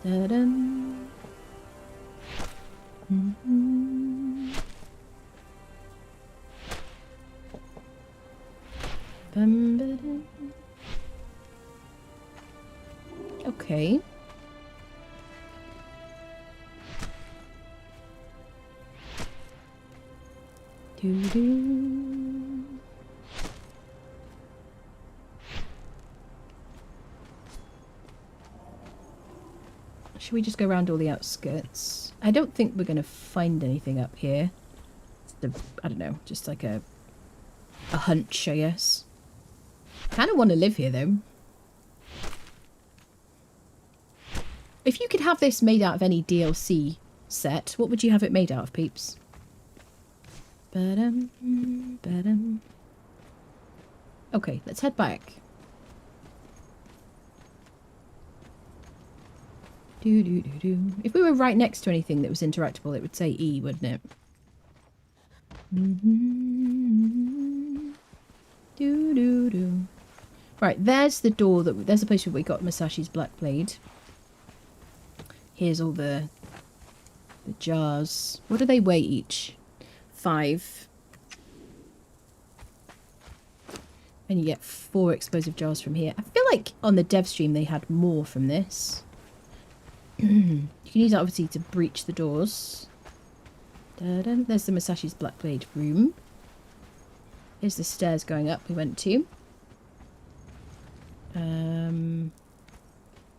Da-dum. Mm-hmm. Bum-ba-dum. Okay. Doo-doo. Should we just go around all the outskirts? I don't think we're going to find anything up here. I don't know, just like a hunch, I guess. Kind of want to live here, though. If you could have this made out of any DLC set, what would you have it made out of, peeps? Ba-dum, ba-dum. Okay, let's head back. Do-do-do-do. If we were right next to anything that was interactable, it would say E, wouldn't it? Mm-hmm. Do-do-do. Right, there's the door that there's the place where we got Musashi's black blade. Here's all the jars. What do they weigh each? 5. And you get 4 explosive jars from here. I feel like on the dev stream they had more from this. You can use that obviously to breach the doors. Da-dum. There's the Musashi's black blade room. Here's the stairs going up we went to.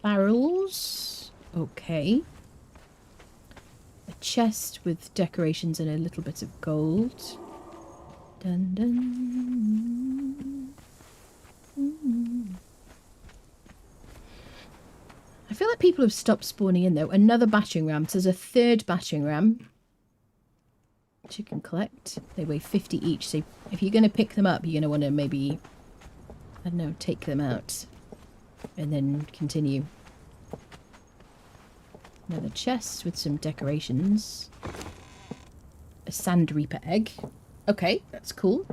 Barrels. Okay. A chest with decorations and a little bit of gold. Dun dun. I feel like people have stopped spawning in though. Another battering ram. So there's a 3rd battering ram. Which you can collect. They weigh 50 each. So if you're going to pick them up, you're going to want to maybe, I don't know, take them out. And then continue. Another chest with some decorations. A Sand Reaper egg. Okay, that's cool.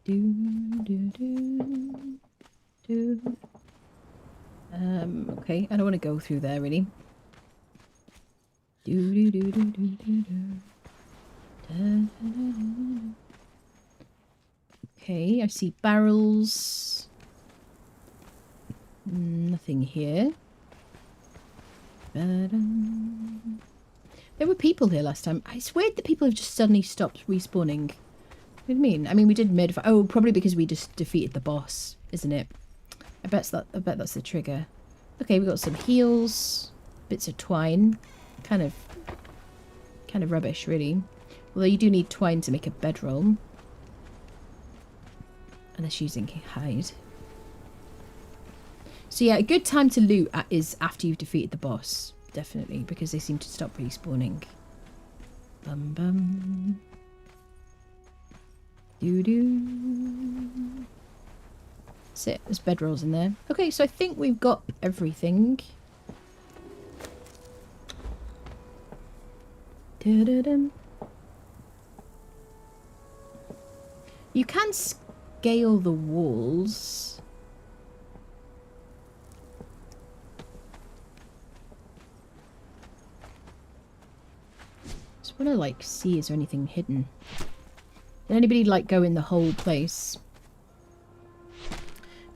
Do, do, do, do. Okay, I don't want to go through there really. Do, do, do, do, do, do, do. Da, da, da, da. Okay, I see barrels. Nothing here. Ba-dum. There were people here last time. It's weird that people have just suddenly stopped respawning. What do you mean? I mean, we did mid. Oh, probably because we just defeated the boss, isn't it? I bet that's the trigger. Okay, we got some heals, bits of twine. Kind of rubbish, really. Although you do need twine to make a bedroll. Unless using hide. So yeah, a good time to loot is after you've defeated the boss. Definitely, because they seem to stop respawning. Bum bum. Doo doo. That's it. There's bedrolls in there. Okay, so I think we've got everything. Da-da-dum. You can scale the walls. Just want to like see, is there anything hidden? Did anybody like go in the whole place?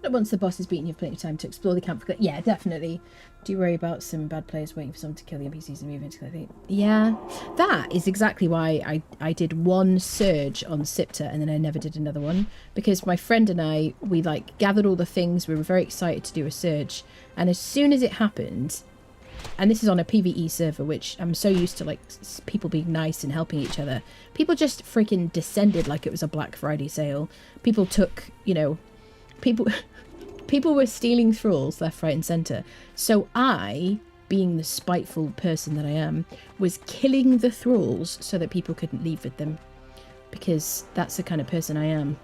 But once the boss is beaten, you have plenty of time to explore the camp. Yeah, definitely. Do you worry about some bad players waiting for someone to kill the NPCs and move into the thing? Yeah, that is exactly why I did one surge on Sipta and then I never did another one. Because my friend and I, we like gathered all the things. We were very excited to do a surge. And as soon as it happened, and this is on a PvE server, which I'm so used to, like, people being nice and helping each other. People just freaking descended like it was a Black Friday sale. People took, you know, people were stealing thralls left, right and centre. So I, being the spiteful person that I am, was killing the thralls so that people couldn't leave with them. Because that's the kind of person I am.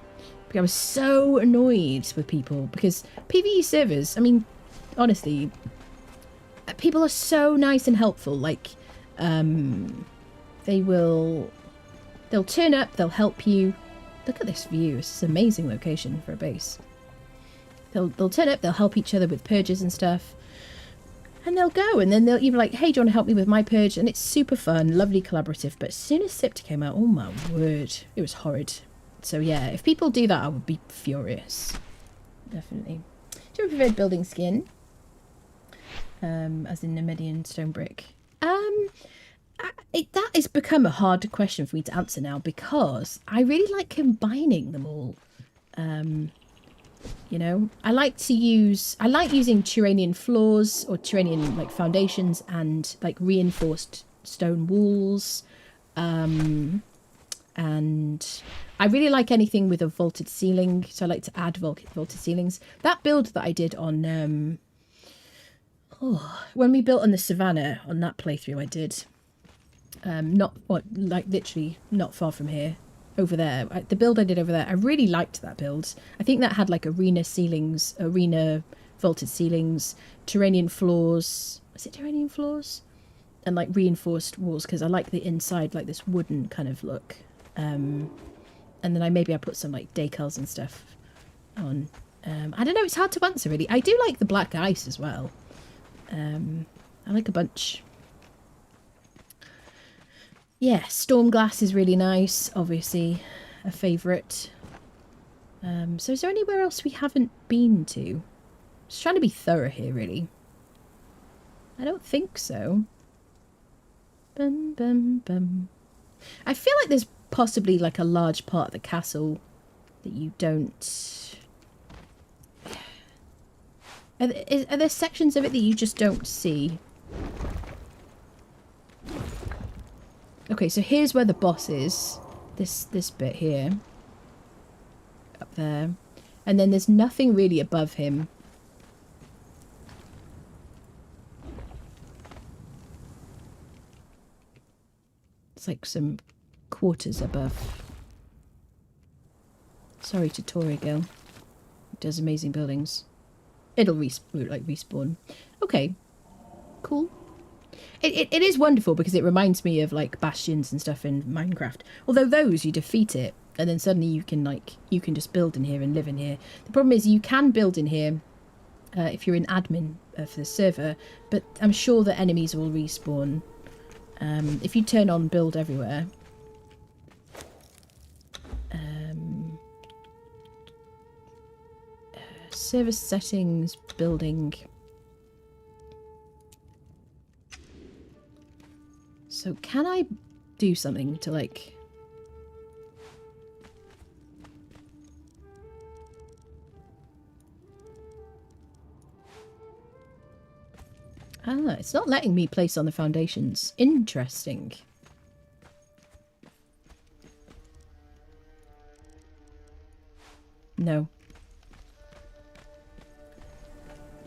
Because I was so annoyed with people. Because PvE servers, I mean, honestly, people are so nice and helpful. Like, they'll turn up, they'll help you. Look at this view. It's an amazing location for a base. They'll turn up, they'll help each other with purges and stuff. And they'll go, and then they'll be like, hey, do you want to help me with my purge? And it's super fun, lovely collaborative. But as soon as Sipta came out, oh my word, it was horrid. So yeah, if people do that, I would be furious. Definitely. Do you prefer building skin? As in Nemedian stone brick. That has become a hard question for me to answer now because I really like combining them all. You know, I like using Turanian floors or Turanian like foundations and like reinforced stone walls. And I really like anything with a vaulted ceiling, so I like to add vaulted ceilings. That build that I did on when we built on the savannah on that playthrough, I did literally not far from here. Over there, the build I did over there, I really liked that build. I think that had like arena vaulted ceilings, Turanian floors. Is it Turanian floors? And like reinforced walls because I like the inside, like this wooden kind of look. And then I put some like decals and stuff on. I don't know. It's hard to answer really. I do like the black ice as well. I like a bunch. Yeah, Stormglass is really nice, obviously a favourite. So is there anywhere else we haven't been to? Just trying to be thorough here, really. I don't think so. Bum, bum, bum. I feel like there's possibly like a large part of the castle that you don't... Are there sections of it that you just don't see? Okay, so here's where the boss is. This bit here. Up there. And then there's nothing really above him. It's like some quarters above. Sorry to Tory Girl. It does amazing buildings. It'll respawn. Okay. Cool. It is wonderful because it reminds me of like bastions and stuff in Minecraft. Although those, you defeat it And then suddenly you can just build in here and live in here. The problem is you can build in here if you're an admin for the server, but I'm sure that enemies will respawn. If you turn on build everywhere, service settings, building. So can I do something to like... Ah, it's not letting me place on the foundations. Interesting. No.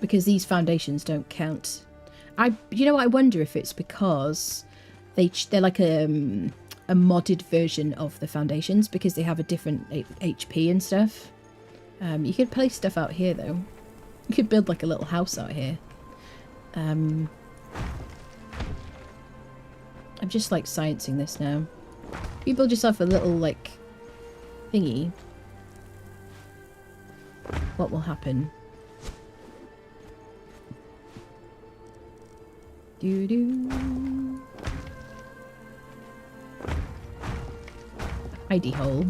Because these foundations don't count. You know what, I wonder if it's because they're like a modded version of the foundations because they have a different HP and stuff. You could place stuff out here though. You could build like a little house out here. I'm just like sciencing this now. You build yourself a little like thingy. What will happen? Doo-doo. Hidey hole.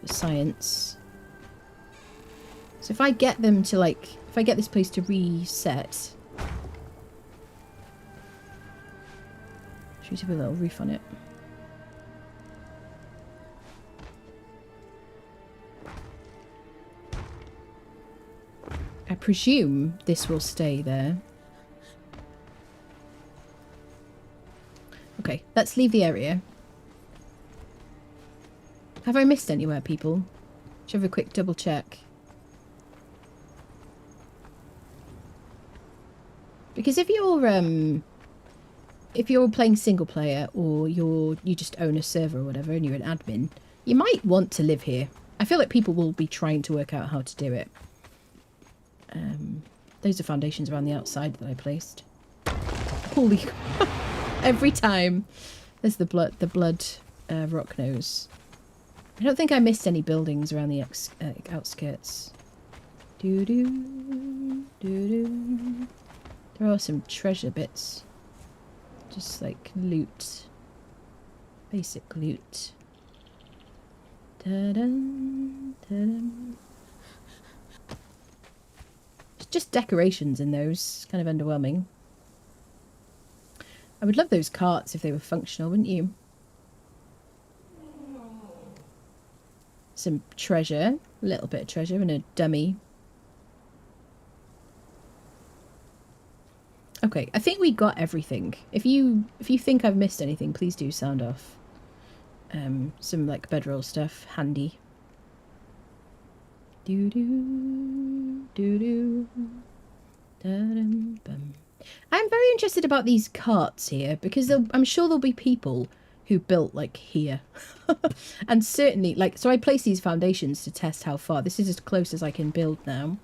Science. So if I get them to like, if I get this place to reset, should we do a little roof on it? I presume this will stay there. Okay, let's leave the area. Have I missed anywhere, people? Should have a quick double check. Because if you're playing single player or you just own a server or whatever and you're an admin, you might want to live here. I feel like people will be trying to work out how to do it. Those are foundations around the outside that I placed. Holy every time there's the blood rock nose. I don't think I missed any buildings around the outskirts. Doo doo doo doo. There are some treasure bits. Just like loot. Basic loot. Ta-dum, ta-dum. It's just decorations in those. Kind of underwhelming. I would love those carts if they were functional, wouldn't you? Some treasure. A little bit of treasure and a dummy. Okay, I think we got everything. If you think I've missed anything, please do sound off. Some like bedroll stuff, handy. Doo doo doo doo. Da-dum, bum. I'm very interested about these carts here because I'm sure there'll be people who built like here, and certainly like so. I place these foundations to test how far. This is as close as I can build now.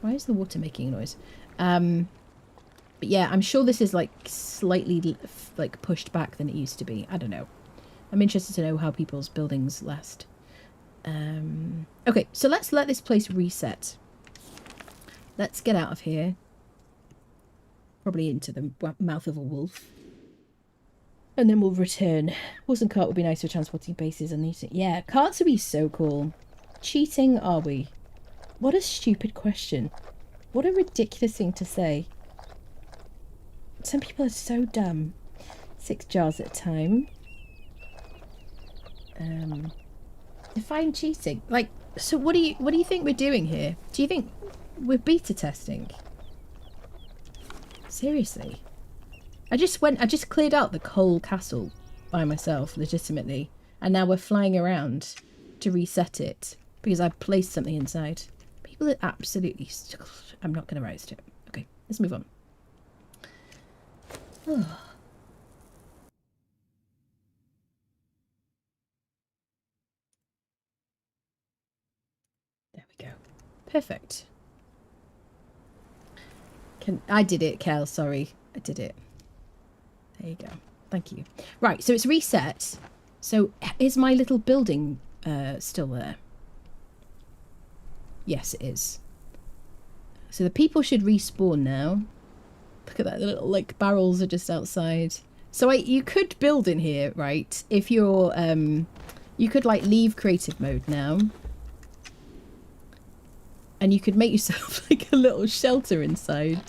Why is the water making a noise? But yeah, I'm sure this is like slightly like pushed back than it used to be. I don't know. I'm interested to know how people's buildings last. Okay, so let's let this place reset. Let's get out of here. Probably into the mouth of a wolf. And then we'll return. Horse and cart would be nice for transporting bases and eating. Yeah, carts would be so cool. Cheating, are we? What a stupid question. What a ridiculous thing to say. Some people are so dumb. 6 jars at a time. Define cheating. Like, so what do you think we're doing here? Do you think we're beta testing? Seriously. I just cleared out the whole castle by myself, legitimately. And now we're flying around to reset it because I placed something inside. People are absolutely... I'm not going to rise to it. Okay, let's move on. Oh. There we go. Perfect. I did it, Kel, sorry. I did it. There you go. Thank you. Right, so it's reset. So is my little building still there? Yes, it is. So the people should respawn now. Look at that, the little like barrels are just outside. So you could build in here, right? If you're you could like leave creative mode now. And you could make yourself like a little shelter inside.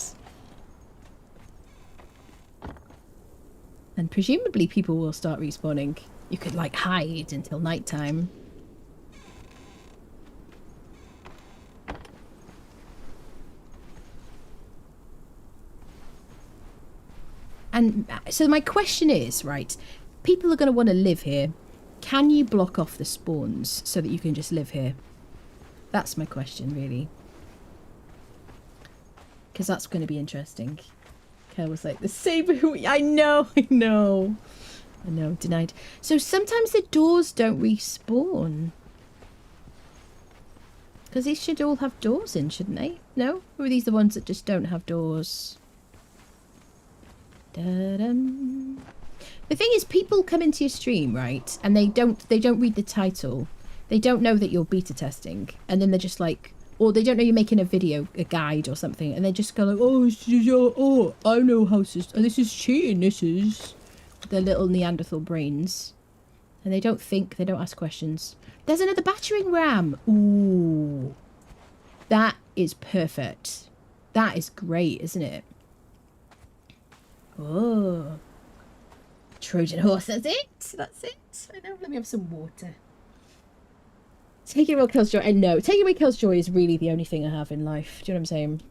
And presumably people will start respawning. You could like hide until nighttime. And so my question is, right, people are going to want to live here. Can you block off the spawns so that you can just live here? That's my question, really. Because that's going to be interesting. Kel was like, the saber who... I know, denied. So sometimes the doors don't respawn. Because these should all have doors in, shouldn't they? No? Or are these the ones that just don't have doors? Da-dum. The thing is, people come into your stream, right? And they don't read the title. They don't know that you're beta testing. And then they're just like... Or they don't know you're making a video, a guide or something. And they just go like, oh, I know how this is cheating, this is. Their little Neanderthal brains. And they don't think, they don't ask questions. There's another battering ram. Ooh. That is perfect. That is great, isn't it? Oh. Trojan horse, that's it. That's it. I know, let me have some water. Taking away kills joy. I know. Taking away kills joy is really the only thing I have in life. Do you know what I'm saying?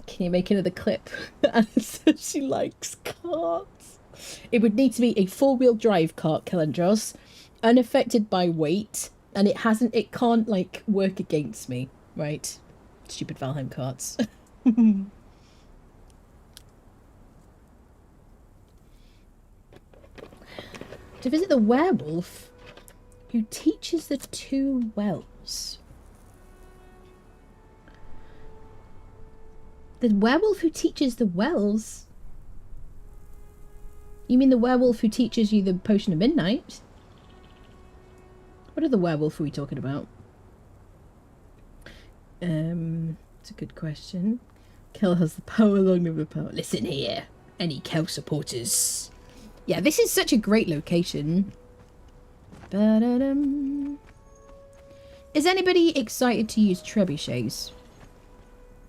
Can you make another clip? Anna says she likes carts. It would need to be a four-wheel drive cart, Kalandros, unaffected by weight, and it can't like work against me, right? Stupid Valheim carts. To visit the werewolf who teaches the two wells. The werewolf who teaches the wells? You mean the werewolf who teaches you the potion of midnight? What other werewolf are we talking about? It's a good question. Kel has the power along with the power. Listen here, any Kel supporters. Yeah, this is such a great location. Ba-da-dum. Is anybody excited to use trebuchets?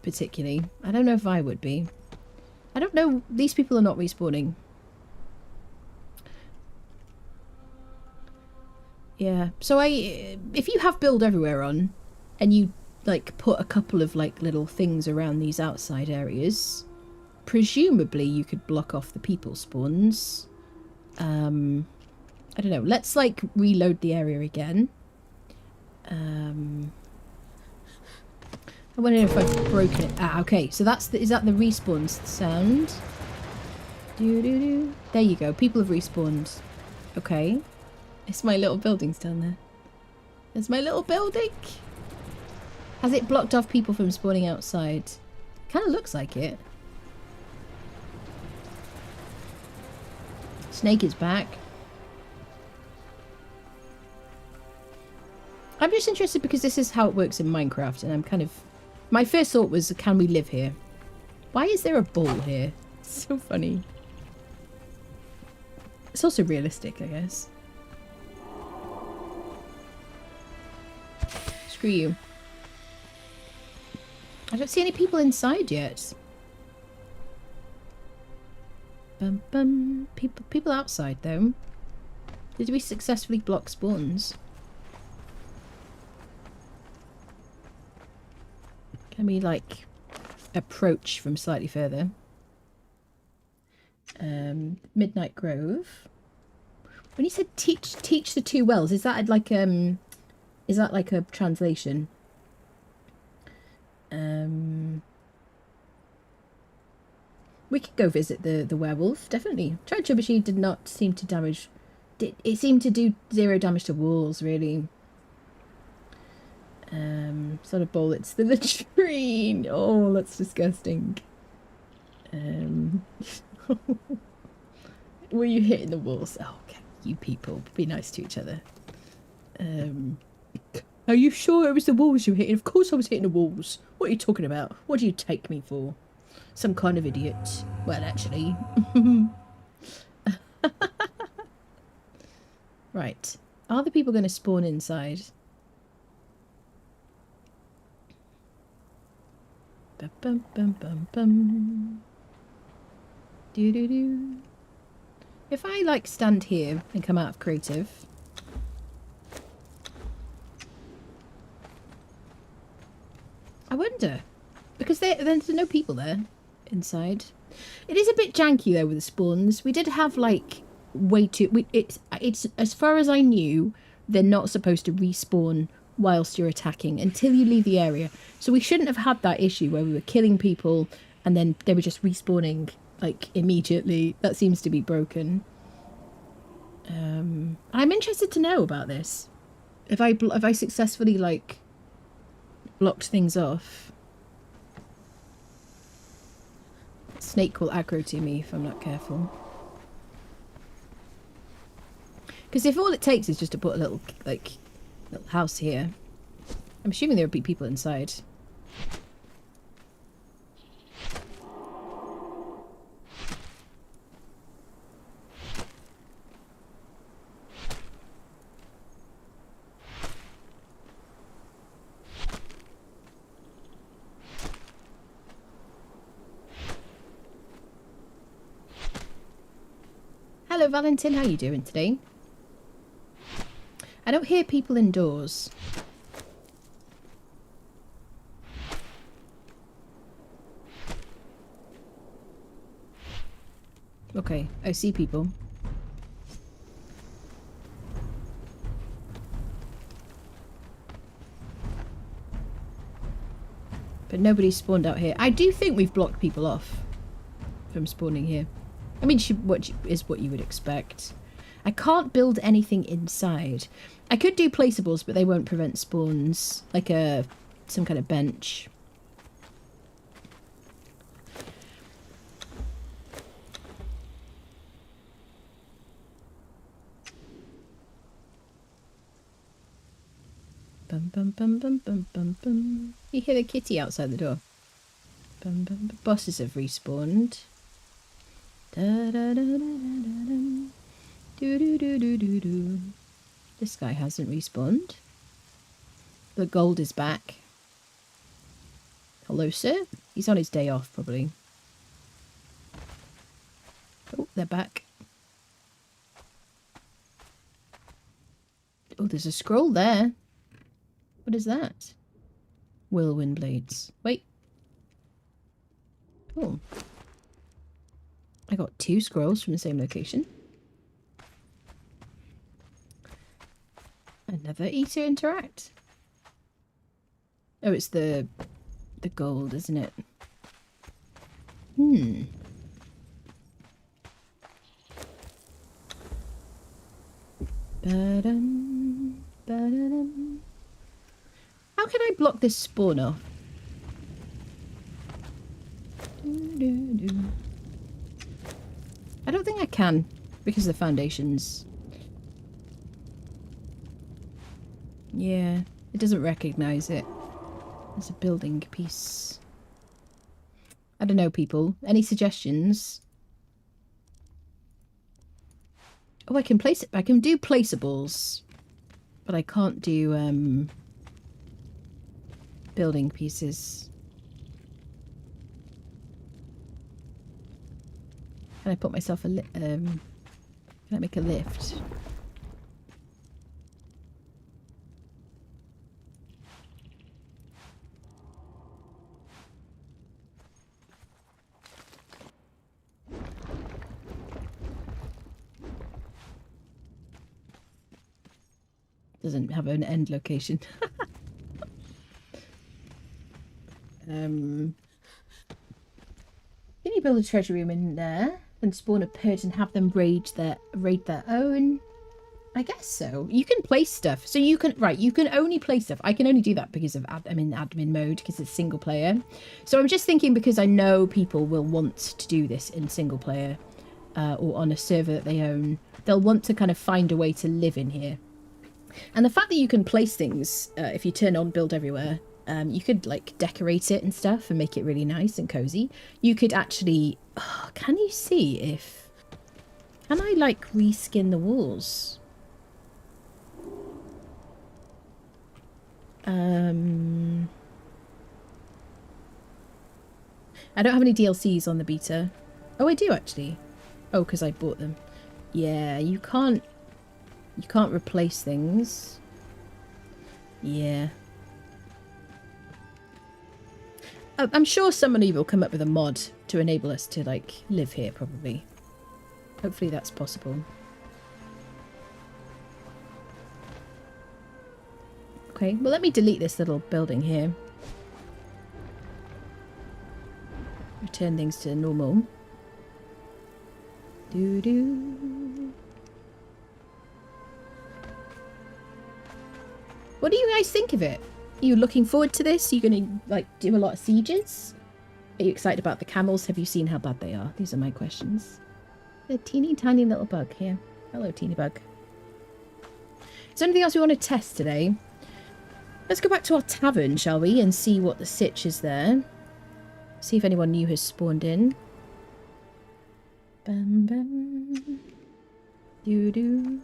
Particularly. I don't know if I would be. I don't know. These people are not respawning. Yeah. So if you have build everywhere on, and you like put a couple of like little things around these outside areas, presumably you could block off the people spawns. I don't know. Let's like reload the area again. I wonder if I've broken it. Ah, okay. So is that the respawn sound? Doo-doo-doo. There you go. People have respawned. Okay. It's my little buildings down there. There's my little building. Has it blocked off people from spawning outside? Kind of looks like it. Snake is back. I'm just interested because this is how it works in Minecraft, and I'm kind of... My first thought was, can we live here? Why is there a ball here? It's so funny. It's also realistic, I guess. Screw you. I don't see any people inside yet. Bum bum. People outside though. Did we successfully block spawns? Can we like approach from slightly further? Midnight Grove. When you said teach the two wells, is that like a translation? We could go visit the werewolf, definitely. Trebuchet did not seem to damage... It seemed to do 0 damage to walls, really. It's not a bowl, it's the latrine. Oh, that's disgusting. Were you hitting the walls? Oh, okay. You people, be nice to each other. Are you sure it was the walls you were hitting? Of course I was hitting the walls. What are you talking about? What do you take me for? Some kind of idiot. Well, actually. Right. Are the people going to spawn inside? Bum, bum, bum, bum, bum. Do do do. If I like stand here and come out of creative. I wonder. Because there's no people there inside. It is a bit janky though with the spawns. We did have like way too... It's as far as I knew, they're not supposed to respawn whilst you're attacking until you leave the area. So we shouldn't have had that issue where we were killing people and then they were just respawning like immediately. That seems to be broken. I'm interested to know about this. If I successfully like blocked things off. Snake will aggro to me if I'm not careful. Because if all it takes is just to put a little house here, I'm assuming there would be people inside. Hello Valentin, how you doing today? I don't hear people indoors. Okay, I see people. But nobody's spawned out here. I do think we've blocked people off from spawning here. I mean, what you would expect. I can't build anything inside. I could do placeables, but they won't prevent spawns. Like some kind of bench. Bum bum bum bum bum bum bum. You hear the kitty outside the door. Bum bum bum. Bosses have respawned. Da da da da da da. Do do do do do do. This guy hasn't respawned. The gold is back. Hello, sir. He's on his day off, probably. Oh, they're back. Oh, there's a scroll there. What is that? Whirlwind blades. Wait. Oh. I got 2 scrolls from the same location. Another eater interact. Oh, it's the gold, isn't it? Ba-dum, ba-da-dum. How can I block this spawn off? I don't think I can because of the foundations. Yeah, it doesn't recognize it as a building piece. I don't know, people. Any suggestions? Oh, I can place it. I can do placeables, but I can't do building pieces. Can I put myself a can I make a lift? Doesn't have an end location. Can you build a treasure room in there and spawn a purge and have them raid their own? I guess so. You can place stuff. So you can, right, you can only place stuff. I can only do that because of, I'm in admin mode because it's single player. So I'm just thinking because I know people will want to do this in single player or on a server that they own. They'll want to kind of find a way to live in here. And the fact that you can place things, if you turn on build everywhere, you could like decorate it and stuff and make it really nice and cozy. You could actually, oh, can you see if, can I like reskin the walls? I don't have any DLCs on the beta. Oh, I do actually. Oh, because I bought them. Yeah, you can't replace things. Yeah. I'm sure somebody will come up with a mod to enable us to like live here probably. Hopefully that's possible. Okay, well let me delete this little building here. Return things to normal. Doo-doo. What do you guys think of it? Are you looking forward to this? Are you going to like do a lot of sieges? Are you excited about the camels? Have you seen how bad they are? These are my questions. A teeny tiny little bug here. Hello, teeny bug. Is there anything else we want to test today? Let's go back to our tavern, shall we? And see what the sitch is there. See if anyone new has spawned in. Bam bam. Doo doo.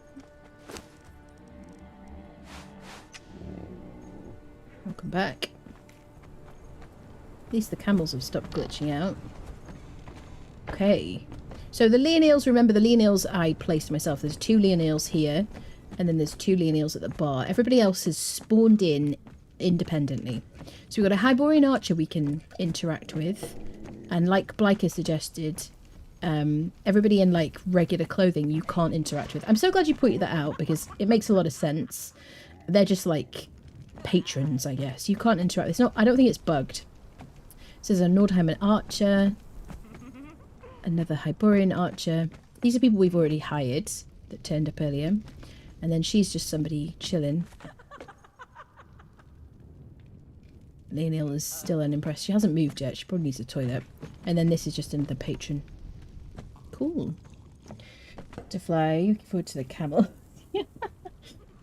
Welcome back. At least the camels have stopped glitching out. Okay. So the Leonils, remember the Leonils I placed myself. There's 2 Leonils here. And then there's 2 Leonils at the bar. Everybody else has spawned in independently. So we've got a Hyborian Archer we can interact with. And like Blyker suggested, everybody in like regular clothing you can't interact with. I'm so glad you pointed that out because it makes a lot of sense. They're just like patrons, I guess. You can't interact. It's not, I don't think it's bugged. So there's a Nordheimer Archer. Another Hyborian Archer. These are people we've already hired that turned up earlier. And then she's just somebody chilling. Leonil is still unimpressed. She hasn't moved yet. She probably needs a toilet. And then this is just another patron. Cool. Butterfly. Looking forward to the camel.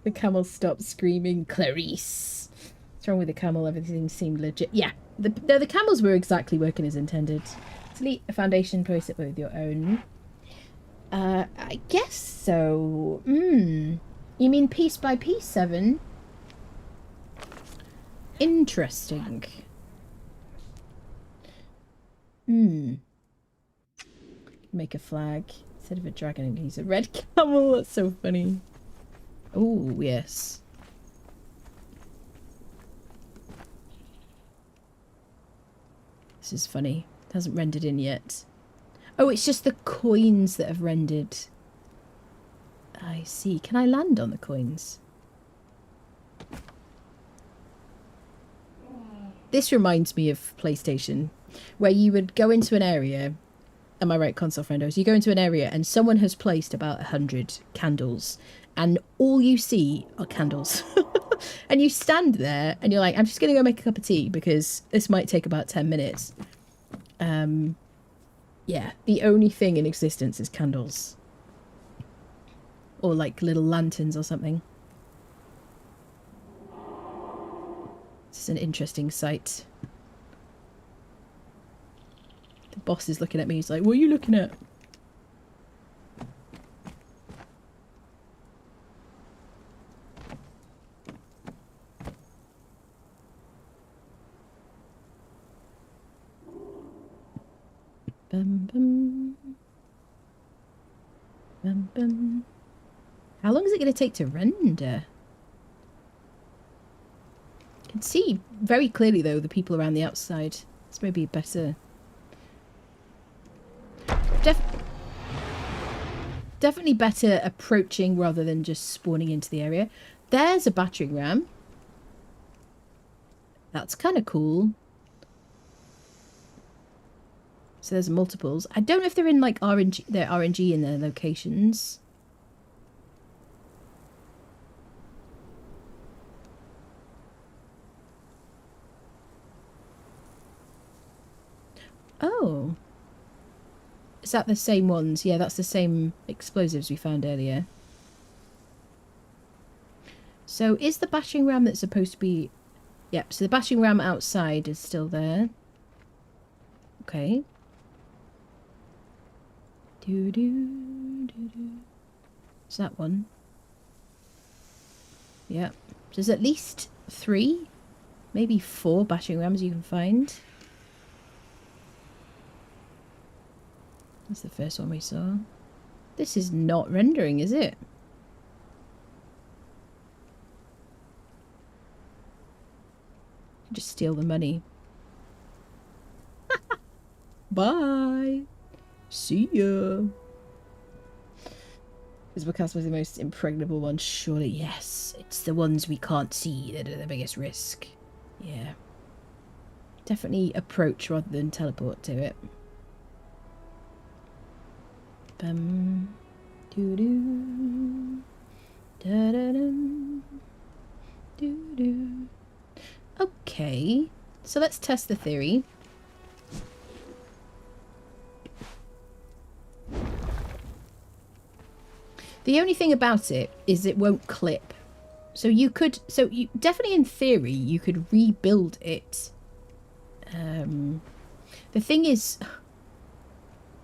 The camel stopped screaming, Clarice. What's wrong with the camel? Everything seemed legit. Yeah. The camels were exactly working as intended. Delete a foundation, place it with your own. I guess so. You mean piece by piece, 7? Interesting. Make a flag. Instead of a dragon, and he's a red camel. That's so funny. Oh, yes. This is funny. It hasn't rendered in yet. Oh, it's just the coins that have rendered. I see. Can I land on the coins? This reminds me of PlayStation, where you would go into an area. Am I right, console friendos? You go into an area and someone has placed about 100 candles, and all you see are candles. And you stand there and you're like, I'm just going to go make a cup of tea because this might take about 10 minutes. Yeah, the only thing in existence is candles. Or like little lanterns or something. It's an interesting sight. The boss is looking at me. He's like, what are you looking at? Bum, bum. Bum, bum. How long is it going to take to render? I can see very clearly, though, the people around the outside. This may be better. Definitely better approaching rather than just spawning into the area. There's a battering ram. That's kind of cool. So there's multiples. I don't know if they're in like RNG, they're RNG in their locations. Oh. Is that the same ones? Yeah, that's the same explosives we found earlier. So is the battering ram that's supposed to be... Yep, so the battering ram outside is still there. Okay. Is that one? Yep. There's at least 3, maybe 4 battering rams you can find. That's the first one we saw. This is not rendering, is it? Just steal the money. Bye. See ya. Is Bacas was the most impregnable one? Surely, yes. It's the ones we can't see that are the biggest risk. Yeah. Definitely approach rather than teleport to it. Bum. Doo-doo. Da-da-dum. Doo-doo. Okay. So let's test the theory. The only thing about it is it won't clip. So you could, definitely in theory, you could rebuild it. The thing is,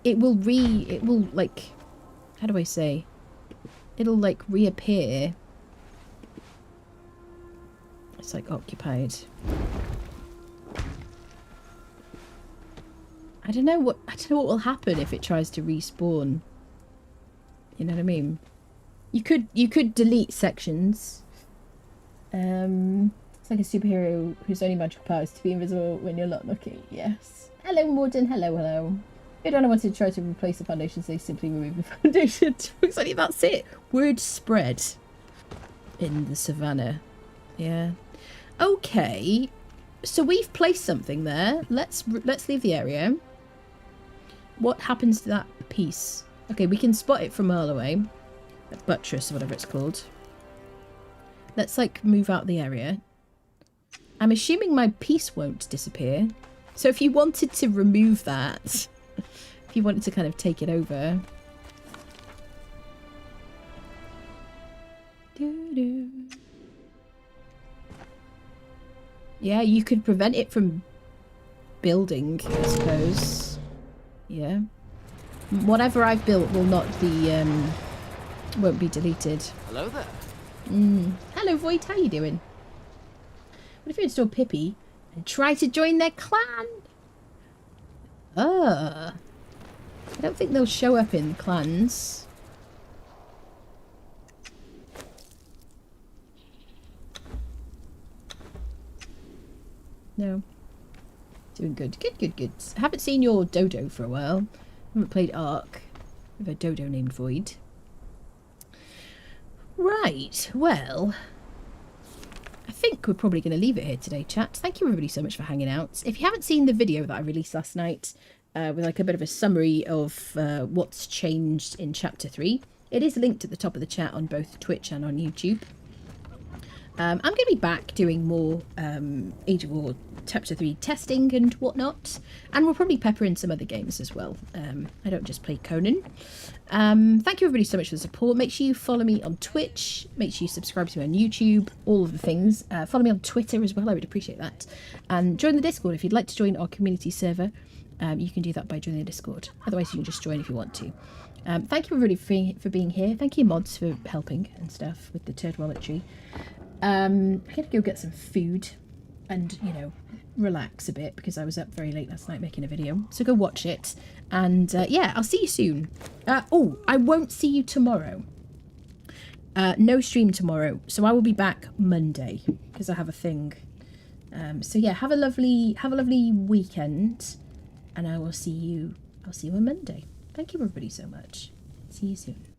it will like, how do I say? It'll like reappear. It's like occupied. I don't know what will happen if it tries to respawn. You know what I mean? You could delete sections. It's like a superhero whose only magical power is to be invisible when you're not looking. Yes. Hello, Morden. Hello, hello. If anyone wanted to try to replace the foundations, they simply remove the foundation. Looks like that's it. Word spread in the savannah. Yeah. Okay. So we've placed something there. Let's leave the area. What happens to that piece? Okay, we can spot it from a mile away. That buttress or whatever it's called. Let's like move out the area. I'm assuming my piece won't disappear. So if you wanted to remove that, if you wanted to kind of take it over. Doo-doo. Yeah, you could prevent it from building, I suppose. Yeah. Whatever I've built will not be, won't be deleted. Hello there. Hello, Void. How you doing? What if you install Pippi and try to join their clan? I don't think they'll show up in clans. No. Doing good. Good. I haven't seen your dodo for a while. I haven't played Ark with a dodo named Void. Right, well, I think we're probably going to leave it here today, chat. Thank you everybody so much for hanging out. If you haven't seen the video that I released last night, with like a bit of a summary of what's changed in Chapter 3, it is linked at the top of the chat on both Twitch and on YouTube. I'm going to be back doing more Age of War Chapter 3 testing and whatnot, and we'll probably pepper in some other games as well. I don't just play Conan. Thank you everybody so much for the support. Make sure you follow me on Twitch, make sure you subscribe to me on YouTube, all of the things. Follow me on Twitter as well, I would appreciate that. And join the Discord if you'd like to join our community server. You can do that by joining the Discord. Otherwise you can just join if you want to. Thank you everybody for being here. Thank you mods for helping and stuff with the turd wallet tree. I'm gonna go get some food and, you know, relax a bit because I was up very late last night making a video. So go watch it. And yeah, I'll see you soon. Oh, I won't see you tomorrow. No stream tomorrow. So I will be back Monday because I have a thing. So yeah, have a lovely weekend, and I will see you. I'll see you on Monday. Thank you everybody so much. See you soon.